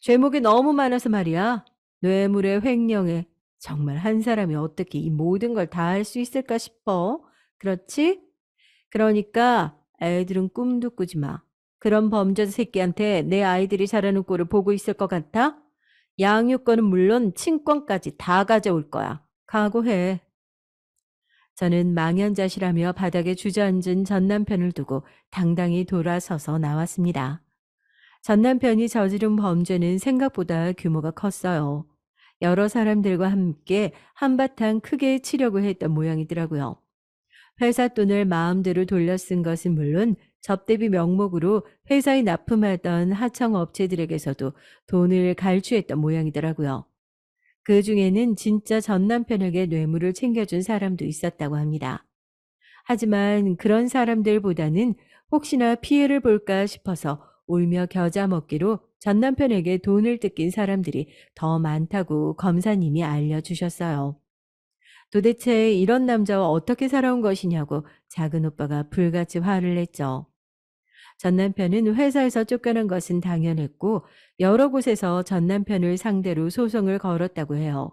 죄목이 너무 많아서 말이야. 뇌물에 횡령에 정말 한 사람이 어떻게 이 모든 걸 다 할 수 있을까 싶어. 그렇지? 그러니까 애들은 꿈도 꾸지 마. 그런 범죄자 새끼한테 내 아이들이 자라는 꼴을 보고 있을 것 같아? 양육권은 물론 친권까지 다 가져올 거야. 각오해. 저는 망연자실하며 바닥에 주저앉은 전 남편을 두고 당당히 돌아서서 나왔습니다. 전 남편이 저지른 범죄는 생각보다 규모가 컸어요. 여러 사람들과 함께 한바탕 크게 치려고 했던 모양이더라고요. 회사 돈을 마음대로 돌려 쓴 것은 물론 접대비 명목으로 회사에 납품하던 하청 업체들에게서도 돈을 갈취했던 모양이더라고요. 그 중에는 진짜 전 남편에게 뇌물을 챙겨준 사람도 있었다고 합니다. 하지만 그런 사람들보다는 혹시나 피해를 볼까 싶어서 울며 겨자 먹기로 전 남편에게 돈을 뜯긴 사람들이 더 많다고 검사님이 알려주셨어요. 도대체 이런 남자와 어떻게 살아온 것이냐고 작은 오빠가 불같이 화를 냈죠. 전 남편은 회사에서 쫓겨난 것은 당연했고 여러 곳에서 전 남편을 상대로 소송을 걸었다고 해요.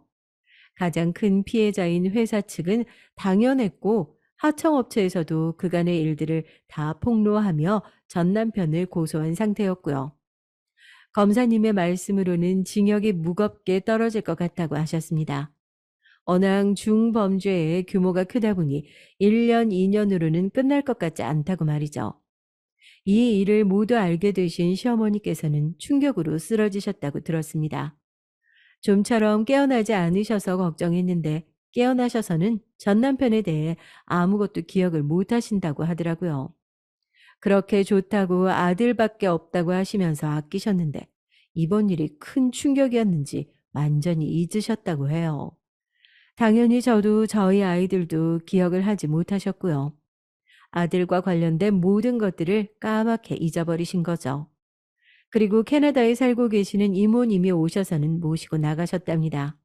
가장 큰 피해자인 회사 측은 당연했고 하청업체에서도 그간의 일들을 다 폭로하며 전 남편을 고소한 상태였고요. 검사님의 말씀으로는 징역이 무겁게 떨어질 것 같다고 하셨습니다. 워낙 중범죄의 규모가 크다 보니 1년, 2년으로는 끝날 것 같지 않다고 말이죠. 이 일을 모두 알게 되신 시어머니께서는 충격으로 쓰러지셨다고 들었습니다. 좀처럼 깨어나지 않으셔서 걱정했는데 깨어나셔서는 전 남편에 대해 아무것도 기억을 못 하신다고 하더라고요. 그렇게 좋다고 아들밖에 없다고 하시면서 아끼셨는데 이번 일이 큰 충격이었는지 완전히 잊으셨다고 해요. 당연히 저도 저희 아이들도 기억을 하지 못하셨고요. 아들과 관련된 모든 것들을 까맣게 잊어버리신 거죠. 그리고 캐나다에 살고 계시는 이모님이 오셔서는 모시고 나가셨답니다.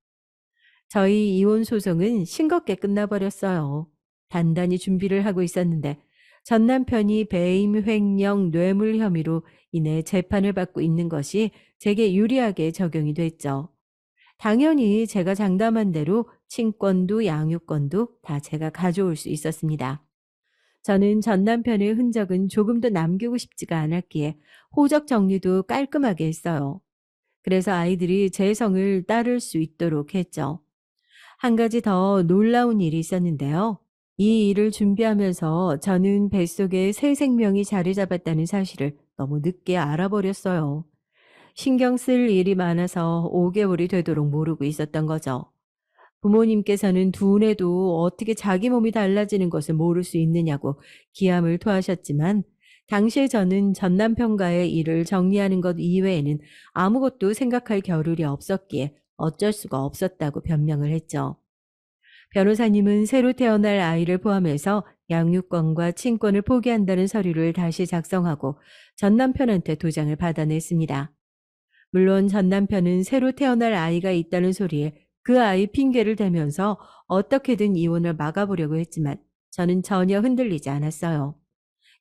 저희 이혼 소송은 싱겁게 끝나버렸어요. 단단히 준비를 하고 있었는데 전 남편이 배임, 횡령, 뇌물 혐의로 인해 재판을 받고 있는 것이 제게 유리하게 적용이 됐죠. 당연히 제가 장담한 대로 친권도 양육권도 다 제가 가져올 수 있었습니다. 저는 전 남편의 흔적은 조금도 남기고 싶지가 않았기에 호적 정리도 깔끔하게 했어요. 그래서 아이들이 제 성을 따를 수 있도록 했죠. 한 가지 더 놀라운 일이 있었는데요. 이 일을 준비하면서 저는 뱃속에 새 생명이 자리 잡았다는 사실을 너무 늦게 알아버렸어요. 신경 쓸 일이 많아서 5개월이 되도록 모르고 있었던 거죠. 부모님께서는 두뇌도 어떻게 자기 몸이 달라지는 것을 모를 수 있느냐고 기함을 토하셨지만, 당시에 저는 전 남편과의 일을 정리하는 것 이외에는 아무것도 생각할 겨를이 없었기에 어쩔 수가 없었다고 변명을 했죠. 변호사님은 새로 태어날 아이를 포함해서 양육권과 친권을 포기한다는 서류를 다시 작성하고 전 남편한테 도장을 받아냈습니다. 물론 전 남편은 새로 태어날 아이가 있다는 소리에 그 아이 핑계를 대면서 어떻게든 이혼을 막아보려고 했지만 저는 전혀 흔들리지 않았어요.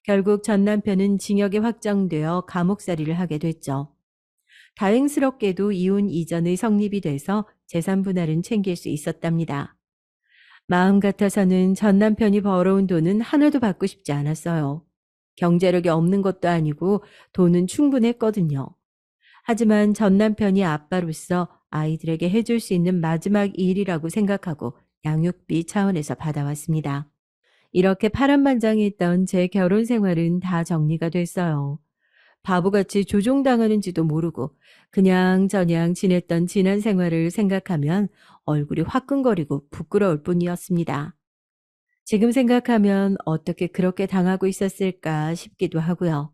결국 전 남편은 징역에 확정되어 감옥살이를 하게 됐죠. 다행스럽게도 이혼 이전의 성립이 돼서 재산 분할은 챙길 수 있었답니다. 마음 같아서는 전 남편이 벌어온 돈은 하나도 받고 싶지 않았어요. 경제력이 없는 것도 아니고 돈은 충분했거든요. 하지만 전 남편이 아빠로서 아이들에게 해줄 수 있는 마지막 일이라고 생각하고 양육비 차원에서 받아왔습니다. 이렇게 파란만장했던 제 결혼 생활은 다 정리가 됐어요. 바보같이 조종당하는지도 모르고 그냥 저냥 지냈던 지난 생활을 생각하면 얼굴이 화끈거리고 부끄러울 뿐이었습니다. 지금 생각하면 어떻게 그렇게 당하고 있었을까 싶기도 하고요.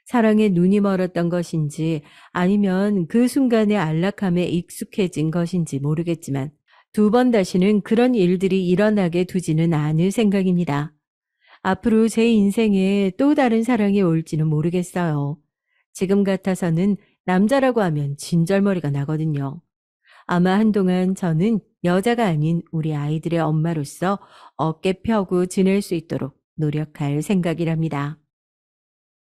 사랑에 눈이 멀었던 것인지 아니면 그 순간의 안락함에 익숙해진 것인지 모르겠지만 두 번 다시는 그런 일들이 일어나게 두지는 않을 생각입니다. 앞으로 제 인생에 또 다른 사랑이 올지는 모르겠어요. 지금 같아서는 남자라고 하면 진절머리가 나거든요. 아마 한동안 저는 여자가 아닌 우리 아이들의 엄마로서 어깨 펴고 지낼 수 있도록 노력할 생각이랍니다.